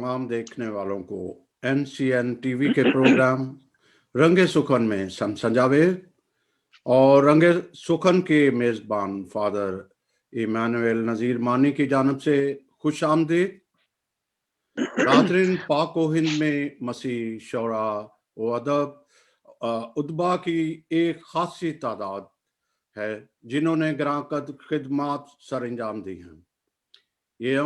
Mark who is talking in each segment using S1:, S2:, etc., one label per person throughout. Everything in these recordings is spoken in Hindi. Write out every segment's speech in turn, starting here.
S1: तमाम देखने वालों को NCN टीवी के प्रोग्राम रंगे सुखन में शमशान जावेद और रंगे सुखन के मेज़बान फादर इमानुएल नज़ीर मानी की जानब से खुश आमदीद। नाज़रीन, पाक व हिंद में मसीह शोरा व अदब उदबा की एक खासी तादाद है जिन्होंने ग्रांकद खिदमात सर अंजाम दी हैं। ये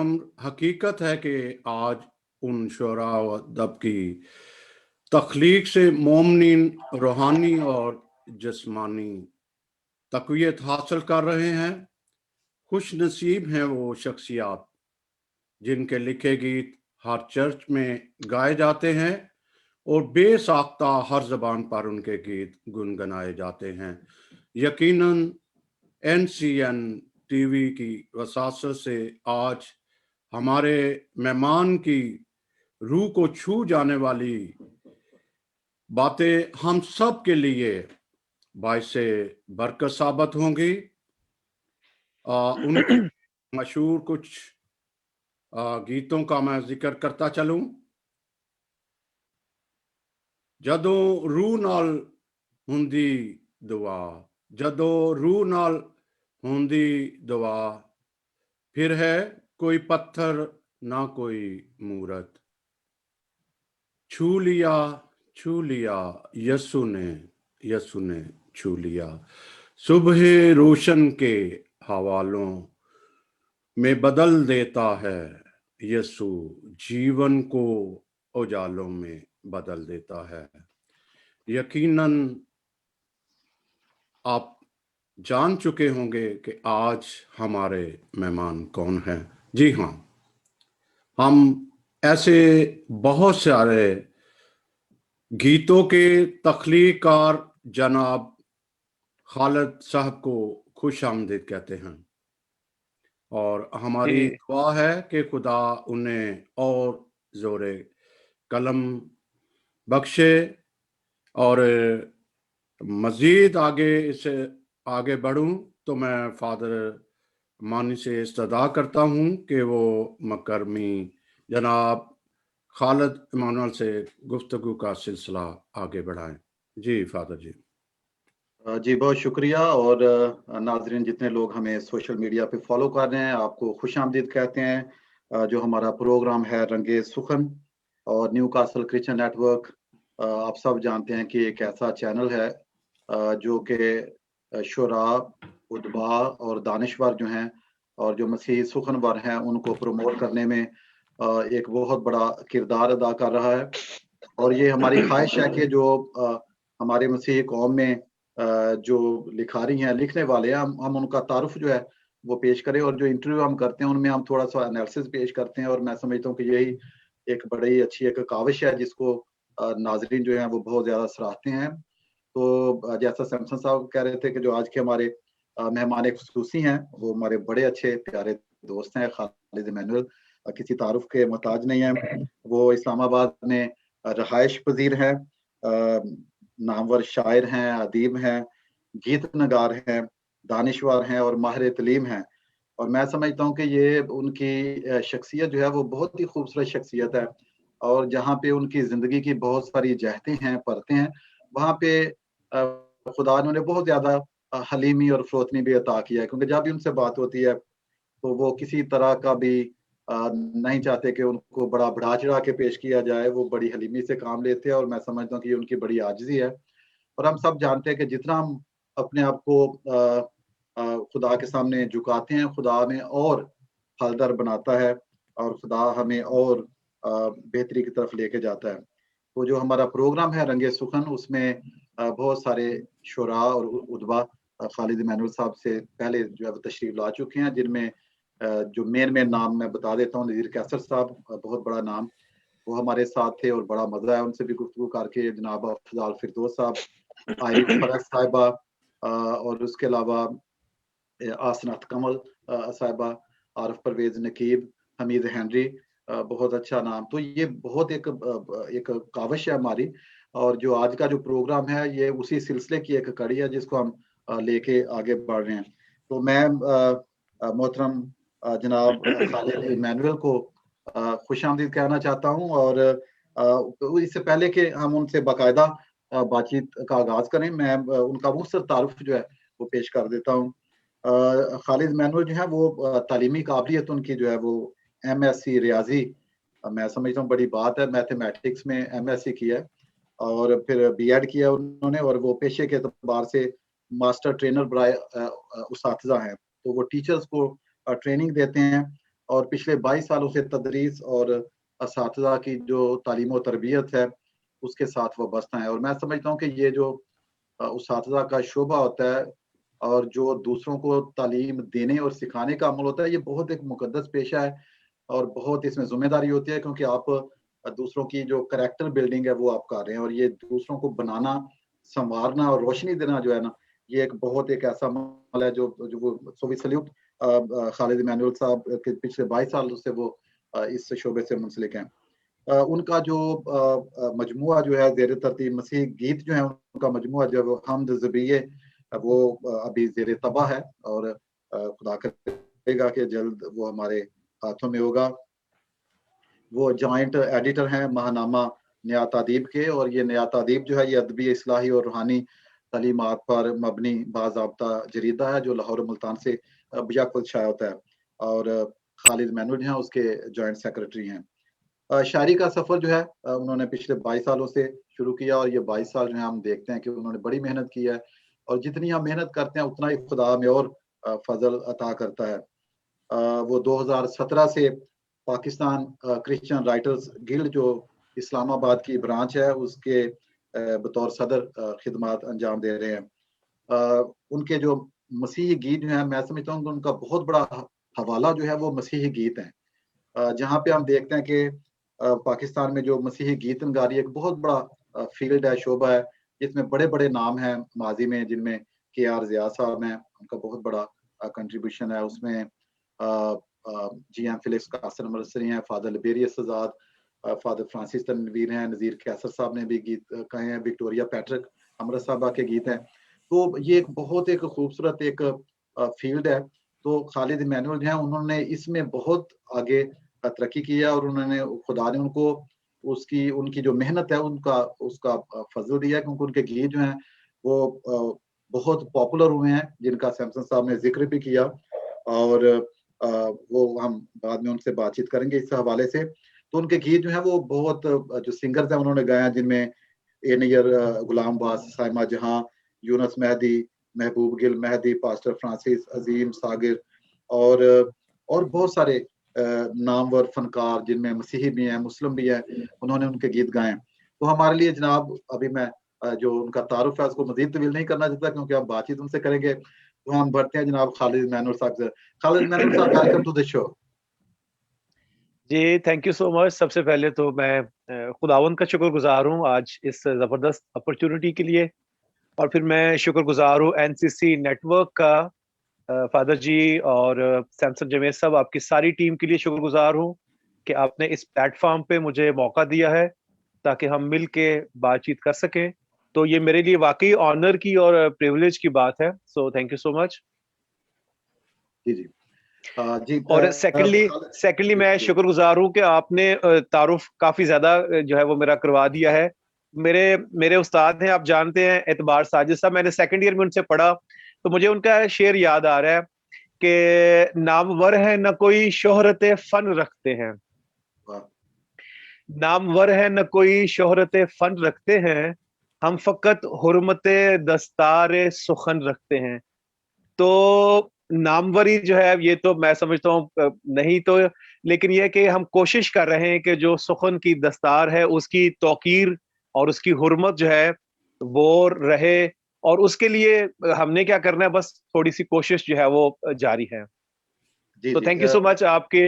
S1: हकीकत है कि आज उन शोरा व अदब की तख्लीक से मोमनीन रूहानी और जिस्मानी तक़वियत हासिल कर रहे हैं। खुश नसीब हैं वो शख्सियात जिनके लिखे गीत हर चर्च में गाए जाते हैं और बेसाख्ता हर जबान पर उनके गीत गुनगुनाए जाते हैं। यकीनन NCN टीवी की वसासत से आज हमारे मेहमान की रूह को छू जाने वाली बातें हम सब के लिए बाइसे बरकत साबित होंगी। उनके मशहूर कुछ गीतों का मैं जिक्र करता चलूं। जदों रूह नाल हुंदी दुआ, जदों रूह नाल हुंदी दुआ, फिर है कोई पत्थर ना कोई मूरत, छू लिया यसु ने छू लिया। सुबह रोशन के हवालों में बदल देता है यसु, जीवन को उजालों में बदल देता है। यकीनन आप जान चुके होंगे कि आज हमारे मेहमान कौन हैं। जी हाँ, हम ऐसे बहुत सारे गीतों के तख्लीकार जनाब खालिद साहब को खुश आमदीद कहते हैं और हमारी दुआ है कि खुदा उन्हें और जोरे कलम बख्शे और मज़ीद आगे बढ़ूं तो मैं फादर मानी से इस्तदा करता हूं कि वो मकरमी जनाब खालिद इमानुएल से गुफ्तगू का सिलसिला आगे बढ़ाएं। जी फादर जी।
S2: जी बहुत शुक्रिया। और नाजरीन जितने लोग हमें सोशल मीडिया पे फॉलो कर रहे हैं, आपको खुश आमदीद कहते हैं। जो हमारा प्रोग्राम है रंगे सुखन और न्यू कासल क्रिश्चियन नेटवर्क, आप सब जानते हैं कि एक ऐसा चैनल है जो कि शुरा, उदबा और दानिशवर जो हैं और जो मसीह सुखनवर हैं उनको प्रमोट करने में एक बहुत बड़ा किरदार अदा कर रहा है। और ये हमारी ख्वाहिश है कि जो हमारे मसीह कौम में जो लिखारी हैं, लिखने वाले हैं, हम उनका तारुफ जो है वो पेश करें और जो इंटरव्यू हम करते हैं उनमें हम थोड़ा सा एनालिसिस पेश करते हैं। और मैं समझता हूँ कि यही एक बड़ी अच्छी एक काविश है जिसको नाजरीन जो है वो बहुत ज्यादा सराहते हैं। तो जैसा सैमसन साहब कह रहे थे कि जो आज के हमारे मेहमान खुसूसी हैं वो हमारे बड़े अच्छे प्यारे दोस्त हैं, खालिद इमानुएल किसी तारुफ के मोहताज नहीं है। वो इस्लामाबाद में रहायश पजीर है, नामवर शायर हैं, अदीब हैं, गीत नगार हैं, दानिशवर हैं और माहिर तलीम हैं। और मैं समझता हूँ कि ये उनकी शख्सियत जो है वो बहुत ही खूबसूरत शख्सियत है। और जहाँ पे उनकी ज़िंदगी की बहुत सारी जहतें हैं, परतें हैं, वहाँ पे खुदा ने उन्हें बहुत ज़्यादा हलीमी और फ़रोतनी भी अता किया है। क्योंकि जब भी उनसे बात होती है तो वो किसी तरह का भी नहीं चाहते कि उनको बड़ा बढ़ा चढ़ा के पेश किया जाए। वो बड़ी हलीमी से काम लेते हैं और मैं समझता हूँ कि ये उनकी बड़ी आजिज़ी है। और हम सब जानते हैं कि जितना हम अपने आप को खुदा के सामने झुकाते हैं, खुदा हमें और फलदार बनाता है और खुदा हमें और बेहतरी की तरफ लेके जाता है। तो जो हमारा प्रोग्राम है रंगे सुखन, उसमें बहुत सारे शुरा और उदबा खालिद इमानुएल साहब से पहले जो है वो तशरीफ ला चुके हैं, जिनमें जो मेन नाम मैं बता देता हूँ। नज़ीर कैसर साहब, बहुत बड़ा नाम, वो हमारे साथ थे और बड़ा मजा है उनसे भी गुफ्तगू करके। जनाब अफजाल फिरदौस साहब, आयरिन फरज साहिबा और उसके अलावा आसनात कमल साहिबा, आरिफ परवेज नकीब, हमीद हेनरी, बहुत अच्छा नाम। तो ये बहुत एक काविश है हमारी। और जो आज का जो प्रोग्राम है ये उसी सिलसिले की एक कड़ी है जिसको हम लेके आगे बढ़ रहे हैं। तो मैं मोहतरम जनाब खालिद इमानुएल को खुशामदीद कहना चाहता हूँ और तो इससे पहले कि हम उनसे बाकायदा बातचीत का आगाज़ करें, मैं उनका मुख्तसर तारुफ़ जो है वो पेश कर देता हूँ। खालिद मैनुअल जो है वो तालीमी काबिलियत उनकी जो है वो एमएससी रियाज़ी मैं समझता हूँ बड़ी बात है, मैथमेटिक्स में एमएससी किया है और फिर बीएड किया उन्होंने और वो पेशे के एतबार से मास्टर ट्रेनर बराए उसातिज़ा हैं। तो वो टीचर्स को ट्रेनिंग देते हैं और पिछले 22 सालों से तदरीस और असातिज़ा की जो तालीम और तरबियत है, उसके साथ वाबस्ता हैं और मैं समझता हूँ कि ये जो उसातिज़ा का शोबा होता है और जो दूसरों को तालीम देने और सिखाने का अमल होता है, ये बहुत एक मुक़द्दस पेशा है और बहुत इसमें ज़िम्मेदारी होती है क्योंकि आप दूसरों की जो करैक्टर बिल्डिंग है वो आप कर रहे हैं और ये दूसरों को बनाना, सँवारना और रोशनी देना जो है ना, ये एक बहुत एक ऐसा अमल है जो वो so we salute Khalid manual साहब के पिछले 22 सालों से वो इस शोबे से मुंसलिक हैं। उनका जो मजमूआ जो है ज़ेर तरतीब मसीही गीत जो है उनका मजमूआ जो है वो हम्द ज़बिये वो अभी ज़ेर तबाह है और खुदा करेगा कि जल्द वो हमारे हाथों में होगा। वो जॉइंट एडिटर हैं महानामा नया तादीब के और ये नया तादीब जो है ये अदबी इस्लाही और रूहानी तालीमात पर मबनी बाज़ाब्ता जरीदा है जो लाहौर और मुल्तान से बियाकुल शाया होता है और खालिद मैनुअल जो हैं उसके जॉइंट सेक्रेटरी हैं। शायरी का सफ़र जो है उन्होंने पिछले 22 सालों से शुरू किया और ये 22 साल जो है हम देखते हैं कि उन्होंने बड़ी मेहनत की है और जितनी हम मेहनत करते हैं उतना ही खुदा हमें और फ़ज़ल अता करता है। वो 2017 से पाकिस्तान क्रिश्चियन राइटर्स गिल्ड जो इस्लामाबाद की ब्रांच है उसके बतौर सदर खिदमत अंजाम दे रहे हैं। उनके जो मसीही गीत जो हैं मैं समझता हूँ कि उनका बहुत बड़ा हवाला जो है वो मसीही गीत हैं। जहाँ पे हम देखते हैं कि पाकिस्तान में जो मसीही गीत नगारी एक बहुत बड़ा फ़ील्ड है, शोबा है, जिसमें बड़े-बड़े नाम हैं माज़ी में जिनमें के.आर. ज़िया साहब हैं, उनका बहुत बड़ा कंट्रीब्यूशन है उसमें जी.एम. फ़िलिप्स कासिम नरसरी हैं, फ़ादर लिबेरियस आज़ाद फ़ादर फ्रांसिस तनवीर हैं, नज़ीर कैसर साहब ने भी गीत कहे हैं, विक्टोरिया पैट्रिक अमृत साहबा के गीत हैं। तो ये एक बहुत एक खूबसूरत एक फ़ील्ड है। तो खालिद मैनुअल जो हैं उन्होंने इसमें बहुत आगे तरक्की की है और उन्होंने खुदा ने उनको उसकी उनकी जो मेहनत है उनका उसका फ़ज़ल दिया है क्योंकि उनके गीत जो हैं वो बहुत पॉपुलर हुए हैं, जिनका सैमसन साहब ने ज़िक्र भी किया और वो हम बाद में उनसे बातचीत करेंगे इस हवाले से। तो उनके गीत जो हैं वो बहुत जो सिंगर्स हैं उन्होंने गाए हैं जिनमें ए नैयर गुलाम बास, साइमा जहाँ, यूनुस मेहदी, महबूब गिल मेहदी, पास्टर फ्रांसिस, अज़ीम सागिर और बहुत सारे नामवर फ़नकार जिनमें मसीही भी हैं, मुस्लिम भी हैं, उन्होंने उनके गीत गाए हैं। तो हमारे लिए जनाब अभी मैं जो उनका तारुफ़ है उसको मज़ीद तवील नहीं करना चाहता क्योंकि आप बातचीत उनसे करेंगे। तो हम बढ़ते हैं जनाब खालिद मैनुअल साहब से। खालिद मैनुअल साहब वेलकम टू द शो।
S3: जी, थैंक यू सो मच। सबसे पहले तो मैं खुदावंद का शुक्रगुज़ार हूँ आज इस ज़बरदस्त अपॉर्च्युनिटी के लिए और फिर मैं शुक्रगुज़ार हूँ एनसीसी नेटवर्क का फ़ादर जी और सैमसन जवेद साहब आपकी सारी टीम के लिए शुक्रगुज़ार हूँ कि आपने इस प्लेटफ़ॉर्म पे मुझे मौका दिया है ताकि हम मिल के बातचीत कर सकें। तो ये मेरे लिए वाक़ई ऑनर की और प्रिविलेज की बात है। So thank you so much.
S2: जी, जी। जी
S3: और सेकंडली
S2: खालिद
S3: मैं
S2: जी।
S3: शुक्रगुजार हूँ कि आपने तारुफ काफी ज्यादा जो है वो मेरा करवा दिया है। मेरे मेरे उस्ताद हैं, आप जानते हैं, एतबार साजिद साहब। मैंने सेकंड ईयर में उनसे पढ़ा तो मुझे उनका शेर याद आ रहा है कि नामवर है न कोई शोहरत फन रखते हैं,
S2: वाह!
S3: नामवर है न कोई शोहरत फन रखते हैं, हम फकत हुर्मत दस्तार सुखन रखते हैं। तो नामवरी जो है ये तो मैं समझता हूँ नहीं तो, लेकिन ये कि हम कोशिश कर रहे हैं कि जो सुखन की दस्तार है उसकी तौकीर और उसकी हुर्मत जो है वो रहे, और उसके लिए हमने क्या करना है, बस थोड़ी सी कोशिश जो है वो जारी है।
S2: जी,
S3: तो
S2: जी।
S3: थैंक यू सो मच आपके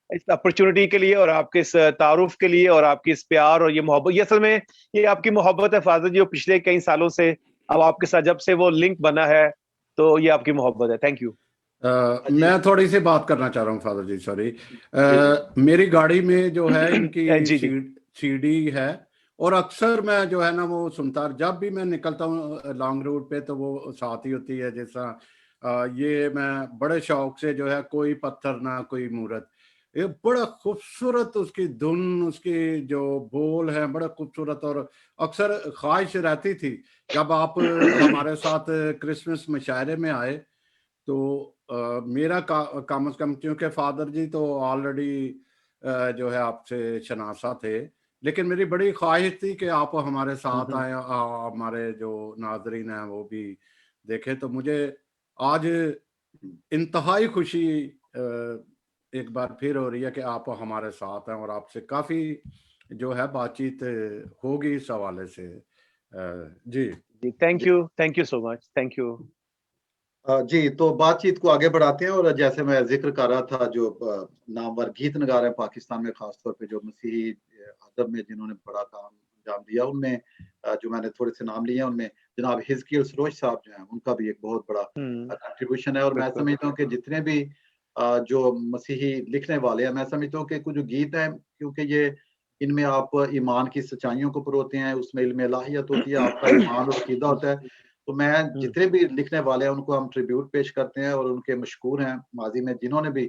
S3: इस अपॉर्चुनिटी के लिए और आपके इस तारुफ के लिए और आपकी इस प्यार और ये मोहब्बत। ये असल में ये आपकी मोहब्बत है फादर जी, जो पिछले कई सालों से अब आपके साथ जब से वो लिंक बना है, तो ये आपकी मोहब्बत है। Thank you.
S2: जी,
S1: मैं थोड़ी सी बात करना चाह रहा हूँ फादर जी, सॉरी।
S2: जी, जी।
S1: मेरी गाड़ी में जो है इनकी
S3: जी जी।
S1: सीडी है और अक्सर मैं जो है ना वो सुनता, जब भी मैं निकलता हूँ लॉन्ग रूट पे तो वो साथ ही होती है। जैसा ये मैं बड़े शौक से जो है, कोई पत्थर ना कोई मूरत, ये बड़ा खूबसूरत उसकी धुन, उसकी जो बोल है बड़ा खूबसूरत, और अक्सर ख्वाहिश रहती थी जब आप हमारे साथ क्रिसमस मुशायरे में आए तो मेरा कम से कम, क्योंकि फादर जी तो ऑलरेडी जो है आपसे शनासा थे, लेकिन मेरी बड़ी ख्वाहिश थी कि आप हमारे साथ आए, हमारे जो नाजरीन हैं वो भी देखें। तो मुझे आज इंतहाई खुशी एक बार फिर हो रही है कि आप हमारे साथ हैं और आपसे काफी जो है बातचीत होगी इस हवाले से। जी
S3: जी, thank you so much, thank you.
S2: जी, तो बातचीत को आगे बढ़ाते हैं और जैसे मैं ज़िक्र कर रहा था जो नामवर गीत नगार हैं पाकिस्तान में, ख़ास तौर पे जो मसीही अदब में जिन्होंने बड़ा काम अंजाम दिया, उनमें जो मैंने थोड़े से नाम लिए हैं, उनमें जनाब हिज़कियल सरोज साहब जो हैं, उनका भी एक बहुत बड़ा कंट्रीब्यूशन है। और मैं
S3: बिल्कुल।
S2: समझता हूँ कि जितने भी जो मसीही लिखने वाले हैं, मैं समझता हूँ कि कुछ जो गीत हैं, क्योंकि ये इनमें आप ईमान की सच्चाइयों को परोते हैं, उसमें इल्म इलाहियत होती है, आपका ईमान और अकीदा होता है। तो मैं जितने भी लिखने वाले हैं उनको हम ट्रिब्यूट पेश करते हैं और उनके मशकूर हैं माजी में जिन्होंने भी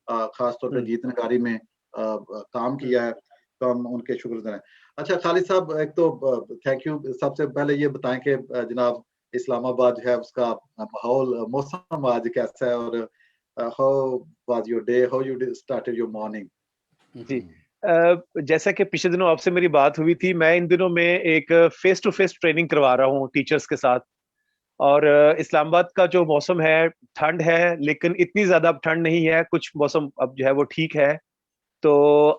S2: खास तौर पे गीत नगारी में काम किया है, तो हम उनके शुक्रगुज़ार हैं। अच्छा खालिद साहब, एक तो थैंक यू, सबसे पहले ये बताएं कि जनाब इस्लामाबाद जो है उसका माहौल, मौसम आज कैसा है, और how was your day, how you started your morning?
S3: जी, जैसा कि पिछले दिनों आपसे मेरी बात हुई थी, मैं इन दिनों में एक फेस टू फेस ट्रेनिंग करवा रहा हूँ टीचर्स के साथ। और इस्लामाबाद का जो मौसम है, ठंड है, लेकिन इतनी ज्यादा अब ठंड नहीं है, कुछ मौसम अब जो है वो ठीक है। तो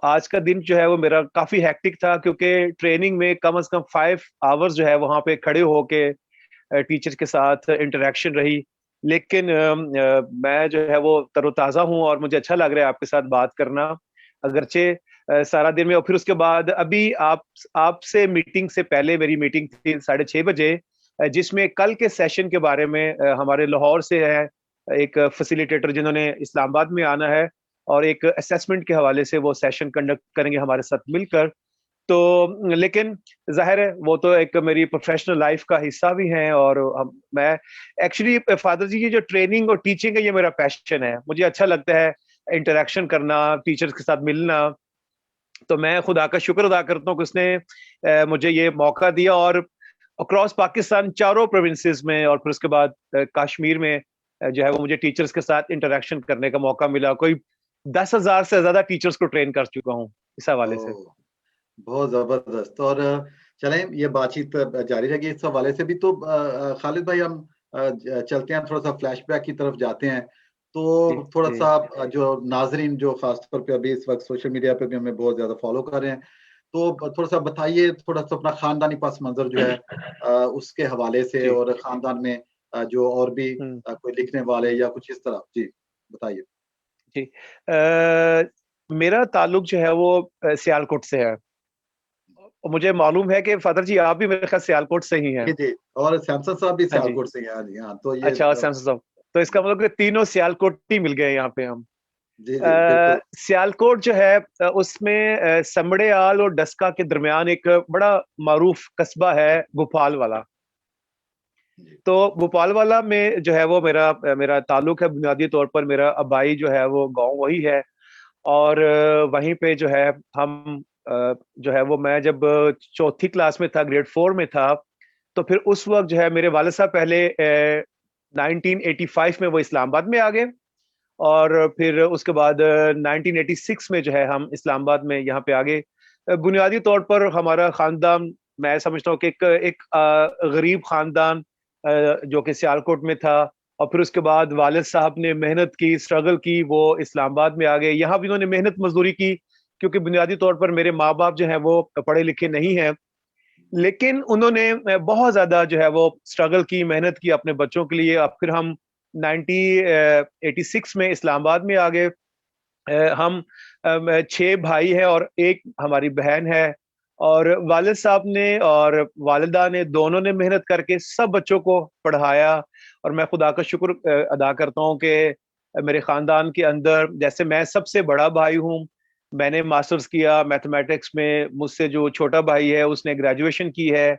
S3: आज का दिन जो है वो मेरा काफी हेक्टिक था, क्योंकि ट्रेनिंग में कम से कम 5 आवर्स जो है वहां पे खड़े होके टीचर के साथ इंटरेक्शन रही। लेकिन मैं जो है वो तरोताजा हूँ और मुझे अच्छा लग रहा है आपके साथ बात करना, अगरचे सारा दिन में। और फिर उसके बाद अभी आपसे मीटिंग से पहले मेरी मीटिंग थी 6:30 बजे, जिसमें कल के सेशन के बारे में हमारे लाहौर से है एक फैसिलिटेटर जिन्होंने इस्लामाबाद में आना है, और एक असेसमेंट के हवाले से वो सेशन कंडक्ट करेंगे हमारे साथ मिलकर। तो लेकिन जाहिर है वो तो एक मेरी प्रोफेशनल लाइफ का हिस्सा भी है, और मैं एक्चुअली फादर जी की जो ट्रेनिंग और टीचिंग है ये मेरा पैशन है, मुझे अच्छा लगता है इंटरेक्शन करना, टीचर्स के साथ मिलना। तो मैं खुदा का शुक्र अदा करता हूँ कि उसने मुझे ये मौका दिया, और अक्रॉस पाकिस्तान चारों प्रोविंसेस में और फिर उसके बाद कश्मीर में जो है वो मुझे टीचर्स के साथ इंटरेक्शन करने का मौका मिला। कोई 10,000 से ज्यादा टीचर्स को ट्रेन कर चुका हूँ इस हवाले से।
S2: ओह! बहुत ज़बरदस्त। और चलें ये बातचीत जारी रहेगी इस हवाले से भी। तो खालिद भाई, हम चलते हैं, थोड़ा-सा फ्लैशबैक की तरफ जाते हैं।
S3: जी
S2: तो
S3: जी
S2: थोड़ा-सा जो नाज़रीन जो ख़ास तौर पे अभी इस वक़्त सोशल मीडिया पे भी हमें बहुत ज़्यादा फ़ॉलो कर रहे हैं, तो थोड़ा-सा बताइए, थोड़ा-सा अपना ख़ानदानी पस-मंज़र जो है उसके हवाले से,
S3: जी।
S2: और ख़ानदान में जो और भी
S3: हम्म।
S2: कोई लिखने वाले
S3: हम्म।
S2: या कुछ इस तरह? जी, बताइए।
S3: जी। मेरा ताल्लुक जो है वो सियालकोट से है, और मुझे मालूम है कि फादर जी आप भी मेरे ख्याल सियालकोट से ही हैं।
S2: जी, जी। और सैमसन साहब भी
S3: हाँ जी।
S2: सियालकोट से हैं। हाँ जी, हाँ। तो ये
S3: अच्छा, सैमसंग साहब, तो इसका मतलब कि तीनों सियालकोट ही मिल गए यहाँ पे हम।
S2: जी, जी, बिल्कुल।
S3: सियालकोट जो है उसमें समड़ेयाल और डस्का के दरमियान एक बड़ा मारूफ कस्बा है भोपाल वाला।
S2: जी।
S3: तो भोपाल वाला में जो है वो मेरा मेरा ताल्लुक है, बुनियादी तौर पर मेरा अबाई जो है वो गांव वही है। और वहीं पे जो है हम जो है वो, मैं जब चौथी क्लास में था, ग्रेड 4 में था, तो फिर उस वक्त जो है मेरे वाले साहब पहले 1985 में वो इस्लामाबाद में आ गए, और फिर उसके बाद 1986 में जो है हम इस्लामाबाद में यहाँ पे आ गए। बुनियादी तौर पर हमारा खानदान, मैं समझता हूँ कि एक गरीब खानदान जो कि सियालकोट में था। और फिर उसके बाद वालिद साहब ने मेहनत की, स्ट्रगल की, वो इस्लामाबाद में आ गए। यहाँ भी उन्होंने मेहनत मजदूरी की, क्योंकि बुनियादी तौर पर मेरे माँ बाप जो हैं वो पढ़े लिखे नहीं हैं, लेकिन उन्होंने बहुत ज्यादा जो है वो स्ट्रगल की, मेहनत की अपने बच्चों के लिए। अब फिर हम 1986 में इस्लामाबाद में आ गए। हम 6 भाई हैं और एक हमारी बहन है। और वालिद साहब ने और वालिदा ने दोनों ने मेहनत करके सब बच्चों को पढ़ाया। और मैं खुदा का शुक्र अदा करता हूँ कि मेरे खानदान के अंदर, जैसे मैं सबसे बड़ा भाई हूँ, मैंने मास्टर्स किया मैथमेटिक्स में। मुझसे जो छोटा भाई है उसने ग्रेजुएशन की है।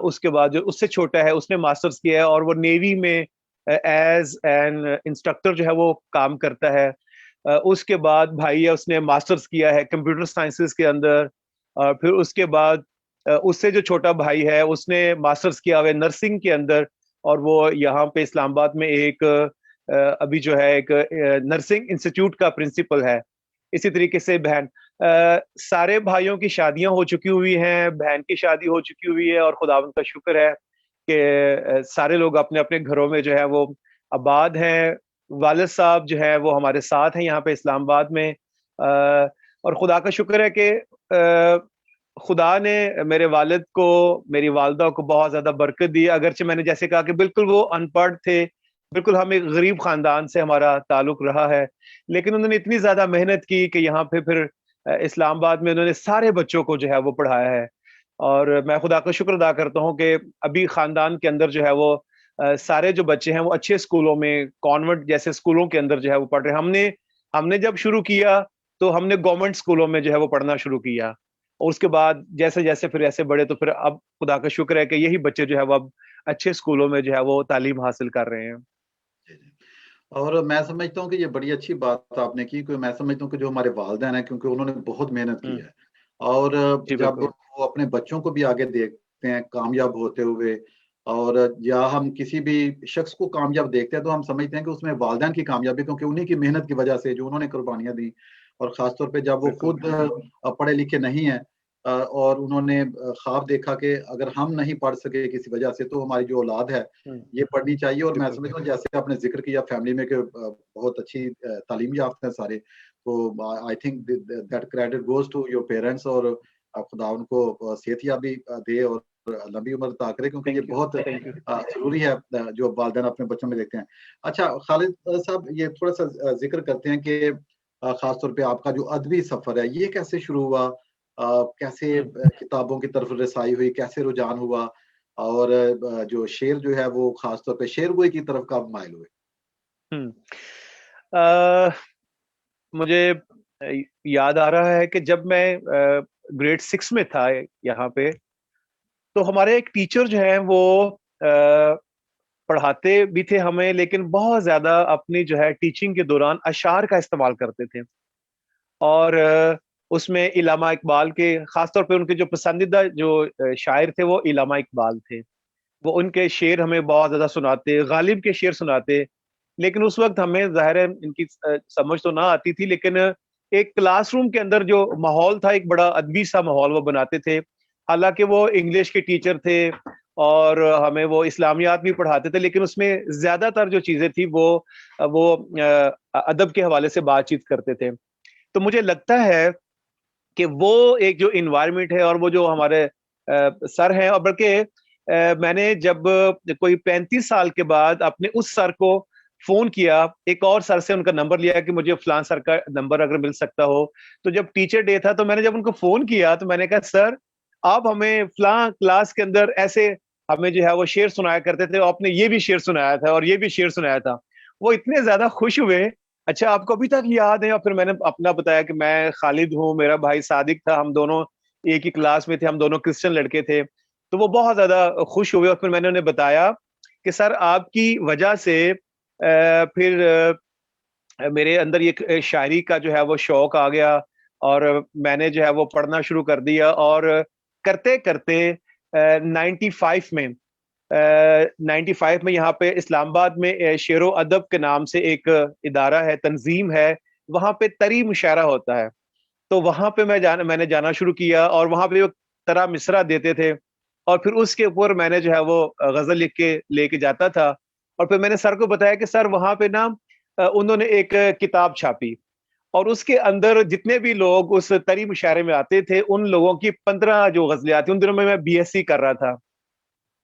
S3: उसके बाद जो उससे छोटा है उसने मास्टर्स किया है, और वो नेवी में एज एन इंस्ट्रक्टर जो है वो काम करता है। उसके बाद भाई है, उसने मास्टर्स किया है कंप्यूटर साइंसेस के अंदर। फिर उसके बाद उससे जो छोटा भाई है उसने मास्टर्स किया हुआ है नर्सिंग के अंदर, और वो यहाँ पे इस्लामाबाद में एक अभी जो है एक नर्सिंग इंस्टीट्यूट का प्रिंसिपल है। इसी तरीके से बहन, सारे भाइयों की शादियां हो चुकी हुई हैं, बहन की शादी हो चुकी हुई है, और खुदावंद का शुक्र है कि सारे लोग अपने अपने घरों में जो है वो आबाद हैं। वालिद साहब जो है वो हमारे साथ हैं यहाँ पे इस्लामाबाद में। और खुदा का शुक्र है कि खुदा ने मेरे वालिद को, मेरी वालदा को बहुत ज्यादा बरकत दी। अगरचे मैंने जैसे कहा कि बिल्कुल वो अनपढ़ थे, बिल्कुल हम एक गरीब खानदान से हमारा ताल्लुक रहा है, लेकिन उन्होंने इतनी ज्यादा मेहनत की कि यहाँ पे फिर इस्लामाबाद में उन्होंने सारे बच्चों को जो है वो पढ़ाया है। और मैं खुदा का शुक्र अदा करता हूँ कि अभी खानदान के अंदर जो है वो सारे जो बच्चे हैं वो अच्छे स्कूलों में, कॉन्वेंट जैसे स्कूलों के अंदर जो है वो पढ़ रहे हैं। हमने हमने जब शुरू किया तो हमने गवर्नमेंट स्कूलों में जो है वो पढ़ना शुरू किया, और उसके बाद जैसे जैसे फिर ऐसे बड़े, तो फिर अब खुदा का शुक्र है कि यही बच्चे जो है वो अब अच्छे स्कूलों में जो है वो तालीम हासिल कर रहे हैं।
S2: जी, जी। और मैं समझता हूँ कि ये बड़ी अच्छी बात आपने की, क्योंकि मैं समझता हूँ कि जो हमारे वालिदैन हैं, क्योंकि उन्होंने बहुत मेहनत की
S3: हम्म।
S2: है, और
S3: जी
S2: जब
S3: बिल्कुल।
S2: वो अपने बच्चों को भी आगे देखते हैं कामयाब होते हुए, और या हम किसी भी शख्स को कामयाब देखते हैं तो हम समझते हैं कि उसमें वालिदैन की कामयाबी, क्योंकि उन्हीं की मेहनत की वजह से, जो उन्होंने कुर्बानियां दी, और खासतौर पे जब वो
S3: बिल्कुल।
S2: खुद पढ़े लिखे नहीं हैं, और उन्होंने ख्वाब देखा कि अगर हम नहीं पढ़ सके किसी वजह से, तो हमारी जो औलाद है ये पढ़नी चाहिए। और मैं
S3: बिल्कुल।
S2: समझता हूँ जैसे आपने जिक्र किया फैमिली में कि बहुत अच्छी तालीम याफ्ता है सारे, तो I think that credit goes to your parents, और खुदा उनको सेहतियाबी दे और लंबी उम्र अता करे, क्योंकि ये
S3: थैंक यू।
S2: बहुत
S3: थैंक यू।
S2: जरूरी है जो वालिदैन अपने बच्चों में देखते हैं। अच्छा खालिद साहब, ये थोड़ा सा जिक्र करते हैं कि खासतौर पे आपका जो अदबी सफर है ये कैसे शुरू हुआ, कैसे किताबों की तरफ रसाई हुई, कैसे रुझान हुआ, और जो शेर जो है वो खासतौर पे शेरगोई की तरफ कब माइल हुए?
S3: हम्म। अ, मुझे याद आ रहा है कि जब मैं ग्रेड 6 में था यहाँ पे, तो हमारे एक टीचर जो है वो पढ़ाते भी थे हमें, लेकिन बहुत ज्यादा अपनी जो है टीचिंग के दौरान अशार का इस्तेमाल करते थे। और उसमें इलामा इकबाल के, खासतौर पे उनके जो पसंदीदा जो शायर थे वो इलामा इकबाल थे। वो उनके शेर हमें बहुत ज्यादा सुनाते, गालिब के शेर सुनाते। लेकिन उस वक्त हमें जाहिर है इनकी समझ तो ना आती थी, लेकिन एक क्लासरूम के अंदर जो माहौल था, एक बड़ा अदबी सा माहौल वो बनाते थे। हालांकि वो इंग्लिश के टीचर थे और हमें वो इस्लामियात भी पढ़ाते थे, लेकिन उसमें ज्यादातर जो चीजें थी वो अदब के हवाले से बातचीत करते थे। तो मुझे लगता है कि वो एक जो इन्वायरमेंट है और वो जो हमारे सर हैं, और बल्कि मैंने जब कोई 35 साल के बाद अपने उस सर को फोन किया, एक और सर से उनका नंबर लिया कि मुझे फलां सर का नंबर अगर मिल सकता हो। तो जब टीचर डे था तो मैंने जब उनको फोन किया तो मैंने कहा, सर आप हमें फलां क्लास के अंदर ऐसे हमें जो है वो शेर सुनाया करते थे, आपने ये भी शेर सुनाया था और ये भी शेर सुनाया था। वो इतने ज्यादा खुश हुए। अच्छा, आपको अभी तक याद है? और फिर मैंने अपना बताया कि मैं खालिद हूँ, मेरा भाई सादिक था, हम दोनों एक ही क्लास में थे, हम दोनों क्रिश्चियन लड़के थे। तो वो बहुत ज्यादा खुश हुए, और फिर मैंने उन्हें बताया कि सर आपकी वजह से फिर मेरे अंदर ये शायरी का जो है वो शौक आ गया, और मैंने जो है वो पढ़ना शुरू कर दिया। और करते करते 95 में 95 में यहाँ पे इस्लामाबाद में शेरो अदब के नाम से एक इदारा है, तंजीम है, वहां पे तरी मुशायरा होता है। तो वहां पे मैंने जाना शुरू किया, और वहां पे वो तरा मिसरा देते थे, और फिर उसके ऊपर मैंने जो है वो गजल लिख के लेके जाता था। और फिर मैंने सर को बताया कि सर वहां पे ना उन्होंने एक किताब छापी, और उसके अंदर जितने भी लोग उस तरी मुशायरे में आते थे उन लोगों की 15 जो गजलियात थी। उन दिनों में मैं बीएससी कर रहा था,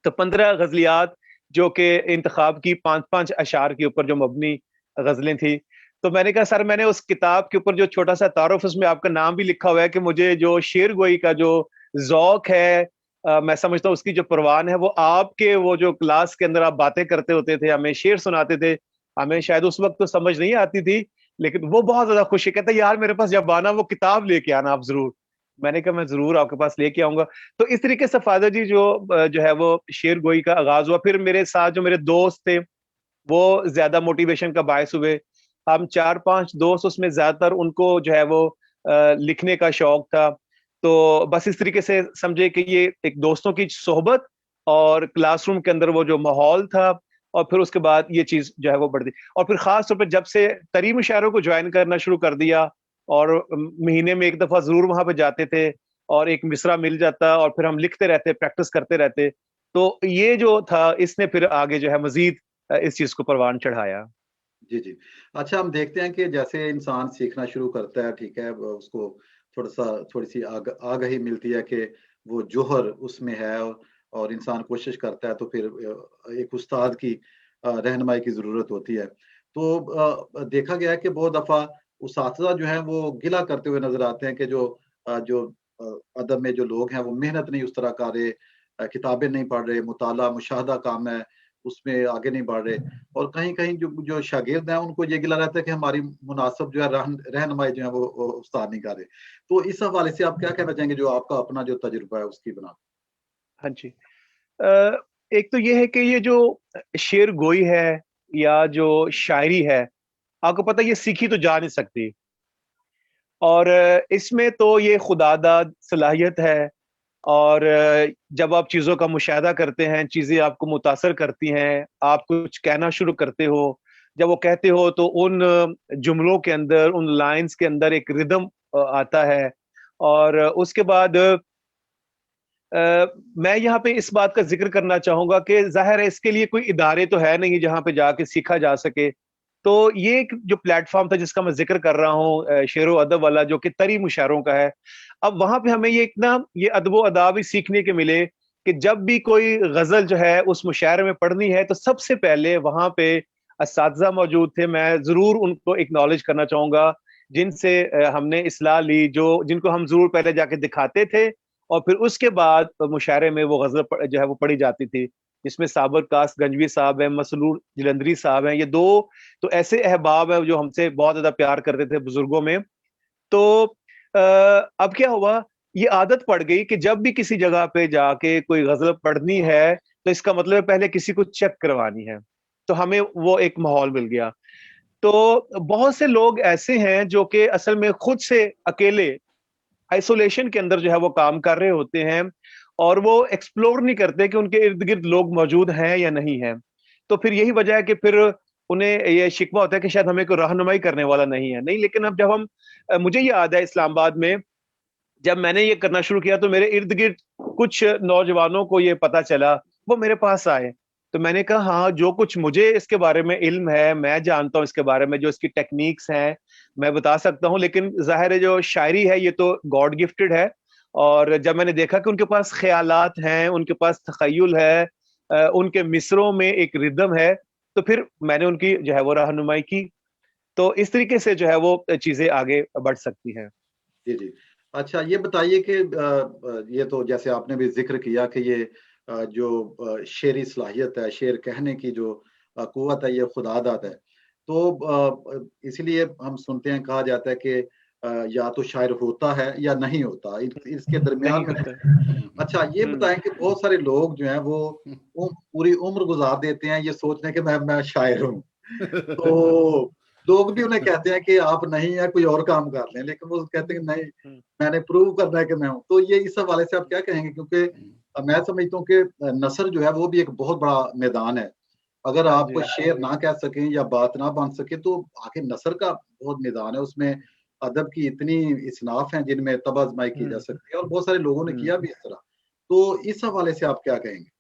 S3: तो 15 गजलियात जो कि इंतखाब की 5-5 अशार के ऊपर जो मबनी गजलें थी। तो मैंने कहा, सर मैंने उस किताब के ऊपर जो छोटा सा तारुफ, उसमें आपका नाम भी लिखा हुआ है कि मुझे जो शेर गोई का जो जौक है, मैं समझता हूँ उसकी जो परवान है वो आपके वो जो क्लास के अंदर आप बातें करते होते थे, हमें शेर सुनाते थे। हमें शायद उस वक्त तो समझ नहीं आती थी, लेकिन वो बहुत ज्यादा खुश है, कहते यार मेरे पास जब आना वो किताब लेके आना आप जरूर। मैंने कहा मैं जरूर आपके पास लेके आऊंगा। तो इस तरीके से फादर जी जो है वो शेर गोई का आगाज हुआ। फिर मेरे साथ जो मेरे दोस्त थे वो ज्यादा मोटिवेशन का बायस हुए। हम 4-5 दोस्त उसमें ज्यादातर उनको जो है वो लिखने का शौक था। तो बस इस तरीके से समझे कि ये एक दोस्तों की सोहबत और क्लासरूम के अंदर वो जो माहौल था, और फिर उसके बाद ये चीज जो है वो बढ़ती। और फिर खास तौर पे जब से तरी मुशायरों को ज्वाइन करना शुरू कर दिया, और महीने में एक दफा जरूर वहां पे जाते थे, और एक मिसरा मिल जाता और फिर हम लिखते रहते, प्रैक्टिस करते रहते। तो ये जो था इसने फिर आगे जो है मजीद इस चीज को परवान चढ़ाया।
S2: जी, जी। अच्छा, हम देखते हैं कि जैसे इंसान सीखना शुरू करता है, ठीक है, उसको थोड़ी-सी आगाही मिलती है कि वो जौहर उसमें है, और इंसान कोशिश करता है, तो फिर एक उस्ताद की रहनुमाई की ज़रूरत होती है। तो देखा गया है कि बहुत दफ़ा उस्ताज़ा जो हैं वो गिला करते हुए नज़र आते हैं कि जो अदब में जो लोग हैं वो मेहनत नहीं उस तरह कर रहे, किताबें नहीं पढ़ रहे, मुताला, मुशाहदा काम है, उसमें आगे नहीं बढ़ रहे। और कहीं-कहीं जो जो शागिर्द हैं उनको ये गिला रहता है कि हमारी मुनासिब जो है रहनुमाई जो है वो उस्ताद नहीं कर रहे। तो इस हवाले से आप क्या कहना चाहेंगे, जो आपका अपना जो तजुर्बा है उसकी बिना पे?
S3: हाँ जी। अ, एक तो ये है कि ये जो शेर गोई है या जो शायरी है, आपको पता है ये सीखी तो जा नहीं सकती। और इसमें तो ये खुदादाद सलाहियत है। और जब आप चीज़ों का मुशाहदा करते हैं, चीज़ें आपको मुतासर करती हैं, आप कुछ कहना शुरू करते हो, जब वो कहते हो तो उन जुमलों के अंदर, उन लाइन्स के अंदर एक रिदम आता है। और उसके बाद मैं यहाँ पे इस बात का ज़िक्र करना चाहूँगा कि ज़ाहिर है इसके लिए कोई इदारे तो है नहीं जहाँ पे जाके सीखा जा सके। तो ये एक जो प्लेटफ़ॉर्म था जिसका मैं ज़िक्र कर रहा हूँ, शेरो-अदब वाला, जो कि तरी मुशायरों का है। अब वहाँ पे हमें ये एक ना ये अदब-ओ-अदाब ही सीखने के मिले कि जब भी कोई ग़ज़ल जो है उस मुशायरे में पढ़नी है तो सबसे पहले वहाँ पे असातिज़ा मौजूद थे। मैं ज़रूर उनको एक्नॉलेज करना चाहूँगा, जिनसे हमने इस्लाह ली, जो जिनको हम ज़रूर पहले जाके दिखाते थे, और फिर उसके बाद मुशायरे में वो ग़ज़ल जो है वो पढ़ी जाती थी। जिसमें साबर कास गंजवी साहब हैं, मसरूर जलंधरी साहब हैं, ये 2 तो ऐसे अहबाब हैं जो हमसे बहुत ज़्यादा प्यार करते थे बुजुर्गों में। तो अब क्या हुआ, ये आदत पड़ गई कि जब भी किसी जगह पे जाके कोई ग़ज़ल पढ़नी है, तो इसका मतलब है पहले किसी को चेक करवानी है। तो हमें वो एक माहौल मिल गया। तो बहुत से लोग ऐसे हैं जो कि असल में खुद से अकेले आइसोलेशन के अंदर जो है वो काम कर रहे होते हैं, और वो एक्सप्लोर नहीं करते कि उनके इर्द-गिर्द लोग मौजूद हैं या नहीं हैं। तो फिर यही वजह है कि फिर उन्हें ये शिकवा होता है कि शायद हमें कोई रहनुमाई करने वाला नहीं है। नहीं, लेकिन अब जब हम मुझे याद है इस्लामाबाद में जब मैंने ये करना शुरू किया तो मेरे इर्द-गिर्द कुछ नौजवानों को ये पता चला, वो मेरे पास आए। तो मैंने कहा हाँ, जो कुछ मुझे इसके बारे में इल्म है, मैं जानता हूँ इसके बारे में, जो इसकी टेक्निक्स हैं, मैं बता सकता हूँ, लेकिन ज़ाहिर है जो शायरी है ये तो गॉड गिफ्टेड है। और जब मैंने देखा कि उनके पास ख़यालात हैं, उनके पास तख़य्युल है, उनके मिसरों में एक रिदम है, तो फिर मैंने उनकी जो है वो रहनुमाई की। तो इस तरीके से जो है वो चीज़ें आगे बढ़ सकती हैं।
S2: जी, जी। अच्छा, ये बताइए कि ये तो जैसे आपने भी ज़िक्र किया कि ये जो शेरी सलाहियत है, शेर कहने की जो क़ुव्वत है, ये खुदादाद है। तो इसीलिए हम सुनते हैं, कहा जाता है कि या तो शायर होता है या नहीं होता, इसके दरमियान
S3: नहीं
S2: में
S3: होता।
S2: नहीं। अच्छा, ये
S3: हुँ।
S2: बताएँ कि बहुत सारे लोग जो हैं वो पूरी उम्र गुज़ार देते हैं ये सोचने कि मैं शायर हूँ। तो लोग भी उन्हें कहते हैं कि आप नहीं हैं, कोई और काम कर लें, लेकिन वो कहते हैं कि नहीं,
S3: हुँ।
S2: मैंने प्रूव करना है कि मैं हूँ। तो ये इस हवाले से आप क्या कहेंगे? क्योंकि मैं समझता हूँ कि नस्र जो है वो भी एक बहुत बड़ा मैदान है। अगर
S3: हाँ
S2: आप
S3: जी।
S2: शेर ना कह सकें या बात ना बन सके, तो आखिर नस्र का बहुत मैदान है, उसमें अदब की इतनी इसनाफ हैं जिनमें तब-आज़माई की जा
S3: हुँ,
S2: सकती है, और बहुत सारे लोगों ने
S3: हुँ।
S2: किया भी इस तरह। तो इस हवाले से आप क्या कहेंगे?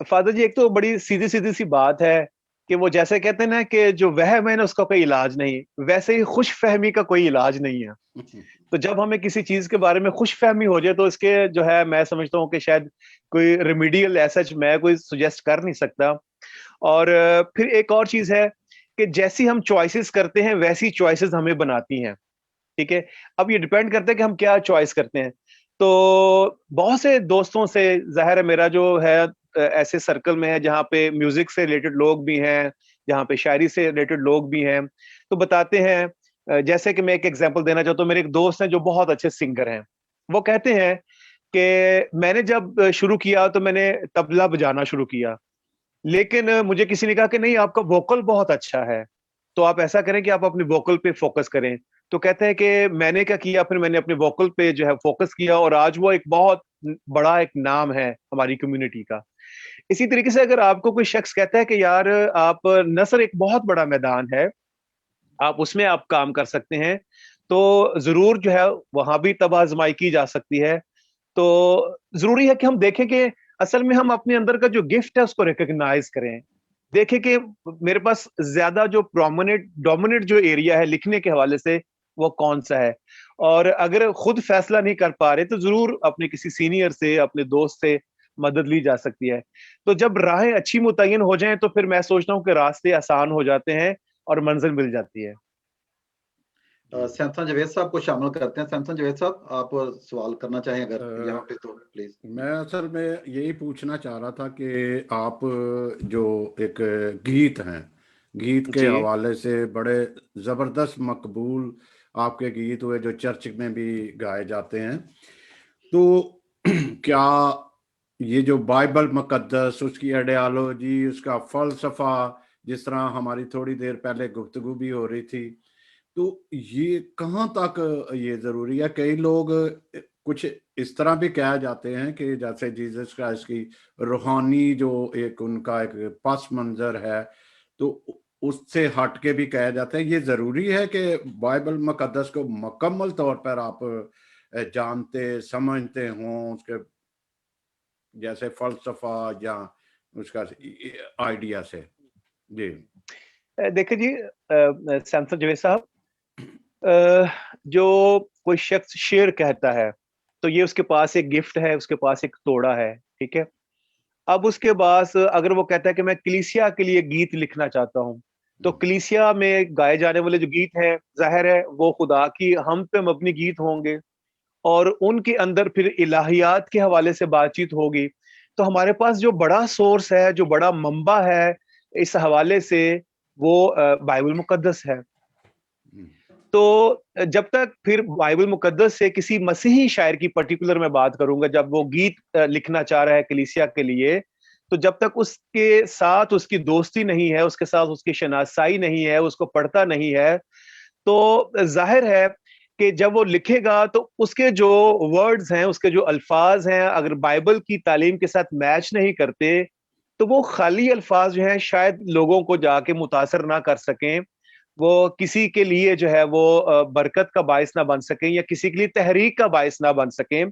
S3: फ़ादर जी, एक तो बड़ी सीधी-सीधी सी बात है कि वो जैसे कहते हैं ना कि जो वहम है ना उसका कोई इलाज नहीं, वैसे ही खुशफ़हमी का कोई इलाज नहीं है। तो जब हमें किसी चीज़ के बारे में खुशफ़हमी हो जाए तो इसके जो है मैं समझता हूँ कि शायद कोई रेमेडियल एज़ सच मैं कोई सजेस्ट कर नहीं सकता। और फिर एक और चीज़ है कि जैसी हम चॉइसेस करते हैं वैसी चॉइसेस हमें बनाती हैं, ठीक है? अब ये डिपेंड करता है कि हम क्या चॉइस करते हैं। तो बहुत से दोस्तों से ज़ाहिर है मेरा जो है ऐसे सर्कल में है जहाँ पे म्यूज़िक से रिलेटेड लोग भी हैं, जहाँ पे शायरी से रिलेटेड लोग भी हैं। तो बताते हैं, जैसे कि मैं एक एग्ज़ाम्पल देना चाहता हूँ, मेरे एक दोस्त हैं जो बहुत अच्छे सिंगर हैं। वो कहते हैं कि मैंने जब शुरू किया तो मैंने तबला बजाना शुरू किया। लेकिन मुझे किसी ने कहा कि नहीं, आपका वोकल बहुत अच्छा है, तो आप ऐसा करें कि आप अपने वोकल पे फोकस करें। तो कहते हैं कि मैंने क्या किया, फिर मैंने अपने वोकल पे जो है फोकस किया, और आज वो एक बहुत बड़ा एक नाम है हमारी कम्युनिटी का। इसी तरीके से अगर आपको कोई शख्स कहता है कि यार आप, नसर एक बहुत बड़ा मैदान है, आप उसमें आप काम कर सकते हैं, तो जरूर जो है वहां भी तब आजमाई की जा सकती है। तो जरूरी है कि हम देखें कि असल में हम अपने अंदर का जो गिफ्ट है उसको रिकॉग्नाइज करें। देखें कि मेरे पास ज्यादा जो प्रोमिनेंट डोमिनेट जो एरिया है लिखने के हवाले से वो कौन सा है। और अगर खुद फैसला नहीं कर पा रहे तो जरूर अपने किसी सीनियर से, अपने दोस्त से मदद ली जा सकती है। तो जब राहें अच्छी मुतय्यन हो जाएं तो फिर मैं सोचता हूँ कि रास्ते आसान हो जाते हैं और मंजिल मिल जाती है।
S2: सैमसन जावेद साहब को शामिल करते हैं। सैमसन जावेद साहब, आप सवाल करना चाहें अगर यहाँ पे, तो प्लीज।
S1: मैं असल में यही पूछना चाह रहा था कि आप जो एक गीत हैं, गीत के
S3: जी।
S1: हवाले से बड़े ज़बरदस्त मकबूल आपके गीत हुए जो चर्च में भी गाए जाते हैं। तो क्या ये जो बाइबल मुकद्दस, उसकी आइडियालॉजी, उसका फलसफा, जिस तरह हमारी थोड़ी देर पहले गुफ्तगू भी हो रही थी, तो ये कहाँ तक ये जरूरी है? कई लोग कुछ इस तरह भी कहा जाते हैं कि जैसे जीसस क्राइस्ट की रूहानी जो एक उनका एक पस मंजर है, तो उससे हट के भी कहा जाता है। ये जरूरी है कि बाइबल मुकद्दस को मुकम्मल तौर पर आप जानते समझते हों, उसके जैसे फलसफा या उसका आइडिया से। जी।
S3: देखिए जी, सैमसन जवेद साहब, अ, जो कोई शख्स शेर कहता है तो ये उसके पास एक गिफ्ट है, उसके पास एक तोड़ा है, ठीक है। अब उसके पास अगर वो कहता है कि मैं कलीसिया के लिए गीत लिखना चाहता हूँ, तो कलीसिया में गाए जाने वाले जो गीत हैं, जाहिर है वो खुदा की हम पे मबनी गीत होंगे, और उनके अंदर फिर इलाहियात के हवाले से बातचीत होगी। तो हमारे पास जो बड़ा सोर्स है, जो बड़ा मंबा है इस हवाले से, वो बाइबल मुकद्दस है। तो जब तक फिर बाइबल मुकद्दस से किसी मसीही शायर की पर्टिकुलर मैं बात करूंगा, जब वो गीत लिखना चाह रहा है कलीसिया के लिए, तो जब तक उसके साथ उसकी दोस्ती नहीं है, उसके साथ उसकी शनासाई नहीं है, उसको पढ़ता नहीं है, तो जाहिर है कि जब वो लिखेगा तो उसके जो वर्ड्स हैं, उसके जो अल्फाज हैं, अगर बाइबल की तालीम के साथ मैच नहीं करते, तो वो खाली अल्फाज जो हैं शायद लोगों को जाके मुतासर ना कर सकें, वो किसी के लिए जो है वो बरकत का बायस ना बन सकें, या किसी के लिए तहरीक का बायस ना बन सकें।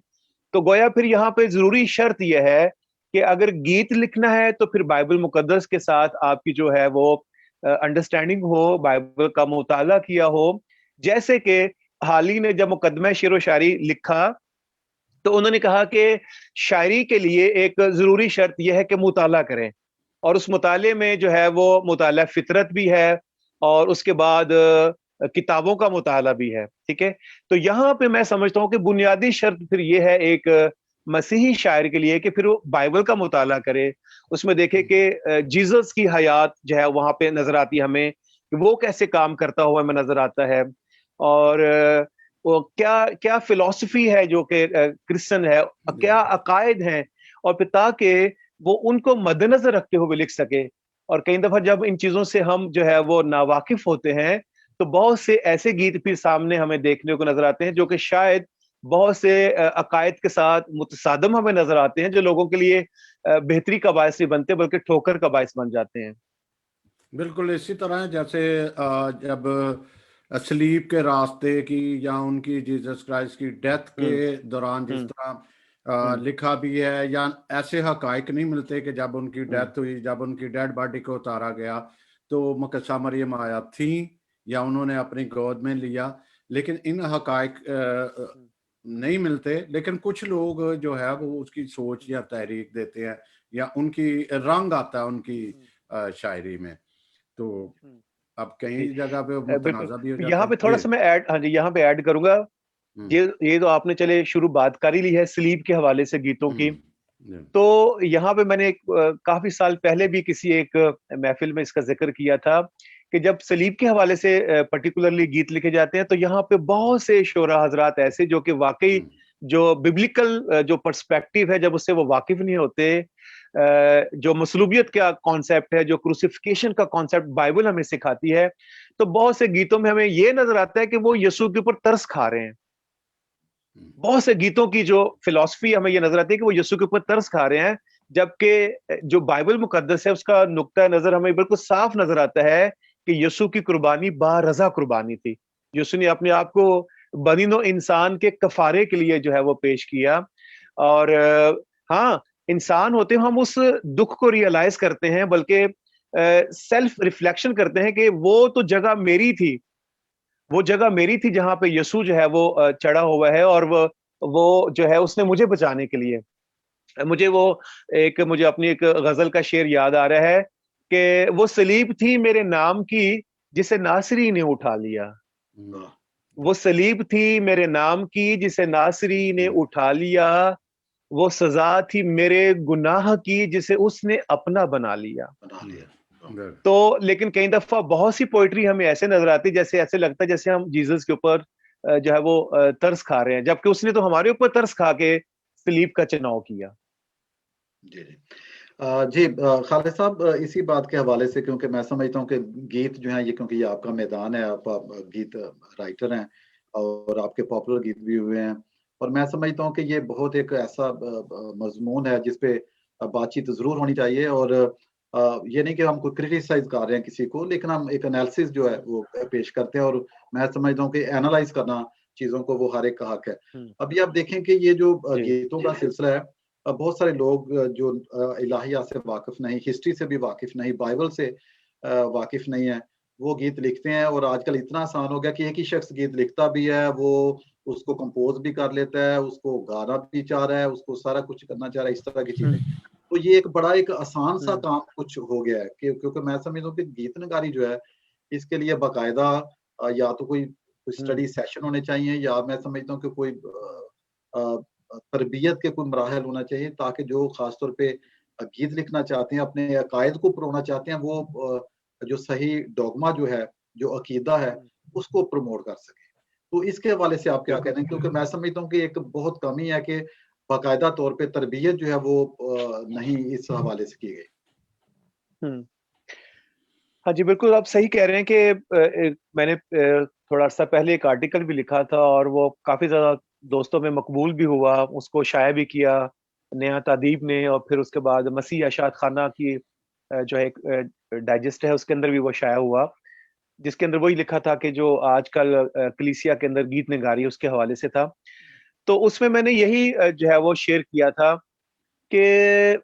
S3: तो गोया फिर यहाँ पे जरूरी शर्त यह है कि अगर गीत लिखना है तो फिर बाइबल मुकद्दस के साथ आपकी जो है वो अंडरस्टैंडिंग हो, बाइबल का मुताला किया हो। जैसे कि हाल ही ने जब मुकदमा शेर व शायरी लिखा, तो उन्होंने कहा कि शायरी के लिए एक जरूरी शर्त यह है कि मुताला करें, और उस मुताले में जो है वो मुताला फितरत भी है, और उसके बाद किताबों का मुताला भी है, ठीक है। तो यहाँ पे मैं समझता हूँ कि बुनियादी शर्त फिर ये है एक मसीही शायर के लिए कि फिर वो बाइबल का मुताला करे, उसमें देखे कि जीसस की हयात जो है वहां पे नजर आती है हमें, कि वो कैसे काम करता हुआ हमें नजर आता है, और वो क्या क्या फिलॉसफी है जो कि क्रिश्चियन है, क्या अकायद हैं, और फिर ताकि वो उनको मद्देनजर रखते हुए लिख सके। और कई दफा जब इन चीजों से हम जो है वो नावाकिफ होते हैं, तो बहुत से ऐसे गीत भी सामने हमें देखने को नजर आते हैं जो कि शायद बहुत से अकायद के साथ मुतसादम हमें नजर आते हैं, जो लोगों के लिए बेहतरी का बायस नहीं बनते बल्कि ठोकर का बायस बन जाते हैं।
S1: बिल्कुल इसी तरह जैसे जब सलीब के रास्ते की या उनकी जीसस क्राइस्ट की डेथ के
S3: हम्म।
S1: दौरान जिस
S3: हम्म।
S1: तरह
S3: हम्म।
S1: लिखा भी है, या ऐसे हकाइक नहीं मिलते कि जब उनकी
S3: हम्म।
S1: डेथ हुई, जब उनकी डेड बॉडी को उतारा गया तो मुकद्दसा मरियम आया थी या उन्होंने अपनी गोद में लिया, लेकिन इन हकाइक नहीं मिलते। लेकिन कुछ लोग जो है वो उसकी सोच या तहरीक देते हैं, या उनकी रंग आता है उनकी शायरी में। तो अब
S3: जी,
S1: कई जगह पे
S3: बिल्कुल।
S1: मुतनाज़ा भी हो जाता
S3: यहाँ
S1: है।
S3: पे थोड़ा
S1: जी।
S3: सा मैं ऐड, हाँ जी, यहाँ पे ऐड करूंगा।
S1: हम्म।
S3: ये तो आपने चले शुरू बात कर ही ली है सलीब के हवाले से गीतों की।
S1: हम्म। जी।
S3: तो यहाँ पे मैंने काफी साल पहले भी किसी एक महफिल में इसका जिक्र किया था कि जब सलीब के हवाले से पर्टिकुलरली गीत लिखे जाते हैं, तो यहाँ पे बहुत से शोरा हजरात ऐसे जो कि वाकई
S1: हम्म।
S3: जो बिब्लिकल जो पर्सपेक्टिव है, जब उससे वो वाकिफ नहीं होते, जो मसलूबियत का कॉन्सेप्ट है, जो क्रूसिफिकेशन का कॉन्सेप्ट बाइबल हमें सिखाती है, तो बहुत से गीतों में हमें ये नजर आता है कि वो यीशु के ऊपर तरस खा रहे हैं। बहुत से गीतों की जो फिलॉसफी हमें ये नजर आती है कि वो यीशु के ऊपर तरस खा रहे हैं, जबकि जो बाइबल मुकद्दस है उसका नुक्ता नजर हमें बिल्कुल साफ नजर आता है कि यीशु की कुर्बानी बारज़ा कुर्बानी थी। यीशु ने अपने आप को बनीनो इंसान के कफारे के लिए जो है वो पेश किया। और हाँ, इंसान होते हम उस दुख को रियलाइज करते हैं, बल्कि सेल्फ रिफ्लेक्शन करते हैं कि वो तो जगह मेरी थी, वो जगह मेरी थी जहां पे यीशु जो है वो चढ़ा हुआ है, और वो जो है उसने मुझे बचाने के लिए, मुझे अपनी एक गजल का शेर याद आ रहा है कि वो सलीब थी मेरे नाम की जिसे नासरी ने उठा लिया। वो सलीब थी मेरे नाम की जिसे नासरी ने उठा लिया, वो सजा थी मेरे गुनाह की जिसे उसने अपना बना लिया। तो लेकिन कई दफा बहुत सी पोइट्री हमें ऐसे नजर आती है, जैसे ऐसे लगता है जैसे हम जीसस के ऊपर जो है वो तरस खा रहे हैं, जबकि उसने तो हमारे ऊपर तरस खा के सलीब का चुनाव किया।
S2: जी जी जी खालिद साहब, इसी बात के हवाले से, क्योंकि मैं समझता हूँ कि गीत जो है ये, क्योंकि ये आपका मैदान है, आप गीत राइटर हैं और आपके पॉपुलर गीत भी हुए हैं, और मैं समझता हूँ कि ये बहुत एक ऐसा मजमून है जिसपे बातचीत जरूर होनी चाहिए। और ये नहीं कि हम कोई क्रिटिसाइज कर रहे हैं किसी को, लेकिन हम एक एनालिसिस जो है वो पेश करते हैं, और मैं समझता हूँ कि एनालाइज करना चीजों को वो हर एक का हक है। अभी आप देखें कि ये जो गीतों का सिलसिला है, बहुत सारे लोग जो इलाहिया से वाकिफ नहीं, हिस्ट्री से भी वाकिफ नहीं, बाइबल से वाकिफ नहीं है, वो गीत लिखते हैं। और आजकल इतना आसान हो गया कि एक ही शख्स गीत लिखता भी है, वो उसको कंपोज भी कर लेता है, उसको गाना भी चाह रहा है, उसको सारा कुछ करना चाह रहा है, इस तरह की चीजें। तो ये एक बड़ा एक आसान सा काम कुछ हो गया है कि, क्योंकि मैं समझता हूँ कि गीत नगारी जो है इसके लिए बाकायदा या तो कोई स्टडी सेशन होने चाहिए, या मैं समझता हूँ कि कोई तरबियत के कोई मराहल होना चाहिए, ताकि जो खासतौर पे गीत लिखना चाहते हैं, अपने अकायद को परोना चाहते हैं, वो जो सही डॉगमा जो है, जो अकीदा है, उसको प्रमोट कर सके। तो इसके हवाले से आप क्या कह रहे हैं? क्योंकि मैं समझता हूँ कि एक बहुत कमी है कि बाकायदा तौर पे तरबियत जो है वो नहीं इस हवाले से की गई।
S3: हाँ जी, बिल्कुल आप सही कह रहे हैं कि मैंने थोड़ा अर्सा पहले एक आर्टिकल भी लिखा था, और वो काफी ज्यादा दोस्तों में मकबूल भी हुआ, उसको शाया भी किया नया तादीब ने, और फिर उसके बाद मसीह अशात खाना की जो है एक डाइजेस्ट है उसके अंदर भी वो शाया हुआ, जिसके अंदर वही लिखा था कि जो आजकल कलीसिया के अंदर गीत नगारी उसके हवाले से था। तो उसमें मैंने यही जो है वो शेयर किया था कि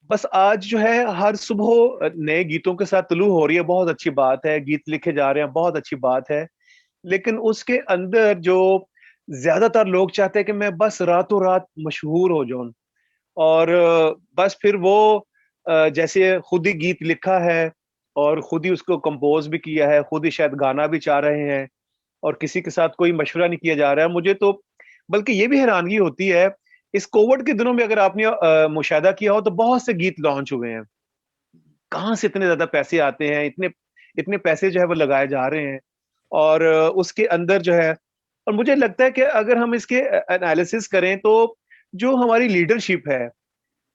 S3: बस आज जो है हर सुबह नए गीतों के साथ तुलू हो रही है, बहुत अच्छी बात है, गीत लिखे जा रहे हैं, बहुत अच्छी बात है, लेकिन उसके अंदर जो ज्यादातर लोग चाहते हैं कि मैं बस रातों रात मशहूर हो जाऊं, और बस फिर वो जैसे खुद ही गीत लिखा है और खुद ही उसको कंपोज भी किया है, खुद ही शायद गाना भी चाह रहे हैं, और किसी के साथ कोई मशवरा नहीं किया जा रहा है। मुझे तो बल्कि ये भी हैरानगी होती है, इस कोविड के दिनों में अगर आपने मुशाहिदा किया हो तो बहुत से गीत लॉन्च हुए हैं, कहाँ से इतने ज्यादा पैसे आते हैं, इतने इतने पैसे जो है वो लगाए जा रहे हैं, और उसके अंदर जो है, और मुझे लगता है कि अगर हम इसके एनालिसिस करें तो जो हमारी लीडरशिप है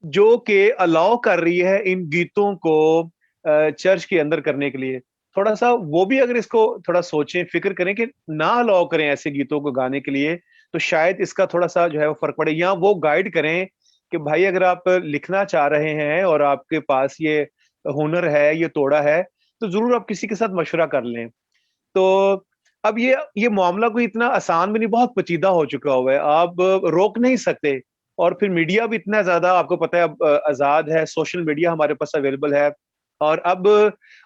S3: जो कि अलाउ कर रही है इन गीतों को चर्च के अंदर करने के लिए, थोड़ा सा वो भी अगर इसको थोड़ा सोचें, फिक्र करें कि ना अलाउ करें ऐसे गीतों को गाने के लिए, तो शायद इसका थोड़ा सा जो है वो फर्क पड़े, या वो गाइड करें कि भाई अगर आप लिखना चाह रहे हैं और आपके पास ये हुनर है, ये तोड़ा है, तो जरूर आप किसी के साथ मशवरा कर लें। तो अब ये मामला कोई इतना आसान भी नहीं, बहुत पेचीदा हो चुका हुआ है, आप रोक नहीं सकते। और फिर मीडिया भी इतना ज्यादा, आपको पता है अब आजाद है, सोशल मीडिया हमारे पास अवेलेबल है, और अब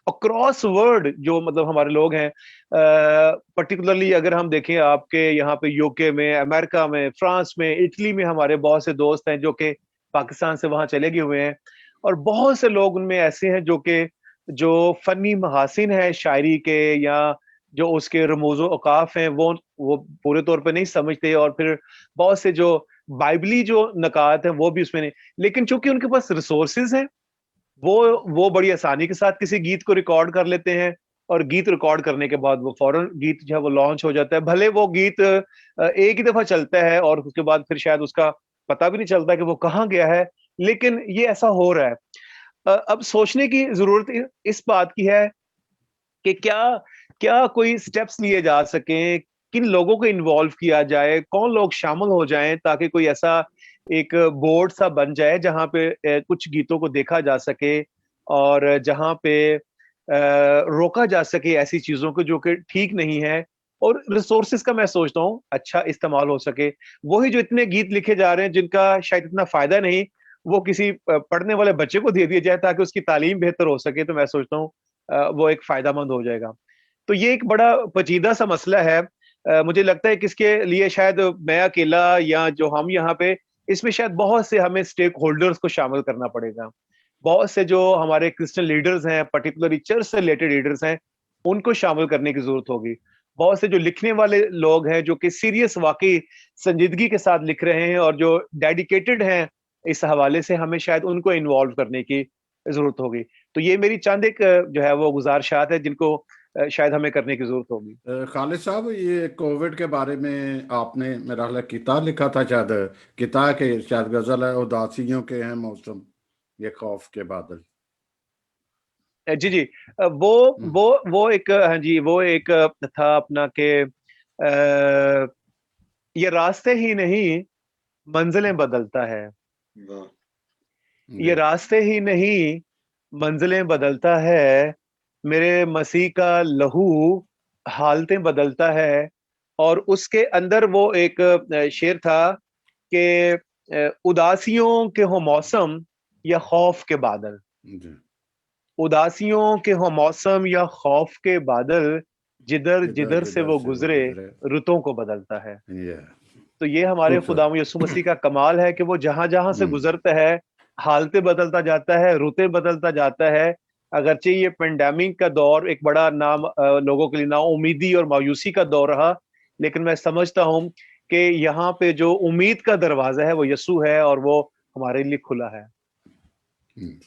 S3: अक्रॉस वर्ल्ड जो मतलब हमारे लोग हैं, पर्टिकुलरली अगर हम देखें आपके यहाँ पे यूके में, अमेरिका में, फ्रांस में, इटली में हमारे बहुत से दोस्त हैं जो कि पाकिस्तान से वहां चले गए हुए हैं, और बहुत से लोग उनमें ऐसे हैं जो फनी महासिन है शायरी के, या जो उसके रमूजो औकाफ हैं वो पूरे तौर पे नहीं समझते, और फिर बहुत से जो बाइबली जो नकात हैं वो भी उसमें नहीं, लेकिन चूंकि उनके पास रिसोर्सेज हैं, वो बड़ी आसानी के साथ किसी गीत को रिकॉर्ड कर लेते हैं और गीत रिकॉर्ड करने के बाद वो फौरन गीत जो है वो लॉन्च हो जाता है। भले वो गीत एक ही दफा चलता है और उसके बाद फिर शायद उसका पता भी नहीं चलता कि वो कहाँ गया है, लेकिन ये ऐसा हो रहा है। अब सोचने की जरूरत इस बात की है कि क्या क्या कोई स्टेप्स लिए जा सकें, किन लोगों को इन्वॉल्व किया जाए, कौन लोग शामिल हो जाएं, ताकि कोई ऐसा एक बोर्ड सा बन जाए जहां पे कुछ गीतों को देखा जा सके और जहां पे रोका जा सके ऐसी चीजों को जो कि ठीक नहीं है, और रिसोर्सेज का मैं सोचता हूँ अच्छा इस्तेमाल हो सके। वही जो इतने गीत लिखे जा रहे हैं जिनका शायद इतना फायदा नहीं, वो किसी पढ़ने वाले बच्चे को दे दिया जाए ताकि उसकी तालीम बेहतर हो सके, तो मैं सोचता हूँ वो एक फायदामंद हो जाएगा। तो ये एक बड़ा पेचीदा सा मसला है। मुझे लगता है कि इसके लिए शायद मैं अकेला या जो हम यहाँ पे, इसमें शायद बहुत से हमें स्टेक होल्डर्स को शामिल करना पड़ेगा। बहुत से जो हमारे क्रिश्चियन लीडर्स हैं, पर्टिकुलरली चर्च से रिलेटेड लीडर्स हैं, उनको शामिल करने की जरूरत होगी। बहुत से जो लिखने वाले लोग हैं जो कि सीरियस वाकई संजीदगी के साथ लिख रहे हैं और जो डेडिकेटेड हैं इस हवाले से, हमें शायद उनको इन्वॉल्व करने की जरूरत होगी। तो ये मेरी चंद एक जो है वो गुजारिशात है जिनको शायद हमें करने की जरूरत होगी।
S1: खालिद साहब, ये कोविड के बारे में आपने मेरा ख्याल है किताब लिखा था, शायद किताब के शायद गजल है, उदासियों के हैं मौसम, ये खौफ के बादल।
S3: जी जी। वो वो एक, हाँ जी, वो एक था अपना के ये रास्ते ही नहीं मंजिलें बदलता है,
S2: वाह।
S3: ये रास्ते ही नहीं मंजिलें बदलता है, मेरे मसीह का लहू हालतें बदलता है। और उसके अंदर वो एक शेर था कि उदासियों के हो मौसम या खौफ के बादल,
S1: जी।
S3: उदासियों के हो मौसम या खौफ के बादल, जिधर
S1: जिधर
S3: जिधर से
S1: जिधर
S3: वो
S1: से वो
S3: गुजरे
S1: गुजरे।
S3: रुतों को बदलता है।
S1: ये
S3: तो ये हमारे
S1: खूबसूरत।
S3: खुदावंद यीशु मसीह का कमाल है कि वो जहां जहां से
S1: हम्म,
S3: गुजरता है हालतें बदलता जाता है, रुतें बदलता जाता है। अगरचे ये पेंडेमिक का दौर एक बड़ा नाम लोगों के लिए ना उम्मीदी और मायूसी का दौर रहा, लेकिन मैं समझता हूँ कि यहाँ पे जो उम्मीद का दरवाजा है वो यीशु है और वो हमारे लिए खुला है।
S1: हम्म।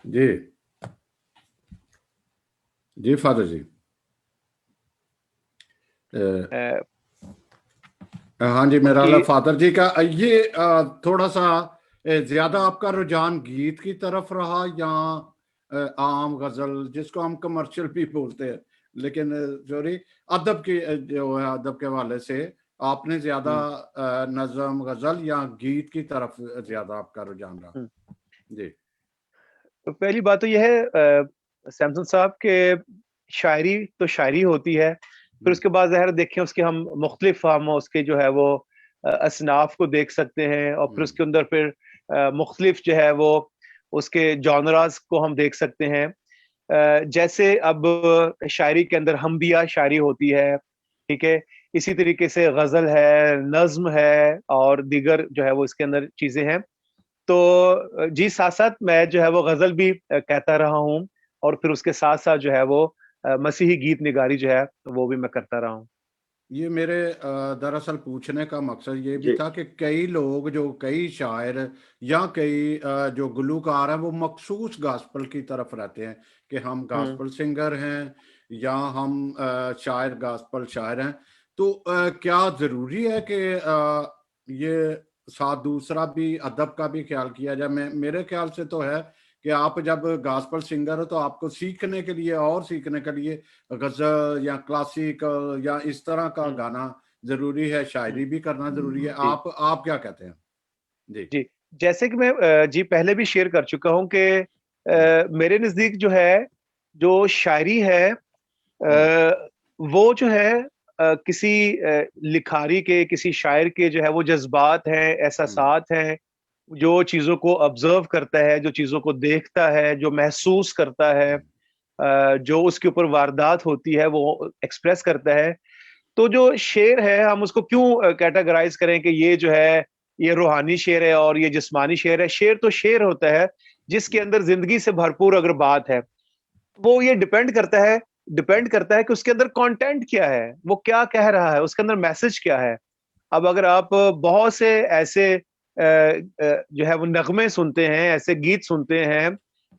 S1: जी जी फादर जी।
S3: अ,
S1: हाँ जी, मेरा
S3: ओके।
S1: ख्याल है फादर जी का ये थोड़ा सा ज्यादा आपका रुझान गीत की तरफ रहा, या आम गजल जिसको हम कमर्शियल भी बोलते हैं, लेकिन सॉरी अदब की जो है अदब के हवाले से आपने ज्यादा नज़म गजल या गीत की तरफ ज्यादा आपका रुझान रहा? जी।
S3: तो पहली बात तो यह है सैमसन साहब के शायरी तो शायरी होती है, फिर उसके बाद ज़ाहिर देखें उसके हम मुख्तलिफ हम उसके जो है वो असनाफ को देख सकते हैं, और फिर उसके अंदर फिर मुख्तलिफ जो है वो उसके जॉनरास को हम देख सकते हैं। जैसे अब शायरी के अंदर हमदिया शायरी होती है, ठीक है, इसी तरीके से गजल है, नज्म है और दीगर जो है वो इसके अंदर चीजें हैं। तो जी साथ साथ मैं जो है वो गजल भी कहता रहा हूँ, और फिर उसके साथ साथ जो है वो मसीही गीत निगारी जो है वो भी मैं करता रहा हूँ।
S1: ये मेरे दरअसल पूछने का मकसद ये भी
S2: जी।
S1: था कि कई लोग, जो कई शायर या कई जो गुलूकार हैं, वो मखसूस गास्पल की तरफ रहते हैं कि हम
S3: हम्म।
S1: गास्पल सिंगर हैं या हम शायर गास्पल शायर हैं। तो क्या ज़रूरी है कि ये साथ दूसरा भी अदब का भी ख्याल किया जाए? मेरे ख्याल से तो है कि आप जब गास्पल सिंगर हो तो आपको सीखने के लिए और सीखने के लिए गजल या क्लासिकल या इस तरह का
S3: हम्म।
S1: गाना जरूरी है,
S3: हम्म।
S1: शायरी भी करना जरूरी है।
S3: जी
S1: आप क्या कहते हैं? जी।
S3: जी। जैसे कि मैं जी पहले भी शेयर कर चुका हूँ कि
S1: हम्म,
S3: मेरे नजदीक जो है, जो शायरी है
S1: हम्म,
S3: वो जो है किसी लिखारी के, किसी शायर के जो है वो जज्बात हैं,
S1: हम्म,
S3: एहसासात हैं, जो चीजों को ऑब्जर्व करता है, जो चीजों को देखता है, जो महसूस करता है, जो उसके ऊपर वारदात होती है वो एक्सप्रेस करता है। तो जो शेर है हम उसको क्यों कैटेगराइज करें कि ये जो है ये रूहानी शेर है और ये जिस्मानी शेर है? शेर तो शेर होता है जिसके अंदर जिंदगी से भरपूर अगर बात है, वो ये डिपेंड करता है कि उसके अंदर कंटेंट क्या है, वो क्या कह रहा है, उसके अंदर मैसेज क्या है। अब अगर आप बहुत से ऐसे जो है वो नगमे सुनते हैं, ऐसे गीत सुनते हैं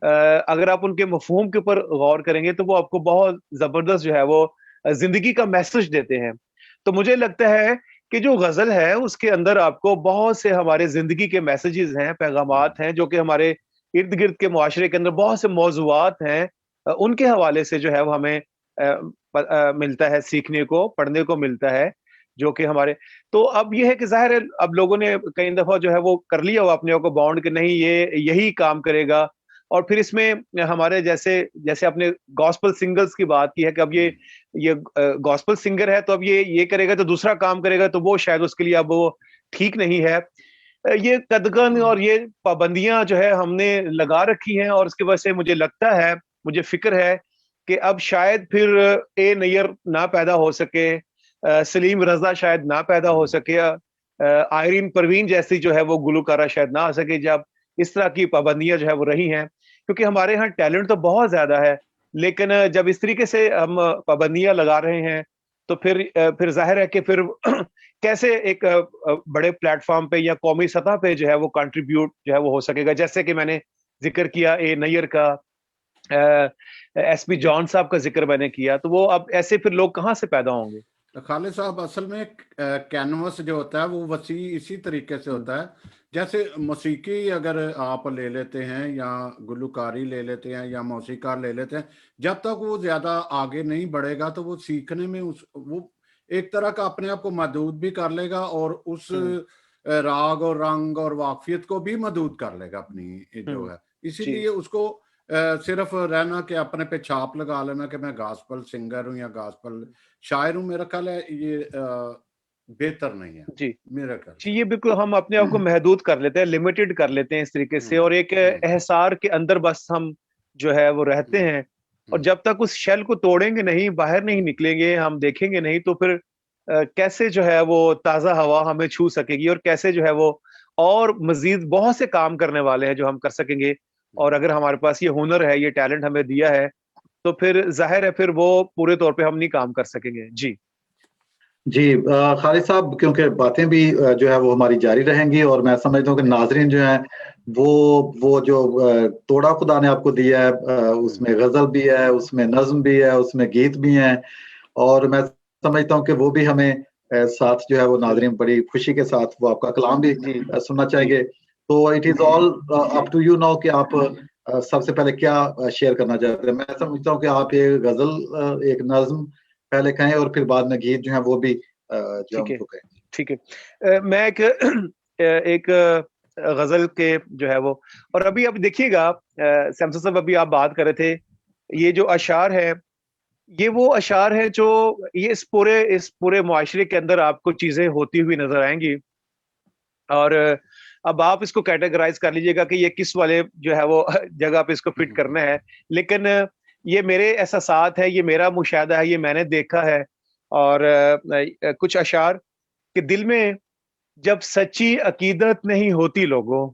S3: अगर आप उनके मफहूम के ऊपर गौर करेंगे तो वो आपको बहुत जबरदस्त जो है वो जिंदगी का मैसेज देते हैं। तो मुझे लगता है कि जो गजल है उसके अंदर आपको बहुत से हमारे जिंदगी के मैसेजेस हैं, पैगामात हैं, जो कि हमारे इर्द गिर्द के मुआशरे के अंदर बहुत से मौजुआत हैं, उनके हवाले से जो है वो हमें मिलता है, सीखने को, पढ़ने को मिलता है, जो कि हमारे। तो अब ये है कि जाहिर है अब लोगों ने कई दफा जो है वो कर लिया हुआ अपने आप को बाउंड कि नहीं ये यही काम करेगा। और फिर इसमें हमारे जैसे जैसे आपने गॉस्पल सिंगर्स की बात की है कि अब ये गॉस्पल सिंगर है तो अब ये करेगा तो दूसरा काम करेगा तो वो शायद उसके लिए अब वो ठीक नहीं है। ये कदगन और ये पाबंदियां जो है हमने लगा रखी हैं और उसकी वजह से मुझे लगता है, मुझे फिक्र है कि अब शायद फिर ए नैयर ना पैदा हो सके, सलीम रजा शायद ना पैदा हो सके, आयरीन परवीन जैसी जो है वो गुलकारा शायद ना आ सके जब इस तरह की पाबंदियां जो है वो रही हैं। क्योंकि हमारे यहाँ टैलेंट तो बहुत ज्यादा है, लेकिन जब इस तरीके से हम पाबंदियां लगा रहे हैं तो फिर जाहिर है कि फिर कैसे एक बड़े प्लेटफॉर्म पे या कौमी सतह पे जो है वो कंट्रीब्यूट जो है वो हो सकेगा। जैसे कि मैंने जिक्र किया ए नैयर का, एसपी जॉन साहब का जिक्र मैंने किया, तो वो अब ऐसे फिर लोग कहाँ से पैदा होंगे।
S1: तो खालिद साहब, असल में कैनवस जो होता है वो वसी इसी तरीके से होता है। जैसे मौसीकी अगर आप ले लेते हैं या गुलकारी ले लेते हैं या मौसीकार ले लेते हैं, जब तक वो ज्यादा आगे नहीं बढ़ेगा तो वो सीखने में वो एक तरह का अपने आप को महदूद भी कर लेगा और उस राग और रंग और वाकफियत को भी महदूद कर लेगा अपनी जो है। इसीलिए उसको सिर्फ रहना कि अपने पे छाप लगा लेना कि मैं गॉस्पल सिंगर हूँ या गॉस्पल शायर हूँ, मेरा ख्याल है ये बेहतर नहीं है।
S3: जी
S1: मेरा ख्याल
S3: जी, ये बिल्कुल हम अपने आप को महदूद कर लेते हैं, लिमिटेड कर लेते हैं इस तरीके से, और एक एहसार के अंदर बस हम जो है वो रहते हैं। और जब तक उस शेल को तोड़ेंगे नहीं, बाहर नहीं निकलेंगे, हम देखेंगे नहीं, तो फिर कैसे जो है वो ताजा हवा हमें छू सकेगी और कैसे जो है वो और मजीद बहुत से काम करने वाले हैं जो हम कर सकेंगे। और अगर हमारे पास ये हुनर है, ये टैलेंट हमें दिया है, तो फिर जाहिर है फिर वो पूरे तौर पे हम नहीं काम कर सकेंगे। जी
S2: जी खालिद साहब, क्योंकि बातें भी जो है वो हमारी जारी रहेंगी और मैं समझता हूँ कि नाजरीन जो है वो जो तोड़ा खुदा ने आपको दिया है, उसमें गजल भी है, उसमें नज्म भी है, उसमें गीत भी हैं, और मैं समझता हूँ कि वो भी हमें साथ जो है वो नाजरीन बड़ी खुशी के साथ वो आपका कलाम भी सुनना चाहेंगे। तो it is all up to you now कि आप सबसे पहले क्या शेयर करना चाहते हैं। मैं समझता हूँ कि आप एक गजल, एक नज्म पहले कहें और फिर बाद में गीत जो है वो भी जो हमको कहें।
S3: ठीक है। मैं एक गजल के जो है वो, और अभी अब देखिएगा सैमसन साहब, अभी आप बात कर रहे थे, ये जो अशार है, ये वो अशार है जो ये इस पूरे मुआशरे के अंदर आपको चीजें होती हुई नजर आएंगी। और अब आप इसको कैटेगराइज कर लीजिएगा कि ये किस वाले जो है वो जगह पे इसको फिट करना है, लेकिन ये मेरे एहसासात है, ये मेरा मुशाहदा है, ये मैंने देखा है। और कुछ अशार कि दिल में जब सच्ची अकीदत नहीं होती लोगों,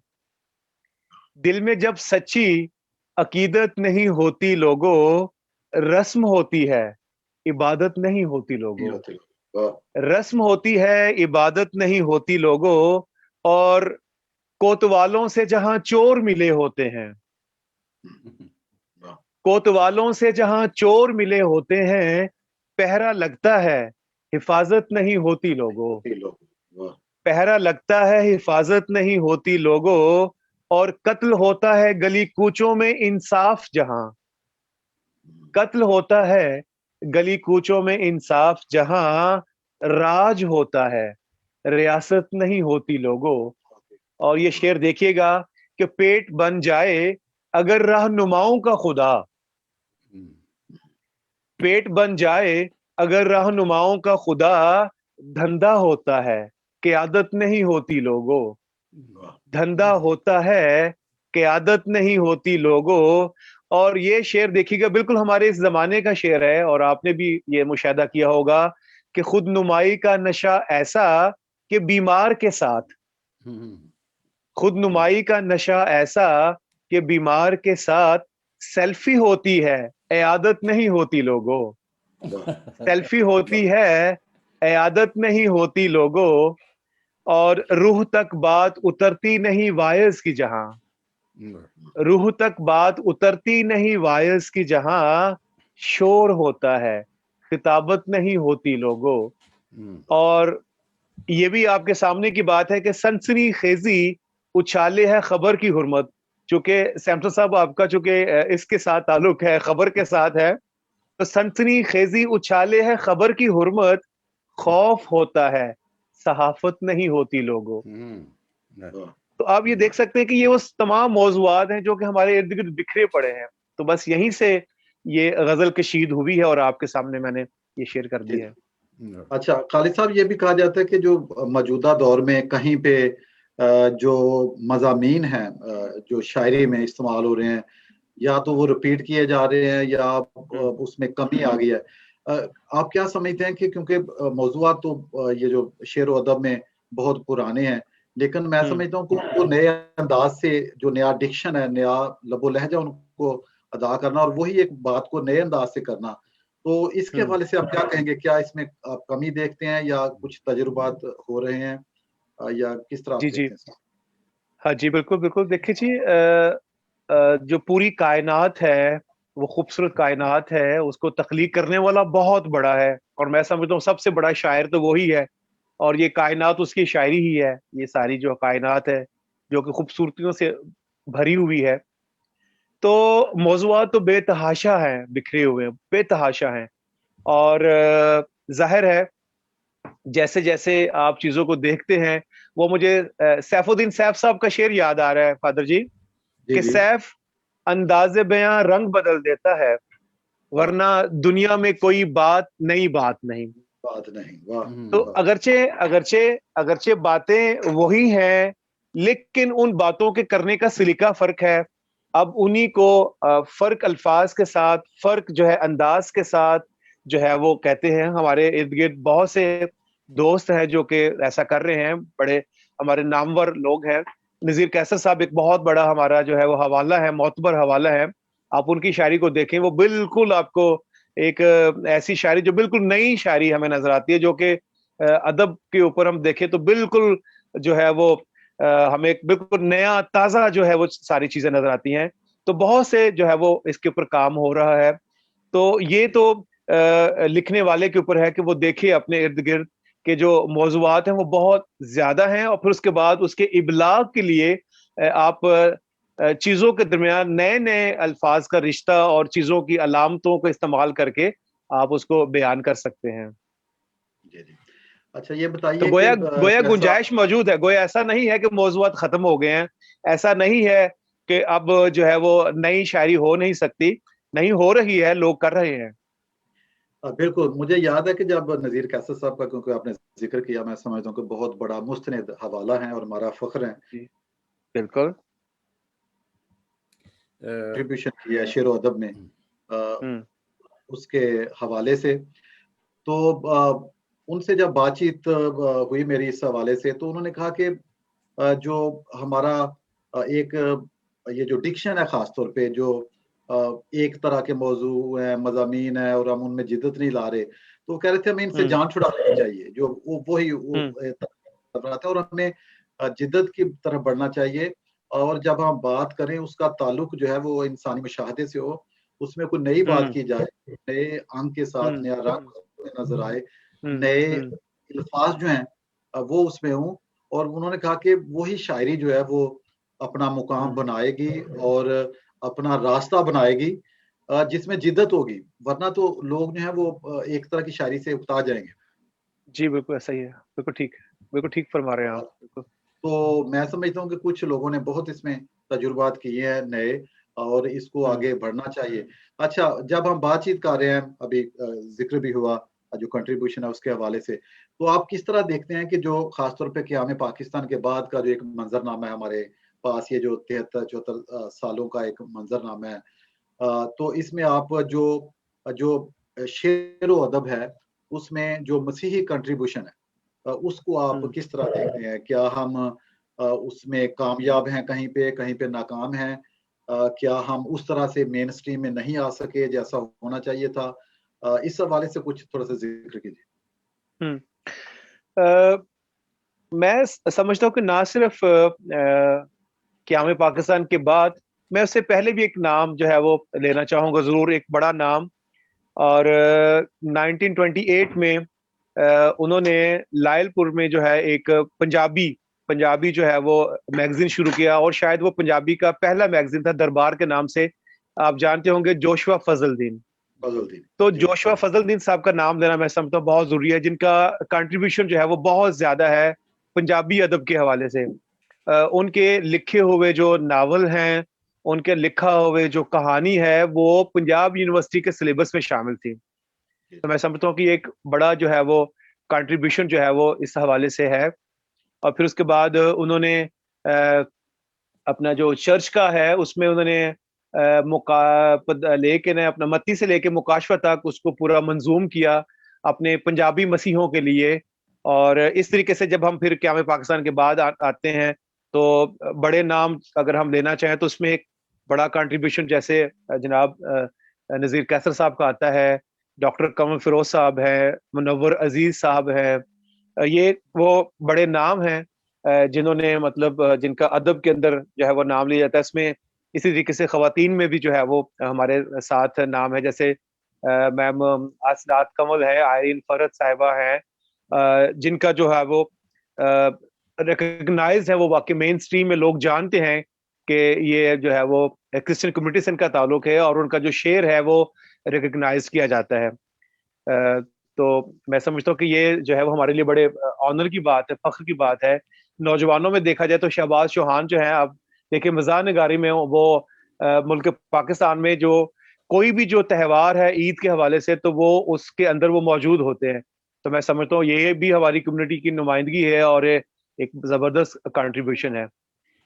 S3: दिल में जब सच्ची अकीदत नहीं होती लोगों, रस्म होती है इबादत नहीं होती लोगों, रस्म होती है इबादत नहीं होती लोगों। और कोतवालों से जहां चोर मिले होते हैं, कोतवालों से जहां चोर मिले होते हैं, पहरा लगता है हिफाजत नहीं होती लोगों, पहरा लगता है हिफाजत नहीं होती लोगों। और कत्ल होता है गली कूचों में इंसाफ जहां, कत्ल होता है गली कूचों में इंसाफ जहां, राज होता है रियासत नहीं होती लोगों। और ये शेर देखिएगा कि पेट बन जाए अगर रहनुमाओं का खुदा, पेट बन जाए अगर रहनुमाओं का खुदा, धंधा होता है क़यादत नहीं होती लोगों, धंधा होता है क़यादत नहीं होती लोगों। और ये शेर देखिएगा बिल्कुल हमारे इस जमाने का शेर है, और आपने भी ये मुशाहिदा किया होगा कि खुद नुमाई का नशा ऐसा कि बीमार के साथ, खुद नुमाई का नशा ऐसा कि बीमार के साथ सेल्फी होती है इयादत नहीं होती लोगों, सेल्फी होती है इयादत नहीं होती लोगों। और रूह तक बात उतरती नहीं वायस की जहां, रूह तक बात उतरती नहीं वायस की, जहां शोर होता है खिताबत नहीं होती लोगों। और ये भी आपके सामने की बात है कि सनसनी खेजी उछाले है खबर की हुर्मत। चूंकि सैमसन साहब आपका चूंकि इसके साथ ताल्लुक है, खबर के साथ है, तो सनसनी खेजी उछाले है खबर की हुर्मत, खौफ होता है सहाफत नहीं होती लोगों। तो आप ये देख सकते हैं कि ये वो तमाम मौजुआत हैं जो कि हमारे इर्द गिर्द बिखरे पड़े हैं। तो बस यहीं से ये गजल कशीद हुई है और आपके सामने मैंने ये शेयर कर दी है।
S2: अच्छा खालिद साहब, ये भी कहा जाता है कि जो मौजूदा दौर में कहीं पे जो मज़ामीन हैं जो शायरी में इस्तेमाल हो रहे हैं, या तो वो रिपीट किए जा रहे हैं या उसमें कमी आ गई है। आप क्या समझते हैं कि क्योंकि मौज़ूआत तो ये जो शेर व अदब में बहुत पुराने हैं, लेकिन मैं समझता हूँ कि उनको नए अंदाज से, जो नया डिक्शन है, नया लबो लहजा उनको अदा करना और वही एक बात को नए अंदाज से करना, तो इसके हवाले से आप क्या कहेंगे? क्या इसमें आप कमी देखते हैं या कुछ तजुर्बात हो रहे हैं, या किस तरह आप
S3: जी
S2: देखते
S3: जी,
S2: हैं इसको?
S3: हाँ जी, बिल्कुल बिल्कुल। देखिए जी, जो पूरी कायनात है, वो खूबसूरत कायनात है, उसको तख्लीक करने वाला बहुत बड़ा है, और मैं समझता हूँ सबसे बड़ा शायर तो वही है, और ये कायनात उसकी शायरी ही है। ये सारी जो कायनात है जो कि खूबसूरतियों से भरी हुई है, तो मौज़ूआत तो बेतहाशा हैं, बिखरे हुए बेतहाशा हैं। और जाहिर है जैसे जैसे आप चीजों को देखते हैं, वो मुझे सैफुद्दीन सैफ साहब का शेर याद आ रहा है फादर जी,
S2: जी
S3: कि
S2: जी।
S3: सैफ अंदाज़े बयां रंग बदल देता है, वरना दुनिया में कोई बात नई बात नहीं।
S2: बात नहीं, वाह
S3: तो
S2: वाह।
S3: अगरचे अगरचे अगरचे बातें वही हैं, लेकिन उन बातों के करने का सलीका फर्क है। अब उन्हीं को फर्क अल्फाज के साथ, फर्क जो है अंदाज के साथ जो है वो कहते हैं। हमारे इर्द गिर्द बहुत से दोस्त हैं जो कि ऐसा कर रहे हैं, बड़े हमारे नामवर लोग हैं। नजीर कैसर साहब एक बहुत बड़ा हमारा जो है वो हवाला है, मोतबर हवाला है। आप उनकी शायरी को देखें, वो बिल्कुल आपको एक ऐसी शायरी जो बिल्कुल नई शायरी हमें नजर आती है, जो कि अदब के ऊपर हम देखें तो बिल्कुल जो है वो हमें एक बिल्कुल नया ताजा जो है वो सारी चीजें नजर आती हैं। तो बहुत से जो है वो इसके ऊपर काम हो रहा है। तो ये तो लिखने वाले के ऊपर है कि वो देखे अपने इर्द गिर्द के जो मौजुआत हैं वो बहुत ज्यादा हैं, और फिर उसके बाद उसके इबलाग के लिए आप चीजों के दरमियान नए नए अल्फाज का रिश्ता और चीजों की अलामतों को इस्तेमाल करके आप उसको बयान कर सकते हैं।
S2: जी जी। अच्छा ये
S3: तो
S2: बताइए कि
S3: गोया गोया
S2: जैसा
S3: गुंजाइश मौजूद है, गोया ऐसा नहीं है कि मौजुआत खत्म हो गए हैं। ऐसा नहीं है कि अब जो है वो नई शायरी हो नहीं सकती, नहीं हो रही है, लोग कर रहे हैं।
S2: बिल्कुल मुझे याद है कि जब नज़ीर कैसर साहब का, क्योंकि आपने जिक्र किया, मैं समझता हूँ कि बहुत बड़ा मुस्तनद हवाला है और हमारा फख्र है,
S3: जी बिल्कुल।
S2: कंट्रीब्यूशन किया है शेर व अदब में
S3: हम्म
S2: उसके हवाले से। तो उनसे जब बातचीत हुई मेरी इस हवाले से, तो उन्होंने कहा कि जो हमारा एक ये जो डिक्शन है, ख़ास तौर पे जो एक तरह के मौज़ू हैं, मज़ामीन हैं और हम उनमें जिद्दत नहीं ला रहे। तो वो कह रहे थे हमें इनसे
S3: हम्म
S2: जान छुड़ा लेनी चाहिए, जो वो वही वो
S3: हम्म
S2: है और हमें जिद्दत की तरफ बढ़ना चाहिए। और जब हम बात करें उसका ताल्लुक जो है वो इंसानी मुशाहदे से हो, उसमें कोई नई बात
S3: हम्म
S2: की जाए, नए अंग के साथ
S3: हम्म
S2: नया रंग उसमें नज़र आए,
S3: हम्म
S2: नए
S3: हम्म
S2: अल्फाज जो हैं वो उसमें हों। और उन्होंने कहा कि वही शायरी जो है वो अपना मुकाम
S3: हम्म
S2: बनाएगी और अपना रास्ता बनाएगी जिसमें जिद्दत होगी, वरना तो लोग जो हैं वो एक तरह की शायरी से उकता जाएँगे।
S3: जी बिल्कुल ऐसा ही है, बिल्कुल ठीक है, बिल्कुल ठीक फरमा रहे हैं आप, बिल्कुल।
S2: तो मैं समझता हूँ कि कुछ लोगों ने बहुत इसमें तजुर्बात किए हैं नए, और इसको
S3: हम्म
S2: आगे बढ़ना चाहिए। अच्छा, जब हम बातचीत कर रहे हैं, अभी ज़िक्र भी हुआ जो कंट्रीब्यूशन है उसके हवाले से, तो आप किस तरह देखते हैं कि जो ख़ास तौर पे क़याम पाकिस्तान के बाद का जो एक मंज़रनामा है हमारे पास, ये जो 73-74 सालों का एक मंज़रनामा है, तो इसमें आप जो जो शेर-ओ-अदब है, उसमें जो मसीही कंट्रीब्यूशन है, उसको आप
S3: हम्म
S2: किस तरह देखते हैं? क्या हम उसमें कामयाब हैं कहीं पे नाकाम हैं? क्या हम उस तरह से मेन स्ट्रीम में नहीं आ सके जैसा होना चाहिए था? इस हवाले से कुछ थोड़ा-सा ज़िक्र कीजिए।
S3: हम्म अ, मैं समझता हूँ कि ना सिर्फ क़याम पाकिस्तान के बाद मैं उससे पहले भी एक नाम जो है वो लेना चाहूँगा ज़रूर, एक बड़ा नाम। और 1928 में उन्होंने लायलपुर में जो है एक पंजाबी पंजाबी जो है वो मैगज़ीन शुरू किया, और शायद वो पंजाबी का पहला मैगज़ीन था, दरबार के नाम से। आप जानते होंगे जोशुआ फज़लुद्दीन।
S2: फजलुद्दीन
S3: तो
S2: जी
S3: जोशुआ फज़लुद्दीन साहब का नाम लेना मैं समझता हूँ बहुत ज़रूरी है, जिनका कंट्रीब्यूशन जो है वो बहुत ज़्यादा है पंजाबी अदब के हवाले से। उनके लिखे हुए जो नावल हैं, उनके लिखा हुए जो कहानी है, वो पंजाब यूनिवर्सिटी के सिलेबस में शामिल थी। तो मैं समझता हूँ कि एक बड़ा जो है वो कंट्रीब्यूशन जो है वो इस हवाले से है। और फिर उसके बाद उन्होंने अपना जो चर्च का है उसमें उन्होंने लेके ना अपना मत्ती से लेके मुकाशवा तक उसको पूरा मंजूम किया अपने पंजाबी मसीहों के लिए। और इस तरीके से जब हम फिर क़याम पाकिस्तान के बाद आते हैं, तो बड़े नाम अगर हम लेना चाहें तो उसमें एक बड़ा कंट्रीब्यूशन जैसे जनाब नज़ीर कैसर साहब का आता है, डॉक्टर कमल फिरोज साहब है, मुनव्वर अजीज साहब है। ये वो बड़े नाम हैं जिन्होंने मतलब जिनका अदब के अंदर जो है वो नाम लिया जाता है। इसमें इसी तरीके से ख़वातीन में भी जो है वो हमारे साथ नाम है, जैसे मैम आसनात कमल है, आयरीन फरहत साहिबा हैं, जिनका जो है वो रिकॉग्नाइज्ड है, वो वाकई मेन स्ट्रीम में लोग जानते हैं कि ये जो है वो क्रिश्चियन कम्युनिटी से इनका ताल्लुक है, और उनका जो शेर है वो रिकॉग्नाइज किया जाता है। तो मैं समझता हूँ कि ये जो है वो हमारे लिए बड़े ऑनर की बात है, फ़ख्र की बात है। नौजवानों में देखा जाए तो शहबाज चौहान जो हैं, आप देखिए मज़ार नगारी में वो मुल्क पाकिस्तान में जो कोई भी जो त्योहार है ईद के हवाले से, तो वो उसके अंदर वो मौजूद होते हैं। तो मैं समझता हूँ ये भी हमारी कम्युनिटी की नुमाइंदगी है और एक ज़बरदस्त कंट्रीब्यूशन है।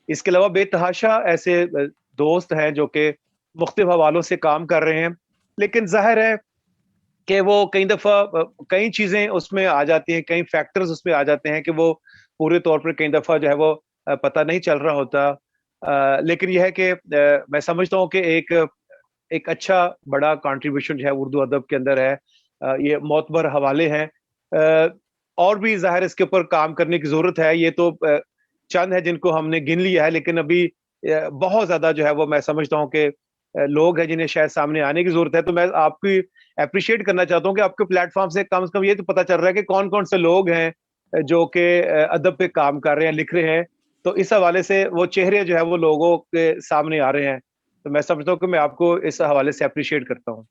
S3: इसके अलावा बेतहाशा ऐसे दोस्त हैं जो कि मुख्तलिफ हवालों से काम कर रहे हैं, लेकिन ज़ाहिर है कि वो कई दफ़ा कई चीज़ें उसमें आ जाती हैं, कई फैक्टर्स उसमें आ जाते हैं कि वो पूरे तौर पर कई दफ़ा जो है वो पता नहीं चल रहा होता। लेकिन ये है कि मैं समझता हूँ कि एक एक अच्छा बड़ा कंट्रीब्यूशन जो है उर्दू अदब के अंदर है। ये मोतबर हवाले हैं। और भी ज़ाहिर इसके ऊपर काम करने की ज़रूरत है। ये तो चंद है जिनको हमने गिन लिया है, लेकिन अभी बहुत ज़्यादा जो है वो मैं समझता हूँ कि लोग हैं जिन्हें शायद सामने आने की ज़रूरत है। तो मैं आपकी एप्रिशिएट करना चाहता हूँ कि आपके प्लेटफ़ॉर्म से कम ये तो पता चल रहा है कि कौन-कौन से लोग हैं जो कि अदब पे काम कर रहे हैं, लिख रहे हैं। तो इस हवाले से वो चेहरे जो है वो लोगों के सामने आ रहे हैं। तो मैं समझता हूँ कि मैं आपको इस हवाले से एप्रिशिएट करता हूँ।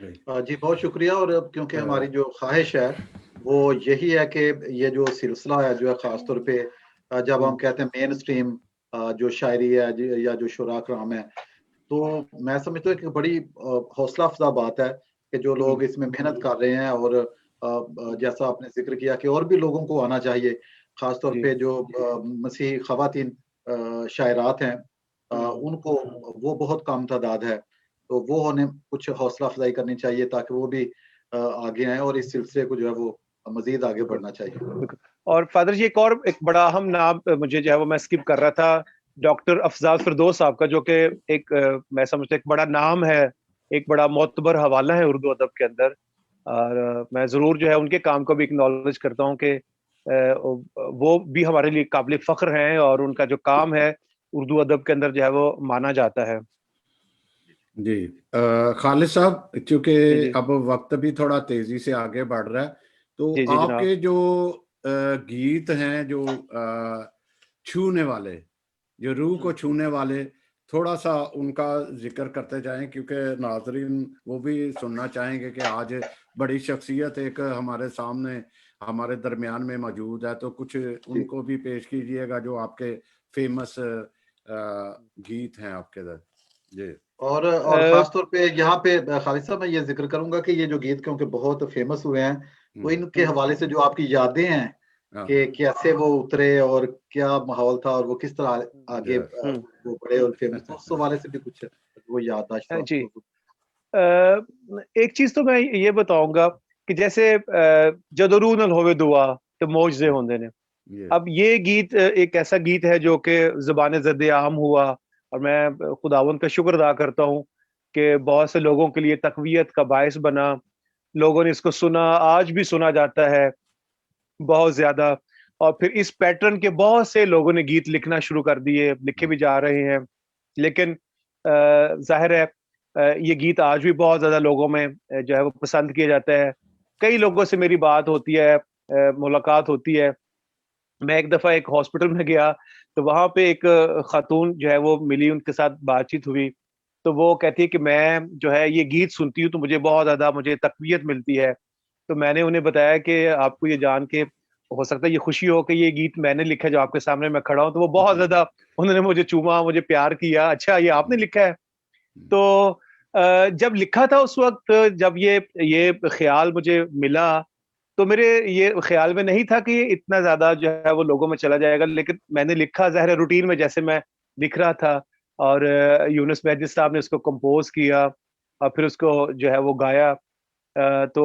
S2: जी, बहुत शुक्रिया। और अब क्योंकि हमारी
S1: अ,
S2: जो ख़्वाहिश है, वो यही है कि ये जो सिलसिला है जो है ख़ास तौर पे जब हम कहते हैं मेन स्ट्रीम जो शायरी है या जो शुरा कराम है, तो मैं समझता हूँ कि बड़ी हौसला अफ़ज़ा बात है कि जो लोग इसमें मेहनत कर रहे हैं। और जैसा आपने ज़िक्र किया कि और भी लोगों को आना चाहिए, ख़ास तौर
S3: जी।
S2: पे जो मसीही ख़वातीन शायरात हैं, उनको वो बहुत कम तादाद है। तो वो उन्हें कुछ हौसला अफ़ज़ाई करनी चाहिए ताकि वो भी आगे आएँ और इस सिलसिले को जो है वो मज़ीद आगे
S3: बिल्कुल,
S2: बढ़ना चाहिए।
S3: बिल्कुल। और फ़ादर जी, एक और एक बड़ा अहम नाम मुझे जो है वो मैं स्किप कर रहा था, डॉक्टर अफ़ज़ाल फ़िरदौस साहब का, जो कि एक मैं समझता हूँ एक बड़ा नाम है, एक बड़ा मोतबर हवाला है उर्दू अदब के अंदर। और मैं ज़रूर जो है उनके काम को भी एक्नॉलेज करता हूँ कि वो भी हमारे लिए काबिल फ़ख्र हैं, और उनका जो काम है उर्दू अदब के अंदर जो है वो माना जाता है।
S1: जी खालिद साहब, चूँकि
S3: जी, जी।
S1: अब वक़्त भी थोड़ा तेज़ी से आगे बढ़ रहा है, तो
S3: जी, जी, जनाब।
S1: आपके जो गीत हैं जो छूने वाले, जो रूह को छूने वाले, थोड़ा-सा उनका ज़िक्र करते जाएँ, क्योंकि नाज़रीन वो भी सुनना चाहेंगे कि आज बड़ी शख्सियत एक हमारे सामने, हमारे दरमियान में मौजूद है, तो कुछ
S2: जी।
S1: उनको भी पेश कीजिएगा जो आपके फ़ेमस गीत हैं आपके इधर। जी।
S2: और
S3: अ,
S2: ख़ास तौर पे यहाँ पे खालिद साहब मैं ये ज़िक्र करूँगा कि ये जो गीत क्योंकि बहुत फ़ेमस हुए हैं, तो
S1: हुँ,
S2: इनके हवाले से जो आपकी यादें हैं
S1: हाँ,
S2: कि कैसे वो उतरे और क्या माहौल था और वो किस तरह आगे
S1: यस।
S3: हुँ।
S2: वो बढ़े और फ़ेमस, तो उस हवाले से भी कुछ वो याददाश्त हो
S3: जी।
S2: तो।
S3: अ, एक चीज़ तो मैं ये बताऊँगा कि जैसे "जदों रूह नाल होवे दुआ ते मौजज़े होंदे ने।"
S1: ये
S3: अब ये गीत एक ऐसा गीत है जो कि ज़ुबान ज़द-ए-आम हुआ, और मैं खुदावंद का शुक्र अदा करता हूँ कि बहुत से लोगों के लिए तक़वियत का बाइस बना। लोगों ने इसको सुना, आज भी सुना जाता है बहुत ज़्यादा। और फिर इस पैटर्न के बहुत से लोगों ने गीत लिखना शुरू कर दिए, लिखे भी जा रहे हैं। लेकिन जाहिर है ये गीत आज भी बहुत ज्यादा लोगों में जो है वो पसंद किया जाता है। कई लोगों से मेरी बात होती है, मुलाकात होती है। मैं एक दफा एक हॉस्पिटल में गया, तो वहां पे एक खातून जो है वो मिली, उनके साथ बातचीत हुई। तो वो कहती है कि मैं जो है ये गीत सुनती हूँ तो मुझे बहुत ज्यादा मुझे तकवीयत मिलती है। तो मैंने उन्हें बताया कि आपको ये जान के हो सकता है ये खुशी हो कि ये गीत मैंने लिखा है जो आपके सामने मैं खड़ा हूँ। तो वो बहुत ज्यादा, उन्होंने मुझे चूमा, मुझे प्यार किया, अच्छा ये आपने लिखा है। तो जब लिखा था उस वक्त, जब ये ख्याल मुझे मिला, तो मेरे ये ख्याल में नहीं था कि ये इतना ज्यादा जो है वो लोगों में चला जाएगा। लेकिन मैंने लिखा ज़ाहिर है रूटीन में जैसे मैं लिख रहा था, और यूनुस मैजिद साहब ने उसको कंपोज किया और फिर उसको जो है वो गाया। तो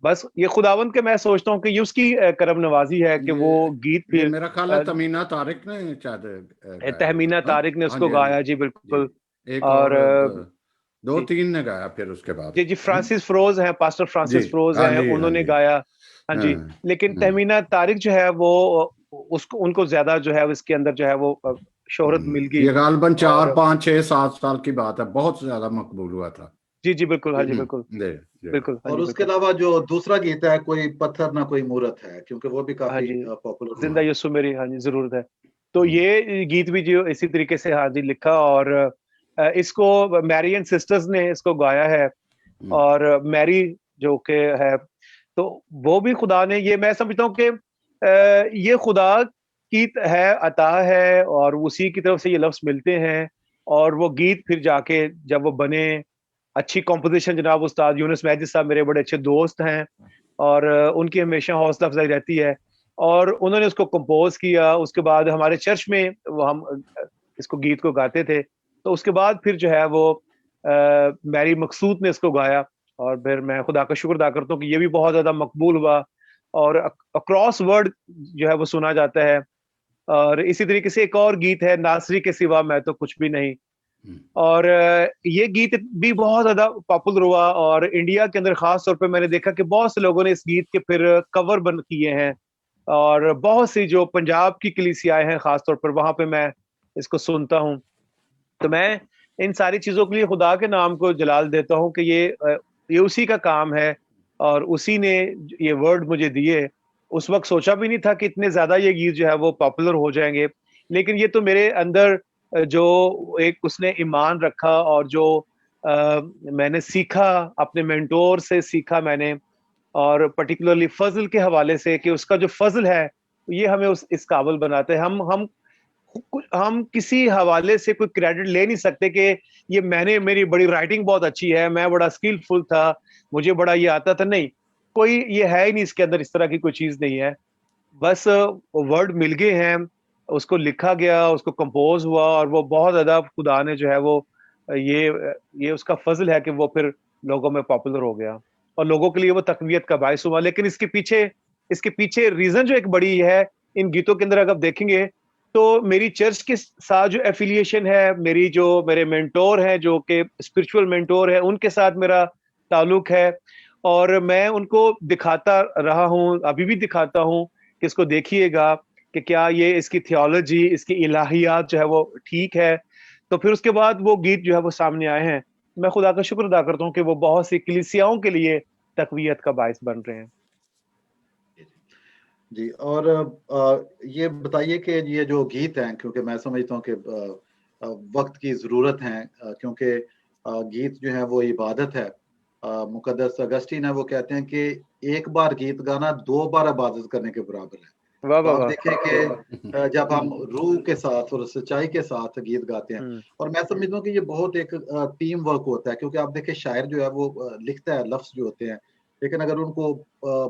S3: बस ये खुदावंद के, मैं सोचता हूँ कि ये उसकी करम नवाजी है कि वो गीत
S1: ये
S3: फिर
S1: मेरा ख्याल है तमीना तारिक ने शायद गाया होगा।
S3: तहमीना
S1: हाँ
S3: तारिक ने
S1: हाँ
S3: उसको
S1: जी, हाँ जी
S3: गाया जी,
S1: जी।
S3: बिल्कुल।
S1: एक
S3: और
S1: और दो
S3: जी
S1: तीन ने गाया फिर उसके बाद।
S3: जी जी, फ्रांसिस फ्रोज हैं, पास्टर
S1: जी,
S3: फ्रांसिस फ्रोज
S1: हाँ
S3: हैं,
S1: जी, हाँ
S3: उन्होंने
S1: जी।
S3: गाया। हाँ जी।
S1: हाँ,
S3: लेकिन
S1: हाँ,
S3: तहमीना तारिक जो है वो, उसको उनको ज्यादा जो है इसके अंदर जो है वो शोहरत मिल गई।
S1: ये गालबन 4
S3: और
S1: 5 6 7 साल की बात है, बहुत ज्यादा मकबूल हुआ था।
S3: जी जी बिल्कुल, हाँ जी बिल्कुल,
S1: जी जी।
S3: बिल्कुल हाँ
S2: और
S3: जी
S2: उसके
S3: बिल्कुल,
S2: अलावा जो दूसरा गीत है, कोई पत्थर ना कोई मूरत है, क्योंकि वो भी
S3: हाँ
S2: काफी
S3: जी,
S2: पॉपुलर
S3: जिंदा
S2: हुआ।
S3: यीशु मेरी हाँ जी जरूरत है। तो
S1: हम्म,
S3: ये गीत भी जो इसी तरीके से हाँ जी लिखा, और इसको मैरियन सिस्टर्स ने इसको गाया है।
S1: हम्म,
S3: और मैरी जो कि है, तो वो भी खुदा ने, ये मैं समझता हूँ कि ये खुदा की है, अता है, और उसी की तरफ से ये लफ्ज मिलते हैं। और वो गीत फिर जाके जब वो बने, अच्छी कॉम्पोजिशन, जनाब उस्ताद यूनुस मैजिद साहब मेरे बड़े अच्छे दोस्त हैं, और उनकी हमेशा हौसला अफजाई रहती है। और उन्होंने उसको कंपोज किया, उसके बाद हमारे चर्च में वो हम इसको गीत को गाते थे। तो उसके बाद फिर जो है वो मैरी मकसूद ने इसको गाया, और फिर मैं खुदा का शुक्र अदा करता हूँ कि ये भी बहुत ज्यादा मकबूल हुआ, और अक्रॉस वर्ल्ड जो है वो सुना जाता है। और इसी तरीके से एक और गीत है, नासरी के सिवा मैं तो कुछ भी नहीं।
S1: हम्म,
S3: और ये गीत भी बहुत ज्यादा पॉपुलर हुआ, और इंडिया के अंदर खास तौर पे मैंने देखा कि बहुत से लोगों ने इस गीत के फिर कवर बन किए हैं। और बहुत सी जो पंजाब की कलीसियाएं हैं खास तौर पर, वहां पे मैं इसको सुनता हूँ। तो मैं इन सारी चीजों के लिए खुदा के नाम को जलाल देता हूँ कि ये उसी का काम है, और उसी ने ये वर्ड मुझे दिए। उस वक्त सोचा भी नहीं था कि इतने ज्यादा ये गीत जो है वो पॉपुलर हो जाएंगे। लेकिन ये तो मेरे अंदर जो एक उसने ईमान रखा, और जो मैंने सीखा, अपने मेंटोर से सीखा मैंने, और पर्टिकुलरली फजल के हवाले से, कि उसका जो फजल है ये हमें उस इस काबिल बनाते हैं। हम किसी हवाले से कोई क्रेडिट ले नहीं सकते कि ये मैंने, मेरी बड़ी राइटिंग बहुत अच्छी है, मैं बड़ा स्किलफुल था, मुझे बड़ा ये आता था, नहीं। कोई ये है ही नहीं, इसके अंदर इस तरह की कोई चीज नहीं है। बस वर्ड मिल गए हैं, उसको लिखा गया, उसको कंपोज हुआ, और वो बहुत ज्यादा खुदा ने जो है वो ये ये उसका फजल है कि वो फिर लोगों में पॉपुलर हो गया, और लोगों के लिए वो तकवीत का बायस हुआ। लेकिन इसके पीछे रीजन जो एक बड़ी है इन गीतों के अंदर, अगर आप देखेंगे तो मेरी चर्च के साथ जो एफिलिएशन है, मेरे मेंटोर हैं जो कि स्पिरिचुअल मेंटोर है, उनके साथ मेरा ताल्लुक है। और मैं उनको दिखाता रहा हूँ, अभी भी दिखाता हूँ कि इसको देखिएगा कि क्या ये इसकी थियोलॉजी, इसकी इलाहियात जो है वो ठीक है। तो फिर उसके बाद वो गीत जो है वो सामने आए हैं। मैं खुदा का शुक्र अदा करता हूँ कि वो बहुत सी कलीसियाओं के लिए तकवीयत का बायस बन रहे हैं।
S2: जी। और ये बताइए कि ये जो गीत हैं, क्योंकि मैं समझता हूँ कि वक्त की ज़रूरत है, क्योंकि गीत जो है वो इबादत है। मुकद्दस अगस्टीन है, वो कहते हैं कि एक बार गीत गाना 2 बार इबादत करने के बराबर है।
S3: वाह
S2: तो
S3: वाह
S2: आप
S3: वाह।
S2: देखें कि जब हम रूह के साथ और सच्चाई के साथ गीत गाते हैं,
S3: हम्म
S2: और मैं समझता हूँ कि ये बहुत एक टीम वर्क होता है, क्योंकि आप देखें शायर जो है वो लिखता है, लफ्ज़ जो होते हैं, लेकिन अगर उनको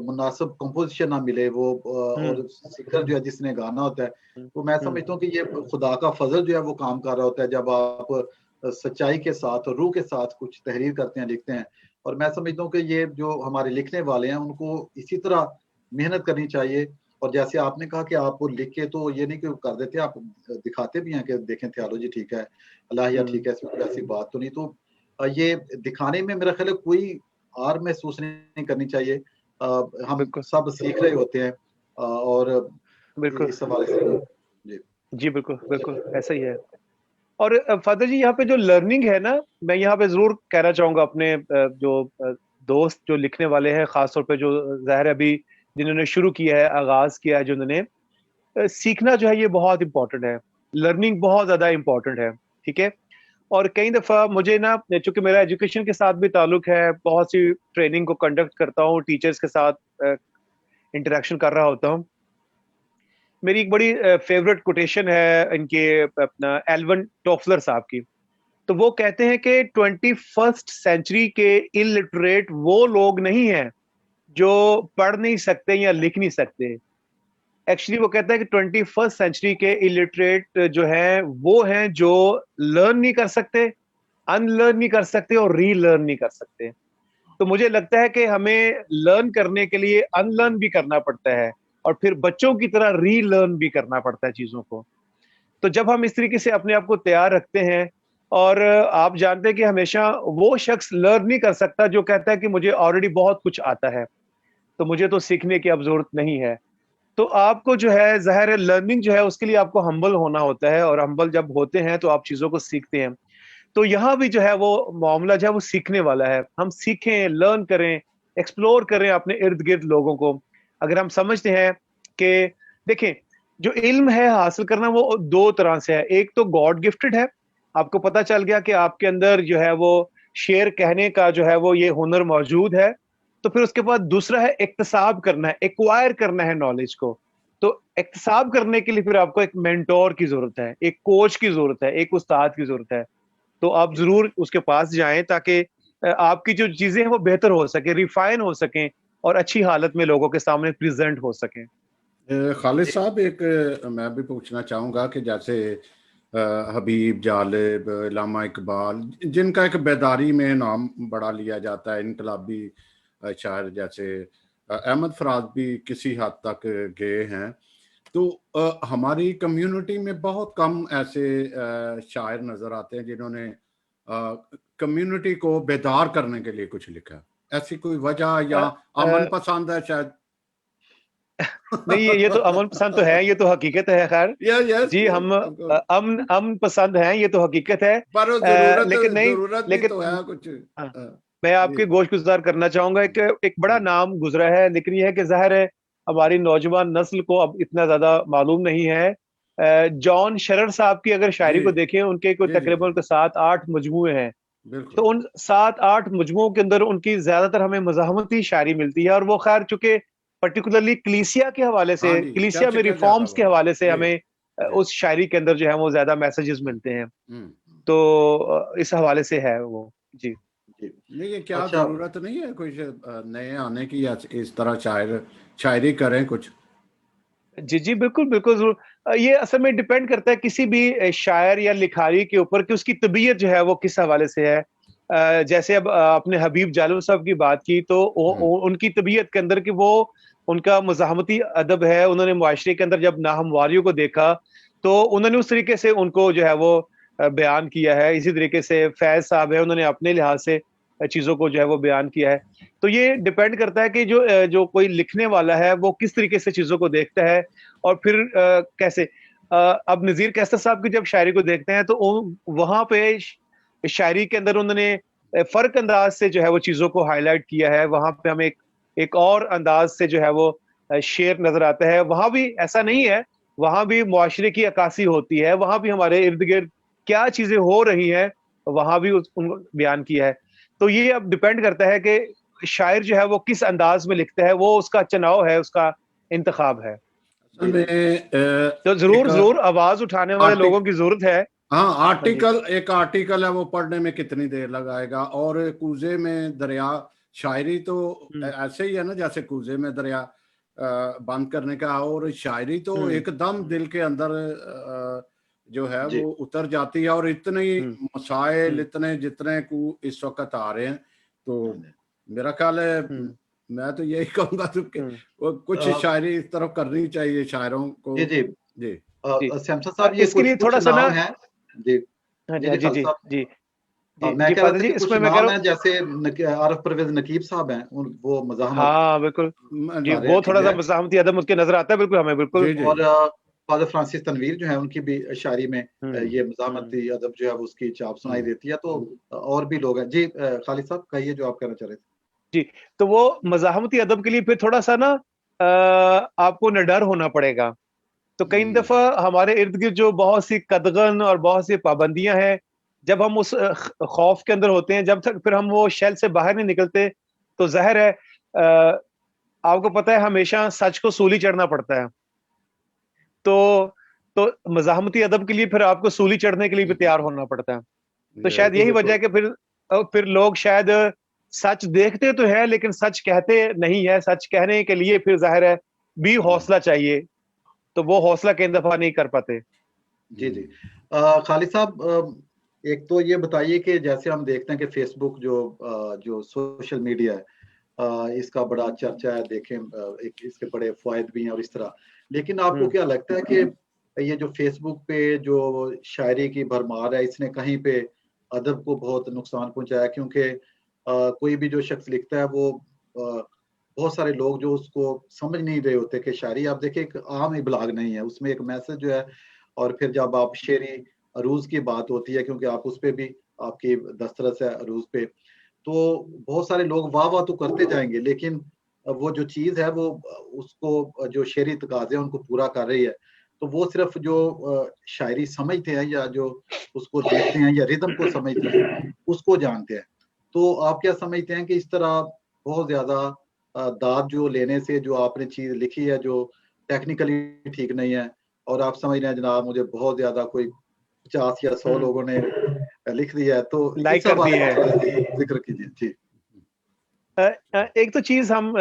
S2: मुनासिब कंपोज़िशन ना मिले, वो
S3: हम्म
S2: और सिंगर जो है जिसने गाना होता है,
S3: हम्म
S2: तो मैं
S3: हम्म
S2: समझता हूँ कि ये खुदा का फ़ज़ल जो है वो काम कर रहा होता है, जब आप सच्चाई के साथ और रूह के साथ कुछ तहरीर करते हैं, लिखते हैं। और मैं समझता हूँ कि ये जो हमारे लिखने वाले हैं, उनको इसी तरह मेहनत करनी चाहिए। और जैसे आपने कहा कि आप वो लिख के तो ये नहीं कि कर देते, आप दिखाते भी हैं कि देखें थियोलॉजी ठीक है, इलाहिया
S3: हम्म,
S2: ठीक है, इसमें कोई ऐसी बात तो नहीं। तो ये दिखाने में मेरा ख्याल है कोई आर महसूस नहीं करनी चाहिए। हम
S3: बिल्कुल।
S2: सब सीख रहे होते हैं, और
S3: बिल्कुल
S2: इस हवाले से जी
S3: जी, बिल्कुल बिल्कुल ऐसा ही है। और फादर जी यहाँ पे जो लर्निंग है ना, मैं यहाँ पे जरूर कहना चाहूंगा अपने जो दोस्त जो लिखने वाले हैं, खासतौर पे जो ज़ाहिर है अभी जिन्होंने शुरू किया है, आगाज किया है, जिन्होंने सीखना जो है ये बहुत इंपॉर्टेंट है। लर्निंग बहुत ज्यादा इंपॉर्टेंट है, ठीक है। और कई दफा मुझे ना, चूंकि मेरा एजुकेशन के साथ भी ताल्लुक है, बहुत सी ट्रेनिंग को कंडक्ट करता हूँ, टीचर्स के साथ इंटरेक्शन कर रहा होता हूँ। मेरी एक बड़ी फेवरेट कोटेशन है इनके, अपना एल्वन टॉफलर साहब की। तो वो कहते हैं कि 21st सेंचुरी के इलिटरेट वो लोग नहीं हैं जो पढ़ नहीं सकते या लिख नहीं सकते। एक्चुअली वो कहता है कि 21st सेंचुरी के इलिटरेट जो हैं वो हैं जो लर्न नहीं कर सकते, अनलर्न नहीं कर सकते और रीलर्न नहीं कर सकते। तो मुझे लगता है कि हमें लर्न करने के लिए अनलर्न भी करना पड़ता है और फिर बच्चों की तरह रीलर्न भी करना पड़ता है चीजों को। तो जब हम इस तरीके से अपने आप को तैयार रखते हैं, और आप जानते हैं कि हमेशा वो शख्स लर्न नहीं कर सकता जो कहता है कि मुझे ऑलरेडी बहुत कुछ आता है, तो मुझे तो सीखने की अब जरूरत नहीं है। तो आपको जो है ज़ाहिर है लर्निंग जो है उसके लिए आपको हम्बल होना होता है, और हम्बल जब होते हैं तो आप चीजों को सीखते हैं। तो यहाँ भी जो है वो मामला जो है वो सीखने वाला है। हम सीखें, लर्न करें, एक्सप्लोर करें अपने इर्द गिर्द लोगों को। अगर हम समझते हैं कि देखें, जो इल्म है हासिल करना वो दो तरह से है। एक तो गॉड गिफ्टेड है, आपको पता चल गया कि आपके अंदर जो है वो शेर कहने का जो है वो ये हुनर मौजूद है। तो फिर उसके बाद दूसरा है इक्तसाब करना है, एक्वायर करना है नॉलेज को। तो इक्तसाब करने के लिए फिर आपको एक मेंटोर की जरूरत है, एक कोच की जरूरत है, एक उस्ताद की जरूरत है। तो आप जरूर उसके पास जाएं ताकि आपकी जो चीजें हैं वो बेहतर हो सके, रिफाइन हो सकें और अच्छी हालत में लोगों के सामने प्रेजेंट हो सकें।
S1: खालिद साहब, एक मैं भी पूछना चाहूँगा कि जैसे हबीब जालिब, इल्लामा इकबाल, जिनका एक बेदारी में नाम बड़ा लिया जाता है, इनकलाबी शायर, जैसे अहमद फराज भी किसी हद तक गए हैं। तो हमारी कम्युनिटी में बहुत कम ऐसे शायर नज़र आते हैं जिन्होंने कम्युनिटी को बेदार करने के लिए कुछ लिखा। ऐसी कोई वजह या अमन पसंद है शायद?
S3: नहीं, ये तो अमन पसंद तो है, ये तो हकीकत है। खैर
S1: यस यस
S3: जी,
S1: यस,
S3: हम अमन अमन पसंद हैं, ये तो हकीकत है।
S1: पर वो जरूरत
S3: लेकिन नहीं,
S1: जरूरत भी तो है
S3: लेकिन
S1: कुछ।
S3: हाँ, मैं
S1: जी
S3: आपके गोशगुजार करना चाहूंगा। एक बड़ा
S1: जी
S3: नाम गुजरा है, लेकिन यह है कि जाहिर है हमारी नौजवान नस्ल को अब इतना ज्यादा मालूम नहीं है। जॉन शरर साहब की अगर
S1: जी
S3: शायरी को देखें, उनके कोई
S1: जी जी जी,
S3: तकरीबन 7-8 मजमूए हैं। तो
S1: बिल्कुल।
S3: उन 7-8 मजमुओं के अंदर उनकी ज्यादातर हमें मज़ाहमती शायरी मिलती है, और वो खैर चूंकि पर्टिकुलरली कलीसिया के हवाले से,
S1: हाँ जी,
S3: कलीसिया
S1: चर्च
S3: में
S1: का ज्यादा
S3: रिफॉर्म्स के
S1: वो है।
S3: हवाले से
S1: जी
S3: हमें
S1: जी।
S3: उस शायरी के अंदर जो है वो ज्यादा मैसेजेस मिलते हैं।
S1: हम्म।
S3: तो इस हवाले से है वो। जी
S2: जी
S1: नहीं, ये क्या
S2: अच्छा
S1: जरूरत नहीं है कुछ नए आने की, या इस तरह शायरी करें कुछ?
S3: जी जी, बिल्कुल बिल्कुल जरूर। ये असल में डिपेंड करता है किसी भी शायर या लिखारी के ऊपर कि उसकी तबीयत जो है वो किस हवाले से है। जैसे अब आपने हबीब जालिब साहब की बात की, तो
S1: हम्म
S3: उनकी तबीयत के अंदर कि वो, उनका मज़ाहमती अदब है। उन्होंने मुआशरे के अंदर जब नाहमवारियों को देखा तो उन्होंने उस तरीके से उनको जो है वो बयान किया है। इसी तरीके से फैज साहब है, उन्होंने अपने लिहाज से चीजों को जो है वो बयान किया है। तो ये डिपेंड करता है कि जो कोई लिखने वाला है वो किस तरीके से चीजों को देखता है, और फिर कैसे। अब नजीर कैसर साहब की जब शायरी को देखते हैं तो वहां पे शायरी के अंदर उन्होंने फर्क अंदाज से जो है वो चीजों को हाईलाइट किया है। वहां पे हमें एक और अंदाज से जो है वो शेर नजर आता है। वहां भी ऐसा नहीं है, वहां भी मुआशरे की अक्कासी होती है, वहां भी हमारे इर्द गिर्द क्या चीजें हो रही हैं वहां भी उनको बयान किया है। तो ये अब डिपेंड करता है कि शायर जो है वो किस अंदाज में लिखता है, वो उसका चुनाव है, उसका इंतखाब है।
S1: असल
S2: जी
S1: में
S3: तो
S1: एक
S3: जरूर जरूर आवाज उठाने वाले लोगों
S1: आर्टिक
S3: की जरूरत है।
S1: हाँ,
S3: हाँ जी।
S1: आर्टिकल, एक आर्टिकल है, वो पढ़ने में कितनी देर लगाएगा? और कूजे में दरिया, शायरी तो
S3: हम्म
S1: ऐसे ही है ना, जैसे कूजे में दरिया बंद करने का। और शायरी तो
S3: हम्म
S1: एकदम दिल के अंदर जो है
S2: जी
S1: वो उतर जाती है। और इतने
S3: हम्म
S1: मसाइल,
S3: हम्म
S1: इतने जितने को इस वक्त आ रहे हैं, तो
S2: हाँ जी।
S1: मेरा ख्याल है,
S3: हम्म
S1: मैं तो यही कहूंगा तो कि
S3: हम्म
S1: वो कुछ
S2: अ,
S1: शायरी इस तरफ करनी चाहिए शायरों को।
S2: जी जी
S1: जी
S3: जी।
S2: सैमसन साहब, ये
S3: इसके
S2: कुछ
S3: लिए
S2: कुछ
S3: थोड़ा सा ना,
S2: नाम हैं। जी
S3: हाँ जी
S2: जी
S3: हाँ
S2: जी
S3: जी
S2: खालिद
S3: जी
S2: साहब।
S3: जी,
S2: मैं
S3: जी
S2: कह रहा
S3: फादर
S2: था
S3: जी,
S2: कि कुछ
S3: इसमें मैं कह
S2: नाम
S3: रहा
S2: है
S3: हूँ।
S2: जैसे आरिफ परवेज नकीब साहब हैं, वो मज़ाहमत
S3: हाँ बिल्कुल जी,
S2: कर रहे हैं,
S3: वो
S2: ठीक
S3: थोड़ा सा
S2: है।
S3: मज़ाहमती अदब मुझके नजर आता है, बिल्कुल हमें बिल्कुल।
S1: जी जी।
S2: और फादर फ्रांसिस तनवीर जो है उनकी भी शायरी में ये
S3: हम्म।
S2: मज़ाहमती अदब जो है वो उसकी छाप सुनाई
S1: हम्म।
S2: देती है। तो और भी लोग हैं जी। खालिद साहब कहिए जो आप कहना चाह रहे थे।
S3: जी, तो वो मज़ाहमती अदब के लिए फिर थोड़ा सा ना आपको निडर होना पड़ेगा। तो कई दफा हमारे इर्द गिर्द जो बहुत सी कदगन और बहुत सी पाबंदियां हैं, जब हम उस खौफ के अंदर होते हैं, जब तक फिर हम वो शेल से बाहर नहीं निकलते, तो ज़ाहिर है आपको पता है हमेशा सच को सूली चढ़ना पड़ता है। तो मज़ाहमती अदब के लिए फिर आपको सूली चढ़ने के लिए भी तैयार होना पड़ता है। तो शायद
S1: बिल्कुल
S3: यही वजह
S1: बिल्कुल।
S3: है कि फिर लोग शायद सच देखते तो है लेकिन सच कहते नहीं है। सच कहने के लिए फिर ज़ाहिर है भी हौसला चाहिए, तो वो हौसला कई दफा नहीं कर पाते।
S2: जी, जी। खालिद साहब, एक तो ये बताइए कि जैसे हम देखते हैं कि फ़ेसबुक जो सोशल मीडिया है, इसका बड़ा चर्चा है, देखें एक इसके बड़े फ़वाइद भी हैं और इस तरह। लेकिन आपको
S3: हम्म।
S2: क्या लगता है कि ये जो फ़ेसबुक पे जो शायरी की भरमार है, इसने कहीं पे अदब को बहुत नुकसान पहुँचाया? क्योंकि कोई भी जो शख्स लिखता है वो बहुत सारे लोग जो उसको समझ नहीं रहे होते कि शायरी, आप देखिए एक आम इब्लाग नहीं है, उसमें एक मैसेज जो है। और फिर जब आप शेरी अरूज़ की बात होती है, क्योंकि आप उसपे भी आपकी दस्तरस है अरूज़ पे, तो बहुत सारे लोग वाह-वाह तो करते जाएँगे, लेकिन वो जो चीज़ है वो उसको जो शेरी तकाज़े हैं उनको पूरा कर रही है। तो वो सिर्फ़ जो शायरी समझते हैं या जो उसको देखते हैं या रिदम को समझते हैं, उसको जानते हैं। तो आप क्या समझते हैं कि इस तरह बहुत ज़्यादा दाद जो लेने से जो आपने चीज़ लिखी है जो टेक्निकली ठीक नहीं है, और आप समझ रहे हैं जनाब मुझे बहुत ज़्यादा कोई 50 या 100
S3: हम्म।
S2: लोगों ने लिख दिया है, तो
S3: लाइक
S2: इस
S3: कर
S2: हवाले
S3: दिए
S2: से
S3: हैं।
S2: थोड़ा-सा ज़िक्र कीजिए? जी।
S3: एक तो चीज हम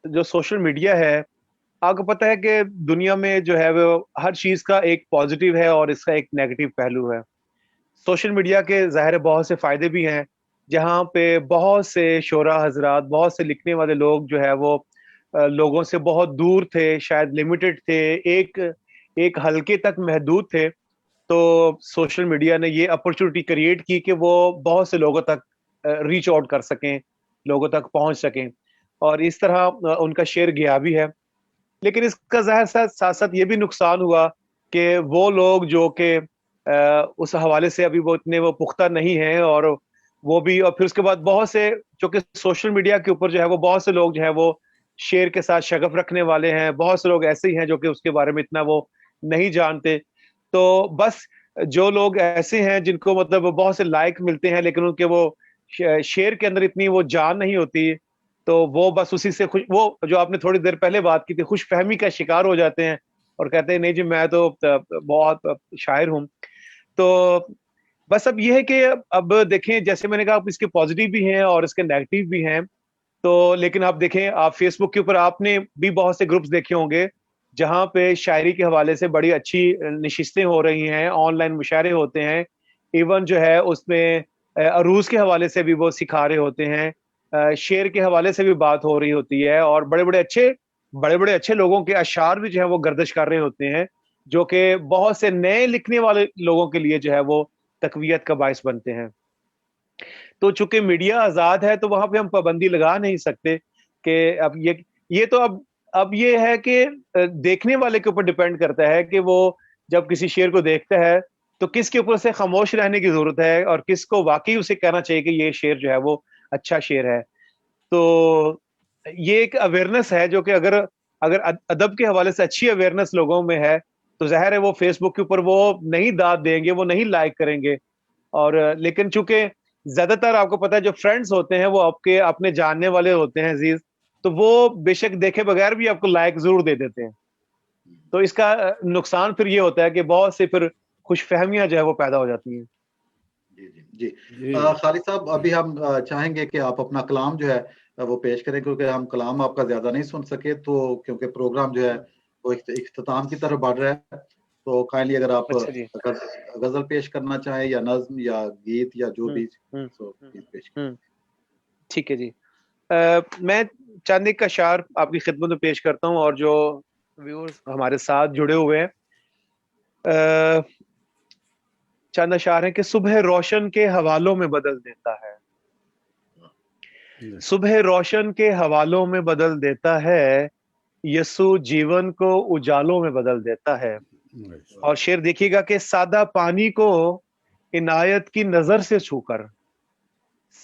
S3: जो सोशल मीडिया है, आपको पता है कि दुनिया में जो है वो हर चीज का एक पॉजिटिव है और इसका एक नेगेटिव पहलू है। सोशल मीडिया के ज़ाहिर है बहुत से फायदे भी हैं, जहाँ पे बहुत से शोरा हजरात, बहुत से लिखने वाले लोग जो है वो लोगों से बहुत दूर थे, शायद लिमिटेड थे, एक एक हलके तक महदूद थे। तो सोशल मीडिया ने ये अपॉर्चुनिटी क्रिएट की कि वो बहुत से लोगों तक रीच आउट कर सकें, लोगों तक पहुंच सकें, और इस तरह उनका शेयर गया भी है। लेकिन इसका ज़ाहिर साथ साथ ये भी नुकसान हुआ कि वो लोग जो कि उस हवाले से अभी वो इतने वो पुख्ता नहीं हैं, और वो भी, और फिर उसके बाद बहुत से जो कि सोशल मीडिया के ऊपर जो है वो बहुत से लोग जो है वो शेर के साथ शगफ रखने वाले हैं, बहुत से लोग ऐसे ही हैं जो कि उसके बारे में इतना वो नहीं जानते। तो बस जो लोग ऐसे हैं जिनको मतलब बहुत से लाइक मिलते हैं लेकिन उनके वो शेर के अंदर इतनी वो जान नहीं होती, तो वो बस उसी से खुश, वो जो आपने थोड़ी देर पहले बात की थी, खुशफहमी का शिकार हो जाते हैं और कहते हैं नहीं जी मैं तो बहुत शायर हूँ। तो बस अब ये है कि अब देखें, जैसे मैंने कहा, अब इसके पॉजिटिव भी हैं और इसके नेगेटिव भी हैं। तो लेकिन आप देखें, आप फेसबुक के ऊपर आपने भी बहुत से ग्रुप्स देखे होंगे जहां पे शायरी के हवाले से बड़ी अच्छी नशिस्तें हो रही हैं, ऑनलाइन मुशायरे होते हैं। इवन जो है उसमें अरूज के हवाले से भी वो सिखा रहे होते हैं, शेर के हवाले से भी बात हो रही होती है, और बड़े बड़े अच्छे लोगों के अशार भी जो है वो गर्दिश कर रहे होते हैं, जो कि बहुत से नए लिखने वाले लोगों के लिए जो है वो तकवीयत का बायस बनते हैं। तो चूंकि मीडिया आजाद है तो वहां पे हम पाबंदी लगा नहीं सकते कि अब ये तो अब ये है कि देखने वाले के ऊपर डिपेंड करता है कि वो जब किसी शेर को देखता है तो किसके ऊपर से खामोश रहने की जरूरत है और किसको वाकई उसे कहना चाहिए कि ये शेर जो है वो अच्छा शेर है। तो ये एक अवेयरनेस है जो कि अगर अगर अदब के हवाले से अच्छी अवेयरनेस लोगों में है, तो जाहिर है वो फेसबुक के ऊपर वो नहीं दाद देंगे, वो नहीं लाइक करेंगे। और लेकिन चूंकि ज्यादातर आपको पता है जो फ्रेंड्स होते हैं वो आपके अपने जानने वाले होते हैं अजीज, तो वो बेशक देखे बगैर भी आपको लाइक जरूर दे देते हैं। तो इसका नुकसान फिर ये होता है कि बहुत से फिर खुशफहमियां जो है वो पैदा हो जाती हैं।
S2: जी, जी, जी।
S1: जी
S2: खालिद साहब, अभी हम चाहेंगे कि आप अपना कलाम जो है वो पेश करें, क्योंकि हम कलाम आपका ज़्यादा नहीं सुन सके, तो क्योंकि प्रोग्राम जो है वो इख्तिताम की तरफ बढ़ रहा है। तो काइंडली अगर आप
S3: अच्छा जी।
S2: गज़ल पेश करना चाहें या नज़्म या गीत या जो
S3: हम्म।
S2: भी,
S3: हम्म।
S2: सो प्लीज़ पेश कीजिए।
S3: हम्म। ठीक है जी। मैं चंद एक अशार आपकी खिदमत में पेश करता हूँ, और जो व्यूअर्स हमारे साथ जुड़े हुए हैं, चंद अशार हैं कि सुबह रोशन के हवालों में बदल देता है, सुबह रोशन के हवालों में बदल देता है, यीशु जीवन को उजालों में बदल देता है। और शेर देखिएगा कि सादा पानी को इनायत की नजर से छूकर,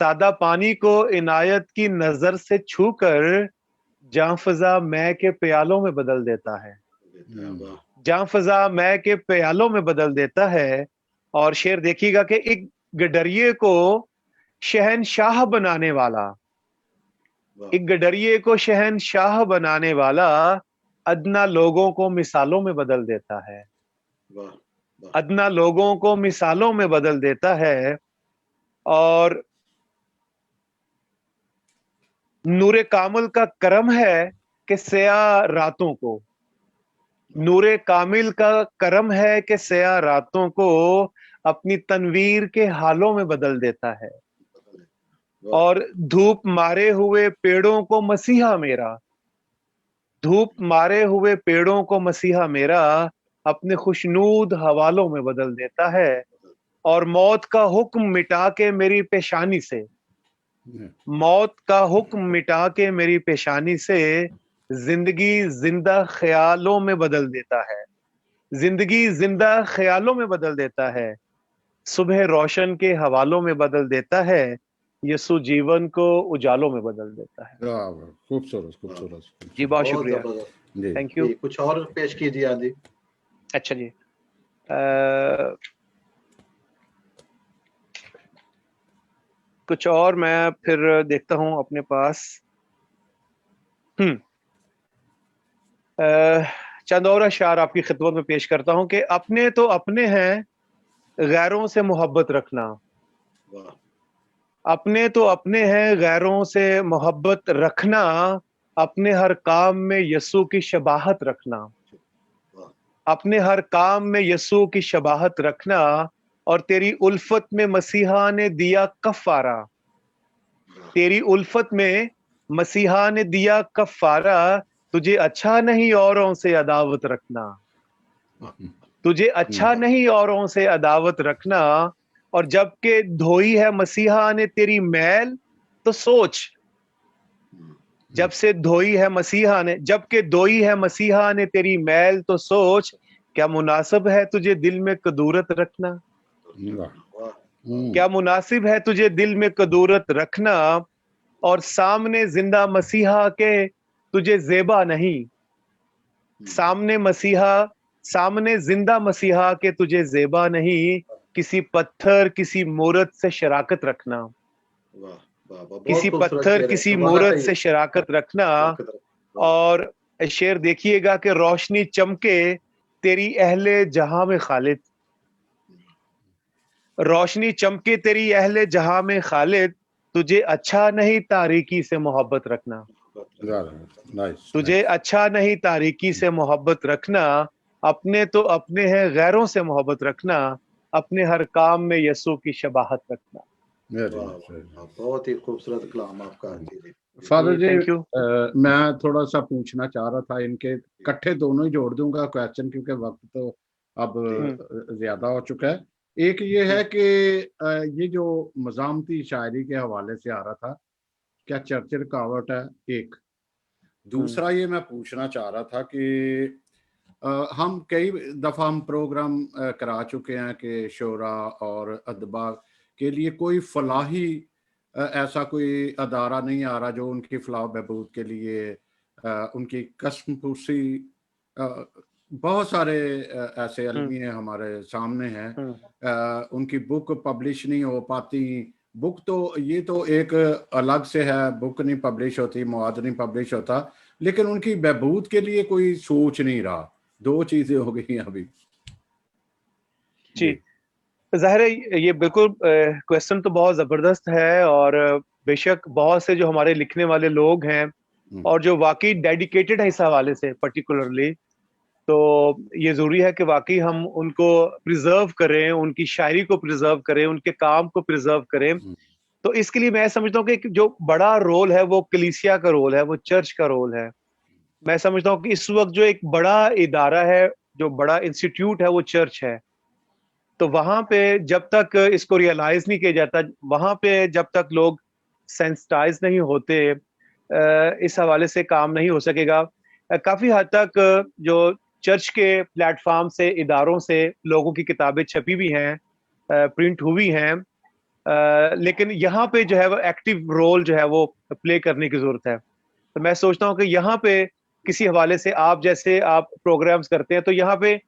S3: सादा पानी को इनायत की नजर से छूकर जांफजा मैं के प्यालों में बदल देता है, जांफजा मैं के प्यालों में बदल देता है। और शेर देखिएगा कि एक गडरिये को शहनशाह बनाने वाला, एक गडरिये को शहनशाह बनाने वाला अदना लोगों को मिसालों में बदल देता है, अदना लोगों को मिसालों में बदल देता है। और नूरे कामिल का करम है कि सया रातों को, नूरे कामिल का करम है कि सया रातों को अपनी तनवीर के हालों में बदल देता है। और धूप मारे हुए पेड़ों को मसीहा मेरा, धूप मारे हुए पेड़ों को मसीहा मेरा अपने खुशनूद हवालों में बदल देता है। और मौत का हुक्म मिटा के मेरी पेशानी से, मौत का हुक्म मिटा के मेरी पेशानी से जिंदगी जिंदा ख्यालों में बदल देता है, जिंदगी जिंदा ख्यालों में बदल देता है, सुबह रोशन के हवालों में बदल देता है, यीशु जीवन को उजालों में बदल देता है।
S1: खूबसूरत खूबसूरत
S3: जी बहुत शुक्रिया,
S2: जबरदस्त।
S3: Thank you.
S2: कुछ और पेश कीजिए आज जी।
S3: अच्छा जी, कुछ और मैं फिर देखता हूं अपने पास। चंद और अशार आपकी खिदमत में पेश करता हूं कि अपने तो अपने हैं, गैरों से मोहब्बत रखना, अपने तो अपने हैं, गैरों से मोहब्बत रखना, अपने हर काम में यीशु की शबाहत रखना, अपने हर काम में यीशु की शबाहत रखना। और तेरी उल्फत में मसीहा ने दिया कफ़ारा, तेरी उल्फत में मसीहा ने दिया कफ़ारा, तुझे अच्छा नहीं औरों से अदावत रखना, तुझे अच्छा नहीं औरों से अदावत रखना। और जबकि धोई है मसीहा ने तेरी मैल तो सोच, जब से धोई है मसीहा ने, जबकि धोई है मसीहा ने तेरी मैल तो सोच, क्या मुनासिब है तुझे दिल में कदूरत रखना, क्या मुनासिब है तुझे दिल में कदूरत रखना। और सामने जिंदा मसीहा के तुझे ज़ेबा नहीं, सामने मसीहा, सामने जिंदा मसीहा के तुझे ज़ेबा नहीं, किसी पत्थर किसी मूरत से शराकत रखना, किसी पत्थर किसी मूरत से शराकत रखना। और शेर देखिएगा कि रोशनी चमके तेरी अहले जहां में खालिद, रोशनी चमके तेरी अहले जहां में खालिद, तुझे अच्छा नहीं तारीकी से मोहब्बत रखना, तुझे अच्छा नहीं तारीकी से मोहब्बत रखना, अपने तो अपने हैं, गैरों से मोहब्बत रखना, अपने हर काम में यीशु की शबाहत रखना।
S2: बहुत ही खूबसूरत कलाम आपका।
S1: Father ji,
S3: thank you.
S1: मैं थोड़ा सा पूछना चाह रहा था, इनके इकट्ठे दोनों ही जोड़ दूंगा क्वेश्चन, क्योंकि वक्त तो अब ज्यादा हो चुका है। एक ये है कि ये जो मज़ामती शायरी के हवाले से आ रहा था, क्या चर्च रुकावट है? एक दूसरा ये मैं पूछना चाह रहा था कि हम कई दफ़ा हम प्रोग्राम करा चुके हैं कि शोरा और अदबा के लिए कोई फलाही ऐसा कोई अदारा नहीं आ रहा जो उनकी फलाह बहबूद के लिए उनकी कसम पूसी, बहुत सारे ऐसे अलमी हैं हमारे सामने हैं, उनकी बुक पब्लिश नहीं हो पाती। बुक तो ये तो एक अलग से है, बुक नहीं पब्लिश होती, मवाद नहीं पब्लिश होता, लेकिन उनकी बहबूद के लिए कोई सोच नहीं रहा। दो चीजें हो गई अभी।
S3: जी, जाहिर है ये बिल्कुल क्वेश्चन तो बहुत जबरदस्त है, और बेशक बहुत से जो हमारे लिखने वाले लोग हैं और जो वाकई डेडिकेटेड है इस हवाले से पर्टिकुलरली, तो ये जरूरी है कि वाकई हम उनको प्रिजर्व करें, उनकी शायरी को प्रिजर्व करें, उनके काम को प्रिजर्व करें। तो इसके लिए मैं समझता हूँ कि जो बड़ा रोल है वो कलीसिया का रोल है, वो चर्च का रोल है। मैं समझता हूँ कि इस वक्त जो एक बड़ा इदारा है, जो बड़ा इंस्टीट्यूट है, वो चर्च है। तो वहां पे जब तक इसको रियलाइज नहीं किया जाता, वहां पे जब तक लोग सेंसिटाइज नहीं होते, इस हवाले से काम नहीं हो सकेगा। काफी हद तक जो चर्च के प्लेटफॉर्म से, इदारों से लोगों की किताबें छपी भी हैं, प्रिंट हुई हैं, लेकिन यहाँ पे जो है वो एक्टिव रोल जो है वो प्ले करने की जरूरत है। तो मैं सोचता हूँ कि यहाँ पे किसी हवाले से आप जैसे आप प्रोग्राम्स करते हैं, तो यहाँ पे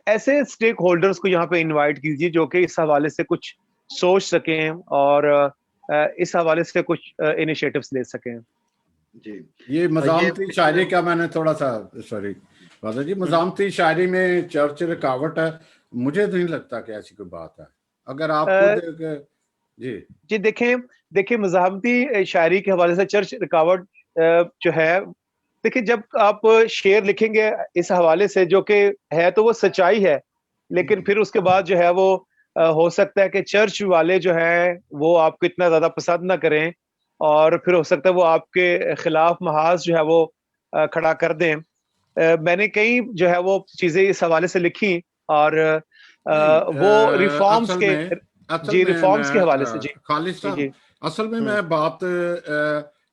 S3: ऐसे स्टेक होल्डर्स को यहाँ पे इनवाइट कीजिए जो कि इस हवाले से कुछ सोच सकें और इस हवाले से कुछ इनिशिएटिव्स ले सकें।
S2: जी,
S1: ये मज़ामती शायरी का मैंने थोड़ा सा, सॉरी फादर जी, मज़ामती शायरी में चर्च रुकावट है, मुझे नहीं लगता कि ऐसी कोई बात है। अगर आप खुद जी
S3: जी देखें मज़ाहमती शायरी के हवाले से चर्च रुकावट जो है, देखिए जब आप शेर लिखेंगे इस हवाले से जो कि है तो वो सच्चाई है, लेकिन फिर उसके बाद जो है वो हो सकता है कि चर्च वाले जो है वो आपको इतना ज्यादा पसंद ना करें, और फिर हो सकता है वो आपके खिलाफ महाज जो है वो खड़ा कर दें। मैंने कई जो है वो चीजें इस हवाले से लिखी, और
S1: नहीं,
S3: वो रिफॉर्म्स
S1: असल
S3: के,
S1: में
S3: जी
S1: मैं
S3: रिफॉर्म्स के हवाले से, जी
S1: खालिद
S3: जी
S1: साहब,
S3: जी।
S1: असल में
S3: हम्म
S1: मैं बात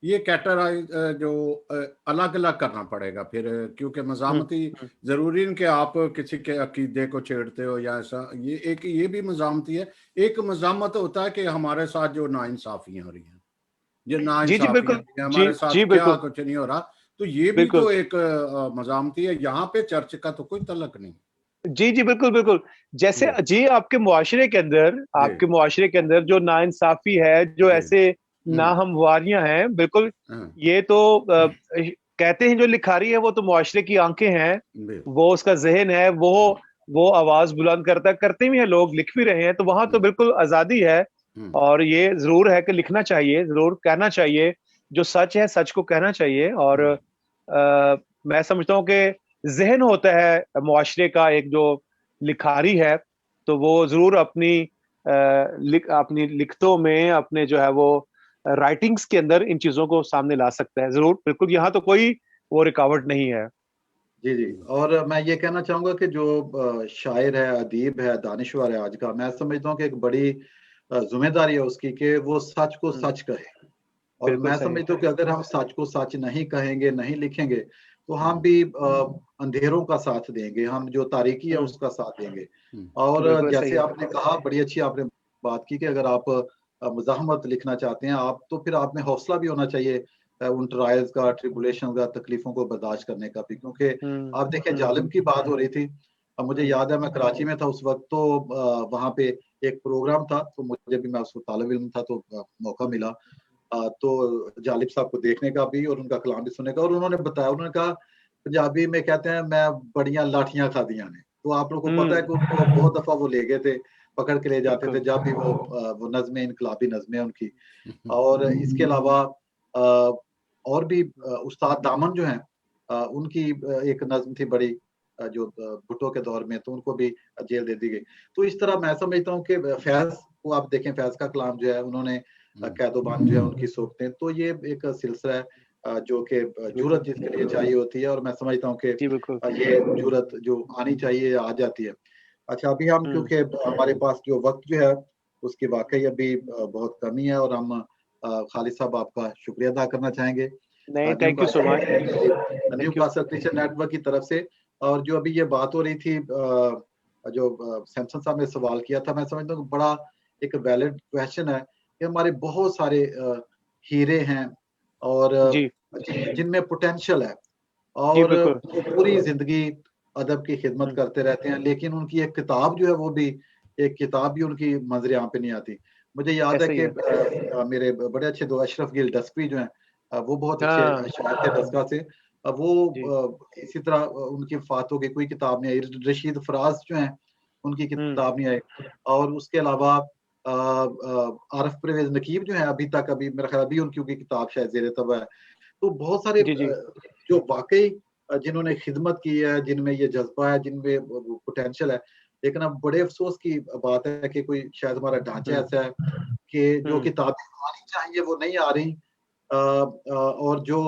S1: ये कैटेगराइज जो अलग अलग करना पड़ेगा फिर, क्योंकि
S3: हम्म
S1: मज़ामती
S3: हम्म
S1: जरूरी नहीं कि आप किसी के अकीदे को छेड़ते हो या ऐसा, ये भी मज़ामती है। एक मज़ामत होता है कि हमारे साथ जो नाइंसाफियां हो रही हैं, ये
S3: जी जी
S1: नाइंसाफियां
S3: बिल्कुल।
S1: हो रही हैं,
S3: जी
S1: हमारे
S3: जी
S1: साथ क्या
S3: बिल्कुल
S1: कुछ नहीं हो रहा, तो ये भी
S3: बिल्कुल।
S1: तो एक मज़ामती है। यहाँ पे चर्च का तो कोई तलक नहीं।
S3: जी जी बिल्कुल बिल्कुल। जैसे
S1: जी
S3: जी आपके मुआशरे के अंदर,
S1: जी
S3: आपके मुआशरे के अंदर जो नाइंसाफी है, जो
S1: जी।
S3: ऐसे
S1: हम्म।
S3: नाहमवारियां हैं, बिल्कुल
S1: हाँ,
S3: ये तो कहते हैं जो लिखारी है वो तो मुआशरे की आंखें हैं,
S1: बिल-
S3: वो उसका जहन है, वो आवाज बुलंद करता करते भी हैं, लोग लिख भी रहे हैं, तो वहां तो
S1: हम्म,
S3: बिल्कुल आजादी है।
S1: हम्म,
S3: और ये जरूर है कि लिखना चाहिए, जरूर कहना चाहिए, जो सच है सच को कहना चाहिए। और
S1: हम्म,
S3: मैं समझता हूँ कि जहन होता है मुआशरे का एक जो लिखारी है, तो वो जरूर अपनी लिखतों में, अपने जो है वो राइटिंग्स के अंदर इन चीजों को सामने ला सकता है, जरूर बिल्कुल, यहाँ तो कोई वो रुकावट नहीं है।
S2: जी जी। और मैं ये कहना चाहूंगा कि जो शायर है, अदीब है, दानिशवर है आज का, मैं समझता हूँ कि एक बड़ी जिम्मेदारी है उसकी कि वो सच को
S3: हम्म,
S2: सच कहे। और
S3: बिल्कुल
S2: मैं
S3: सही।
S2: समझता हूँ कि अगर हम सच को सच नहीं कहेंगे, नहीं लिखेंगे, तो हम भी अंधेरों का साथ देंगे, हम जो तारीकी है
S3: हम्म,
S2: उसका साथ देंगे।
S1: हम्म,
S2: और
S3: बिल्कुल सही
S2: जैसे
S3: है।
S2: आपने कहा, बड़ी अच्छी आपने बात की कि अगर आप मुज़ाहमत लिखना चाहते हैं आप, तो फिर आप में हौसला भी होना चाहिए उन ट्रायल्स का, ट्रिबुलेशन का, तकलीफों को बर्दाश्त करने का भी। क्योंकि
S3: हम्म
S2: आप देखिए,
S3: हम्म
S2: जालिम की बात हो रही थी। अब मुझे
S3: हम्म
S2: याद है, मैं कराची में था उस वक्त, तो वहाँ पे एक प्रोग्राम था, तो मुझे भी, मैं उसको तालिब इल्म था, तो मौका मिला तो जालिब साहब को देखने का भी और उनका कलाम भी सुनने का। और उन्होंने बताया, उन्होंने कहा, पंजाबी में कहते हैं, मैं बड़ियां लाठियां खादियां ने। तो आप लोगों को पता है कि उनको बहुत दफा वो ले गए थे, पकड़ के ले जाते थे,
S3: बिल्कुल।
S2: जब भी वो नज़में, इनकलाबी नज़में उनकी। और इसके अलावा अ, और भी उस्ताद दामन जो हैं, उनकी एक नज़्म थी बड़ी, जो भुट्टो के दौर में, तो उनको भी जेल दे दी गई। तो इस तरह मैं समझता हूँ कि फैज को आप देखें, फैज का कलाम जो है, उन्होंने
S1: हम्म,
S2: कैदोबान जो है उनकी सोखतें, तो ये एक सिलसिला है जो कि जुरत
S3: बिल्कुल
S2: जिसके लिए चाहिए होती है। और मैं समझता हूँ कि
S3: जी बिल्कुल।
S2: ये जुरत जो आनी चाहिए आ जाती है। अच्छा, अभी हम,
S3: हम्म
S2: क्योंकि हमारे पास जो वक्त जो है उसकी वाकई अभी बहुत कमी है, और हम खालिद साहब आपका शुक्रिया अदा करना चाहेंगे
S3: नहीं,
S2: new
S3: thank you so much.
S2: Castle, new
S3: thank you.
S2: Castle Christian network की तरफ से। और जो अभी ये बात हो रही थी, जो सैमसन साहब ने सवाल किया था, मैं समझता हूँ कि बड़ा एक वैलिड क्वेश्चन है कि हमारे बहुत सारे हीरे हैं, और
S3: जी
S2: जिनमें पोटेंशियल है,
S3: जी
S2: और
S3: बिल्कुल।
S2: वो पूरी जिंदगी अदब की खिदमत
S3: हम्म,
S2: करते रहते हैं, लेकिन उनकी एक किताब जो है, वो भी एक किताब भी उनकी मंजर यहाँ पे नहीं आती। मुझे याद है
S3: ऐसा ही
S2: कि
S3: है।
S2: मेरे बड़े अच्छे दो अशरफ गिल डस्कवी जो हैं, वो बहुत अच्छे
S3: हाँ
S2: शायर थे डस्का से। वो
S3: जी।
S2: इसी तरह उनकी वफात हो गई, कोई किताब नहीं आई। रशीद फराज जो हैं, उनकी
S3: हम्म
S2: किताब नहीं आई। और उसके अलावा आरफ परवेज नकीब जो है, अभी तक, अभी मेरा ख्याल अभी उनकी किताब शायद जेर तब है। तो बहुत सारे
S3: जी जी
S2: जो वाकई जिन्होंने खिदमत की है, जिनमें ये जज्बा है, जिनमें पोटेंशियल है। लेकिन अब बड़े अफसोस की बात है कि कोई शायद हमारा ढांचा
S3: हम्म
S2: ऐसा है कि जो
S3: हम्म
S2: किताबें आनी चाहिए वो नहीं आ रही, और जो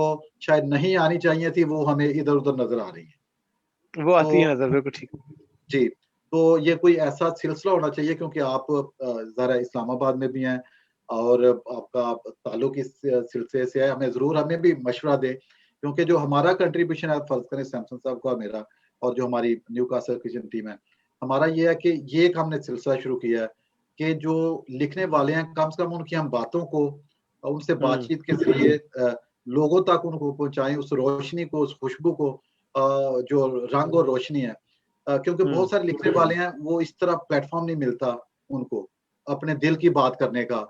S2: शायद नहीं आनी चाहिए थी वो हमें इधर उधर नजर आ रही है।
S3: वो आती
S2: तो
S3: है नजर, बिल्कुल ठीक।
S2: जी, तो ये कोई ऐसा सिलसिला होना चाहिए, क्योंकि आप ज़रा इस्लामाबाद में भी हैं और आपका ताल्लुक इस सिलसिले से है, हमें भी मशवरा दें, क्योंकि जो हमारा कंट्रीब्यूशन है, फ़र्ज़ करें सैमसन साहब का और मेरा, और जो हमारी न्यूकासल किचन टीम है, हमारा ये है कि ये एक हमने सिलसिला शुरू किया है कि जो लिखने वाले हैं, कम से कम उनकी हम बातों को उनसे बातचीत के ज़रिए लोगों तक उनको पहुँचाएँ, उस रोशनी को, उस खुशबू को, जो रंग और रोशनी है। क्योंकि बहुत सारे लिखने वाले हैं, वो इस तरह प्लेटफ़ॉर्म नहीं मिलता उनको, अपने दिल की बात करने का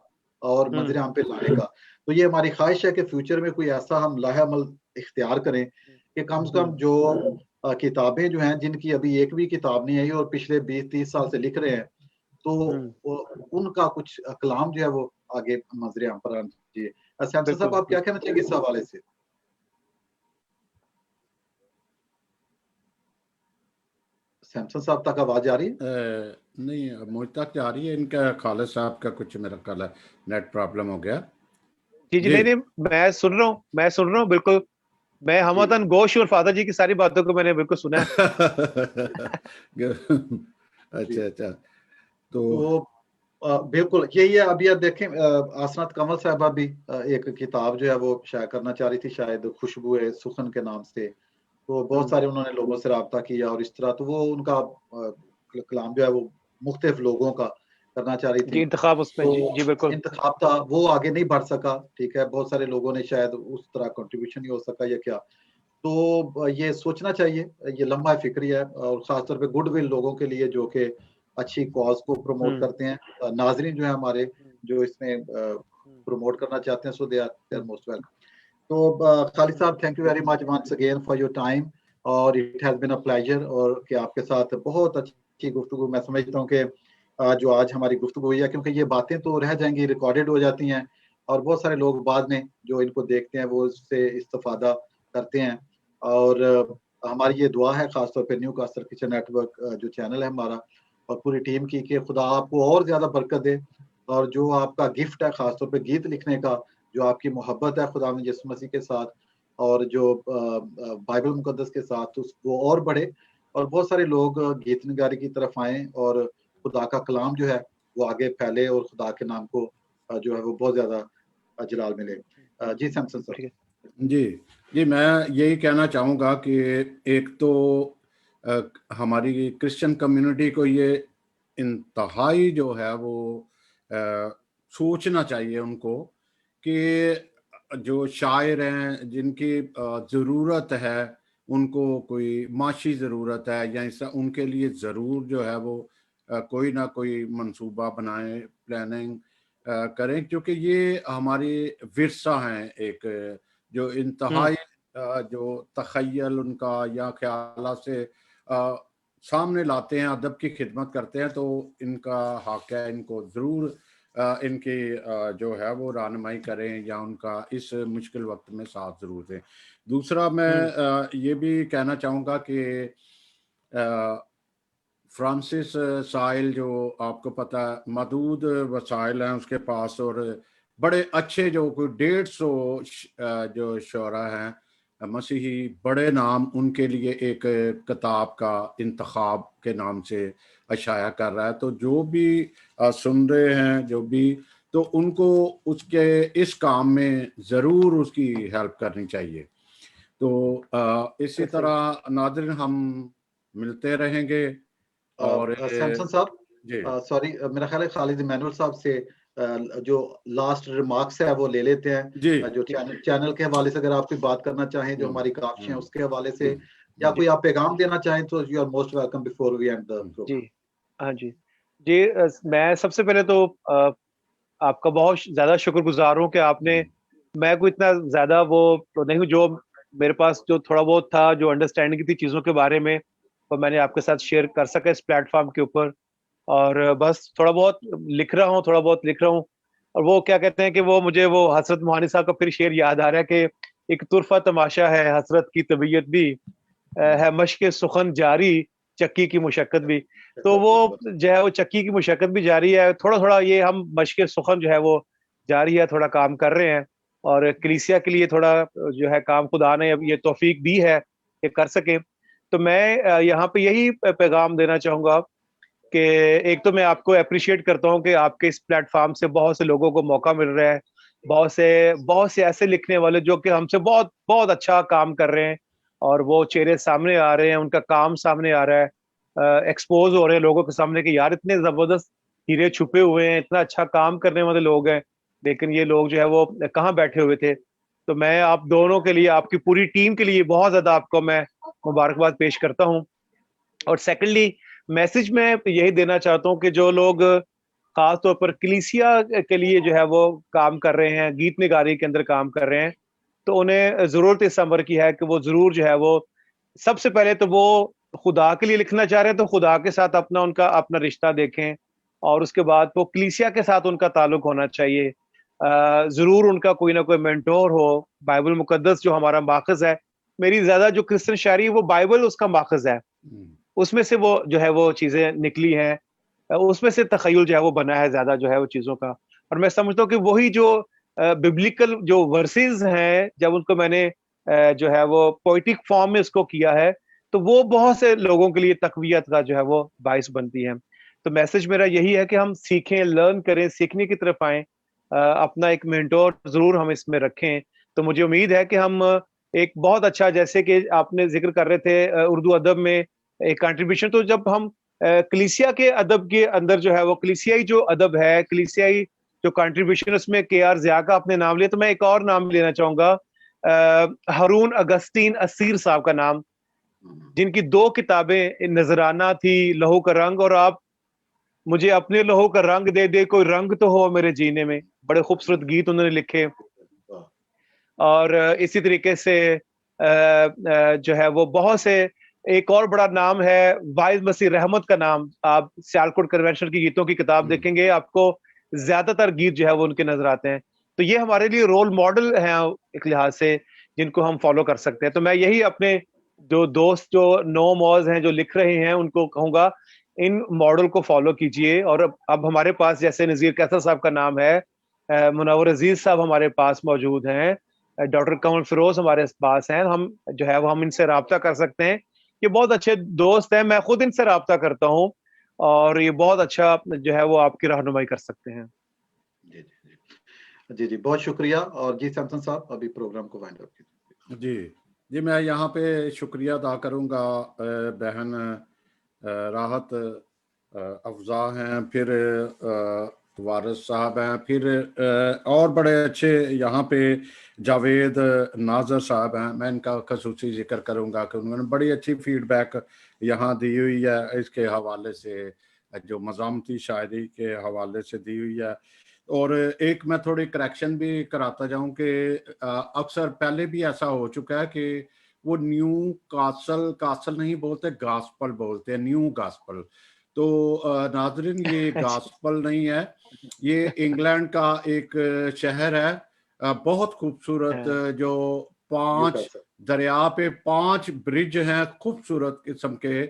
S2: और मंज़र-ए-आम पे लाने का। तो ये हमारी ख़्वाहिश है कि फ्यूचर में कोई ऐसा हम लाहे-अमल इख्तियार करें कि कम से कम जो किताबें जो हैं, जिनकी अभी एक भी किताब नहीं आई और पिछले 20-30 साल से लिख रहे हैं, तो वो उनका कुछ कलाम जो है वो आगे मंज़र-ए-आम पर आना चाहिए। सैमसन साहब, आप क्या कहना चाहेंगे इस हवाले से? सैमसन साहब तक आवाज़ आ रही है?
S1: नहीं, मुझ तक जा रही है। इनका खालिद साहब का कुछ मेरा ख्याल है नेट प्रॉब्लम हो गया।
S3: जी
S1: जी।
S3: नहीं, मैं सुन रहा हूँ बिल्कुल। मैं हमवतन गोश और फादर जी की सारी बातों को मैंने बिल्कुल सुना है।
S1: अच्छा, अच्छा। तो
S2: तो बिल्कुल यही है। अभी आप देखें, आसनात कंवल साहिबा भी एक किताब जो है वो शाया करना चाह रही थी, शायद खुशबू सुखन के नाम से। तो बहुत सारे उन्होंने लोगों से राब्ता किया और इस तरह, तो वो उनका कलाम जो है वो मुख्तलिफ लोगों का करना चाह रही
S3: जी
S2: थी।
S3: इंतखाब उसमें,
S2: तो
S3: जी बिल्कुल।
S2: इंतखाब था, वो आगे नहीं बढ़ सका, ठीक है। बहुत सारे लोगों ने शायद उस तरह कंट्रीब्यूशन नहीं हो सका या क्या। तो ये सोचना चाहिए, ये लम्हा फ़िक्री है और ख़ास तौर पे गुडविल लोगों के लिए जो कि अच्छी कॉज़ को प्रमोट करते हैं। नाज़रीन जो है हमारे, जो इसमें प्रमोट करना चाहते हैं, so they are most welcome. तो खालिद साहब, thank you very much once again for your time, और it has been a pleasure, और कि आपके साथ बहुत अच्छी गुफ्तगू, मैं समझता हूँ कि जो आज हमारी गुफ्तगू हुई है, क्योंकि ये बातें तो रह जाएँगी, रिकॉर्डेड हो जाती हैं और बहुत सारे लोग बाद में जो इनको देखते हैं वो इससे इस्तिफ़ादा करते हैं। और हमारी ये दुआ है ख़ास तौर पे न्यूकासल किचन नेटवर्क जो चैनल है हमारा और पूरी टीम की, कि खुदा आपको और ज़्यादा बरकत दे, और जो आपका गिफ्ट है ख़ास तौर पे गीत लिखने का, जो आपकी मोहब्बत है खुदावंद यीशु मसीह के साथ और जो बाइबल मुकद्दस के साथ, वो और बढ़े और बहुत सारे लोग गीत नगारी की तरफ आएँ और खुदा का कलाम जो है वो आगे फैले और खुदा के नाम को जो है वो बहुत ज़्यादा जलाल मिले। जी सैमसन सर।
S3: ठीक है।
S1: जी, जी, मैं यही कहना चाहूँगा कि एक तो हमारी क्रिश्चियन कम्युनिटी को ये इंतहाई जो है वो सोचना चाहिए उनको कि जो शायर हैं, जिनकी ज़रूरत है, उनको कोई माशी ज़रूरत है या ऐसा, उनके लिए ज़रूर जो है वो कोई ना कोई मंसूबा बनाएँ, प्लानिंग करें, क्योंकि ये हमारी विरसा हैं एक, जो इंतहाई जो तख़य्युल उनका या ख़यालात से सामने लाते हैं, अदब की खिदमत करते हैं, तो इनका हक़ है, इनको ज़रूर इनकी जो है वो रहनुमाई करें या उनका इस मुश्किल वक़्त में साथ ज़रूर दें। दूसरा मैं ये भी कहना चाहूँगा कि फ्रांसिस साइल, जो आपको पता है मदूद वसाइल हैं उसके पास, और बड़े अच्छे जो कोई 150 जो शोरा हैं मसीही, बड़े नाम, उनके लिए एक किताब का इंतखाब के नाम से अशाया कर रहा है। तो जो भी सुन रहे हैं, जो भी, तो उनको उसके इस काम में ज़रूर उसकी हेल्प करनी चाहिए। तो इसी तरह नाज़रीन, हम मिलते रहेंगे। और
S2: सैमसन साहब,
S1: जी,
S2: सॉरी, मेरा ख्याल है खालिद इमैनुअल साहब से जो लास्ट रिमार्क्स है वो ले लेते हैं।
S1: जी,
S2: जो चैनल चैनल के हवाले से अगर आप कोई बात करना चाहें, जो हमारी काविश है
S1: हुँ,
S2: उसके हवाले से, या
S1: जी,
S2: कोई आप पैगाम देना चाहें, तो you are most welcome before we end the
S3: जी
S2: प्रोग्राम।
S3: हाँ जी। जी मैं सबसे पहले तो आपका बहुत ज़्यादा शुक्रगुज़ार हूँ कि आपने, मैं कोई इतना ज़्यादा वो तो नहीं हूँ, जो मेरे पास जो थोड़ा बहुत था, जो अंडरस्टैंडिंग थी चीज़ों के बारे में, वो मैंने आपके साथ शेयर कर सका इस प्लेटफ़ॉर्म के ऊपर। और बस थोड़ा बहुत लिख रहा हूँ, थोड़ा बहुत लिख रहा हूँ। और वो क्या कहते हैं कि वो मुझे वो हज़रत मोहानी साहब का फिर शेर याद आ रहा है कि एक तुरफ़ा तमाशा है हसरत की तबीयत भी, है मश्क़ सुख़न जारी, चक्की की मुशक्क़त भी। तो वो जो है वो चक्की की मुशक्क़त भी जारी है, थोड़ा-थोड़ा ये हम मश्क़ सुख़न जो है वो जारी है, थोड़ा काम कर रहे हैं और कलीसिया के लिए थोड़ा जो है काम खुदा ने अब ये तौफ़ीक दी है कि कर सकें। तो मैं यहाँ पे यही पैगाम देना चाहूँगा कि एक तो मैं आपको अप्रिशिएट करता हूं कि आपके इस प्लेटफॉर्म से बहुत से लोगों को मौका मिल रहा है, बहुत से ऐसे लिखने वाले जो कि हमसे बहुत बहुत अच्छा काम कर रहे हैं, और वो चेहरे सामने आ रहे हैं, उनका काम सामने आ रहा है, एक्सपोज हो रहे हैं लोगों के सामने कि यार इतने जबरदस्त हीरे छुपे हुए हैं, इतना अच्छा काम करने वाले लोग हैं, लेकिन ये लोग जो है वो कहाँ बैठे हुए थे। तो मैं आप दोनों के लिए, आपकी पूरी टीम के लिए बहुत ज्यादा आपको मैं मुबारकबाद पेश करता हूँ। और सेकंडली, मैसेज मैं यही देना चाहता हूँ कि जो लोग खास तौर पर कलीसिया के लिए जो है वो काम कर रहे हैं, गीत निगारी के अंदर काम कर रहे हैं, तो उन्हें जरूरत इस अमर की है कि वो जरूर जो है वो सबसे पहले तो वो खुदा के लिए लिखना चाह रहे हैं तो खुदा के साथ अपना उनका अपना रिश्ता देखें, और उसके बाद वो कलीसिया के साथ उनका ताल्लुक होना चाहिए। जरूर उनका कोई ना कोई मेंटोर हो। बाइबल मुकद्दस जो हमारा माखज है, मेरी ज्यादा जो क्रिश्चियन शायरी है वो बाइबल उसका माखज है, उसमें से वो जो है वो चीजें निकली हैं, उसमें से तखय्युल जो है वो बना है ज्यादा जो है वो चीजों का। और मैं समझता हूँ कि वही जो बिब्लिकल जो वर्सेस हैं, जब उनको मैंने जो है वो पोइटिक फॉर्म में उसको किया है, तो वो बहुत से लोगों के लिए तकवीयत का जो है वो बाइस बनती है। तो मैसेज मेरा यही है कि हम सीखें, लर्न करें, सीखने की तरफ आए, अपना एक मेंटोर जरूर हम इसमें रखें। तो मुझे उम्मीद है कि हम एक बहुत अच्छा, जैसे कि आपने जिक्र कर रहे थे उर्दू अदब में एक कंट्रीब्यूशन, तो जब हम कलीसिया के अदब के अंदर जो है वो कलीसियाई जो अदब है, कलीसियाई जो कंट्रीब्यूशन, उसमें के आर ज़िया का आपने नाम लिया, तो मैं एक और नाम लेना चाहूंगा, हारून अगस्तीन असीर साहब का नाम, जिनकी दो किताबें नजराना थी, लहू का रंग, और आप मुझे अपने लहू का रंग दे दे, कोई रंग तो हो मेरे जीने में, बड़े खूबसूरत गीत उन्होंने लिखे। और इसी तरीके से जो है वो बहुत से, एक और बड़ा नाम है वाइज मसीह रहमत का नाम, आप सियालकोट कन्वेंशन की गीतों की किताब देखेंगे, आपको ज्यादातर गीत जो है वो उनके नजर आते हैं। तो ये हमारे लिए रोल मॉडल हैं एक लिहाज से, जिनको हम फॉलो कर सकते हैं। तो मैं यही अपने जो दोस्त जो नो मॉज हैं जो लिख रहे हैं उनको कहूंगा, इन मॉडल को फॉलो कीजिए। और अब हमारे पास जैसे नजीर कैसर साहब का नाम है, मुनव्वर अजीज साहब हमारे पास मौजूद हैं, डॉक्टर कमल फिरोज हमारे पास हैं, हम जो है वो हम इनसे राब्ता कर सकते हैं। ये बहुत अच्छे दोस्त हैं, मैं खुद इनसे राब्ता करता हूँ, और ये बहुत अच्छा जो है वो आपकी रहनुमाई कर सकते हैं।
S2: जी जी जी जी, बहुत शुक्रिया। और जी सैमसन साहब, अभी प्रोग्राम को वाइंड अप कीजिए।
S1: जी जी, मैं यहाँ पे शुक्रिया अदा करूँगा। बहन राहत अफजा हैं, फिर वारिस साहब हैं, फिर और बड़े अच्छे यहाँ पे जावेद नाजर साहब हैं। मैं इनका खसूसी जिक्र करूँगा कि उन्होंने बड़ी अच्छी फीडबैक यहाँ दी हुई है इसके हवाले से, जो मज़ामती शायरी के हवाले से दी हुई है। और एक मैं थोड़ी करेक्शन भी कराता जाऊं कि अक्सर पहले भी ऐसा हो चुका है कि वो न्यू कासल, कासल नहीं बोलते, गास्पल बोलते हैं, न्यू गास्पल। तो नाजरीन, ये गास्पल नहीं है, ये इंग्लैंड का एक शहर है, बहुत खूबसूरत, जो 5 दरिया पे 5 ब्रिज हैं खूबसूरत किस्म के।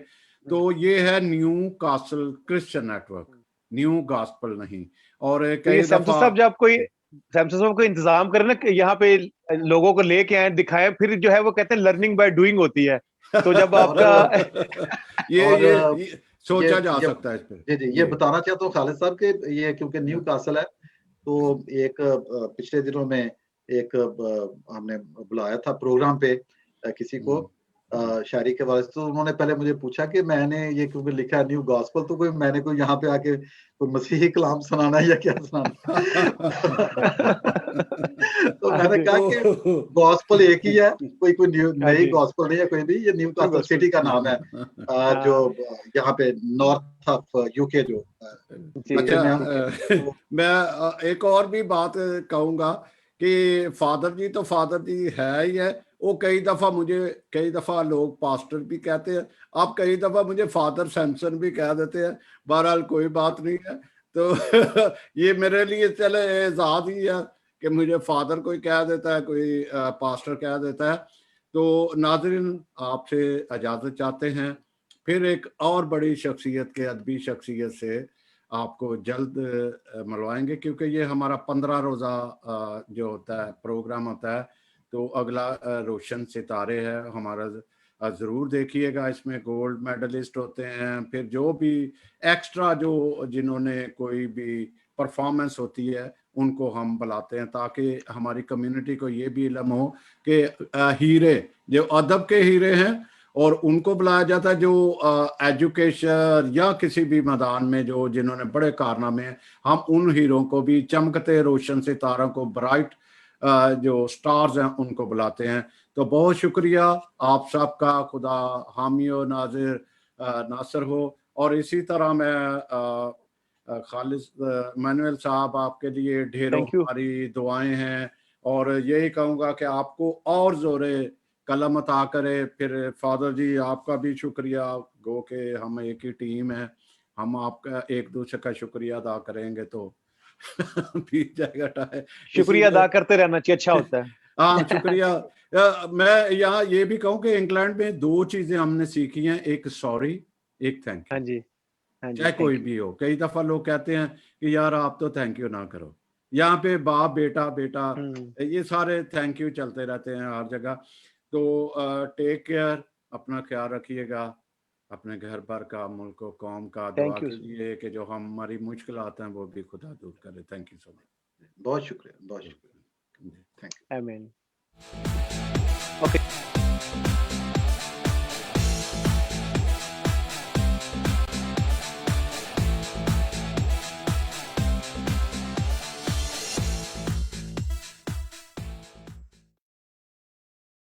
S1: तो ये है new castle Christian network, new gospel नहीं। और
S3: तो ये
S1: कई
S3: सैमसंग
S1: दफा
S3: साहब, जब कोई सैमसंग साहब को इंतजाम करें ना कि यहाँ पे लोगों को लेके आए, दिखाएं, फिर जो है वो कहते हैं लर्निंग बाय डूइंग होती है। तो जब
S2: और
S3: आपका
S2: और
S1: ये सोचा जा
S2: ये
S1: सकता है इस पे।
S2: जी जी, ये बताना चाहता हूँ खालिद साहब कि ये क्योंकि न्यू कासल है, तो एक पिछले दिनों में एक हमने बुलाया था प्रोग्राम पे किसी को शायरी के वास्ते। तो उन्होंने पहले मुझे पूछा कि मैंने ये क्योंकि लिखा है न्यू गॉस्पल, तो कोई मैंने कोई यहाँ पे आके कोई मसीही कलाम सुनाना है या क्या सुनाना है? तो मैंने कहा कि गॉस्पल एक ही है, कोई कोई
S3: हाँ
S2: नई
S3: जी,
S2: गॉस्पल नहीं है कोई भी, ये न्यू कासल सिटी का नाम है, जो
S3: हाँ
S2: यहाँ पे नॉर्थ ऑफ यूके जो
S3: जी,
S2: यूके
S1: अच्छा,
S2: में हम। तो
S1: मैं एक और भी बात कहूंगा कि फादर जी है ही है। वो कई दफा लोग पास्टर भी कहते हैं, आप कई दफा मुझे फादर सैमसन भी कह देते हैं। बहरहाल कोई बात नहीं है। तो ये मेरे लिए चले एजाज ही है कि मुझे फादर कोई कह देता है, कोई पास्टर कह देता है। तो नाजरीन, आपसे इजाजत चाहते हैं, फिर एक और बड़ी शख्सियत के, अदबी शख्सियत से आपको जल्द मिलवाएंगे, क्योंकि ये हमारा 15 रोज़ा जो होता है प्रोग्राम होता है। तो अगला रोशन सितारे है हमारा ज़रूर देखिएगा। इसमें गोल्ड मेडलिस्ट होते हैं, फिर जो भी एक्स्ट्रा जो जिन्होंने कोई भी परफॉर्मेंस होती है उनको हम बुलाते हैं, ताकि हमारी कम्युनिटी को ये भी इल्म हो कि हीरे जो अदब के हीरे हैं और उनको बुलाया जाता है, जो एजुकेशन या किसी भी मैदान में जो जिन्होंने बड़े कारनामे हैं, हम उन हीरों को भी, चमकते रोशन सितारों को, ब्राइट जो स्टार्स हैं उनको बुलाते हैं। तो बहुत शुक्रिया आप सबका, खुदा हामी और नासिर हो। और इसी तरह मैं खालिद मैनुअल साहब, आपके लिए ढेरों
S3: थैंक यू।
S1: हमारी दुआएं हैं, और यही कहूँगा कि आपको और जोरे कलम अता करे। फिर फादर जी आपका भी शुक्रिया, गो के हम एक ही टीम है, हम आपका एक दूसरे का शुक्रिया अदा करेंगे तो बीत जाएगा टाइम।
S3: शुक्रिया अदा
S1: इसीलिए
S3: करते रहना चाहिए, अच्छा होता है।
S1: हाँ शुक्रिया। मैं यहाँ ये भी कहूँ कि इंग्लैंड में दो चीजें हमने सीखी हैं, एक सॉरी, एक थैंक
S3: हाँ
S1: यू।
S3: जी, हाँ जी,
S1: चाहे कोई
S3: थैंक यू।
S1: भी हो, कई दफा लोग कहते हैं कि यार आप तो थैंक यू ना करो। यहाँ पे बाप बेटा बेटा ये सारे थैंक यू चलते रहते हैं हर जगह। तो टेक केयर, अपना ख्याल रखिएगा, अपने घर बार का, मुल्क को, कौम का दुआ
S3: थैंक यू।
S1: कीजिए कि जो हमारी मुश्किलात हैं वो भी खुदा दूर करे। Thank you so much.
S2: बहुत शुक्रिया, बहुत शुक्रिया। Thank you.
S3: आमीन। ओके।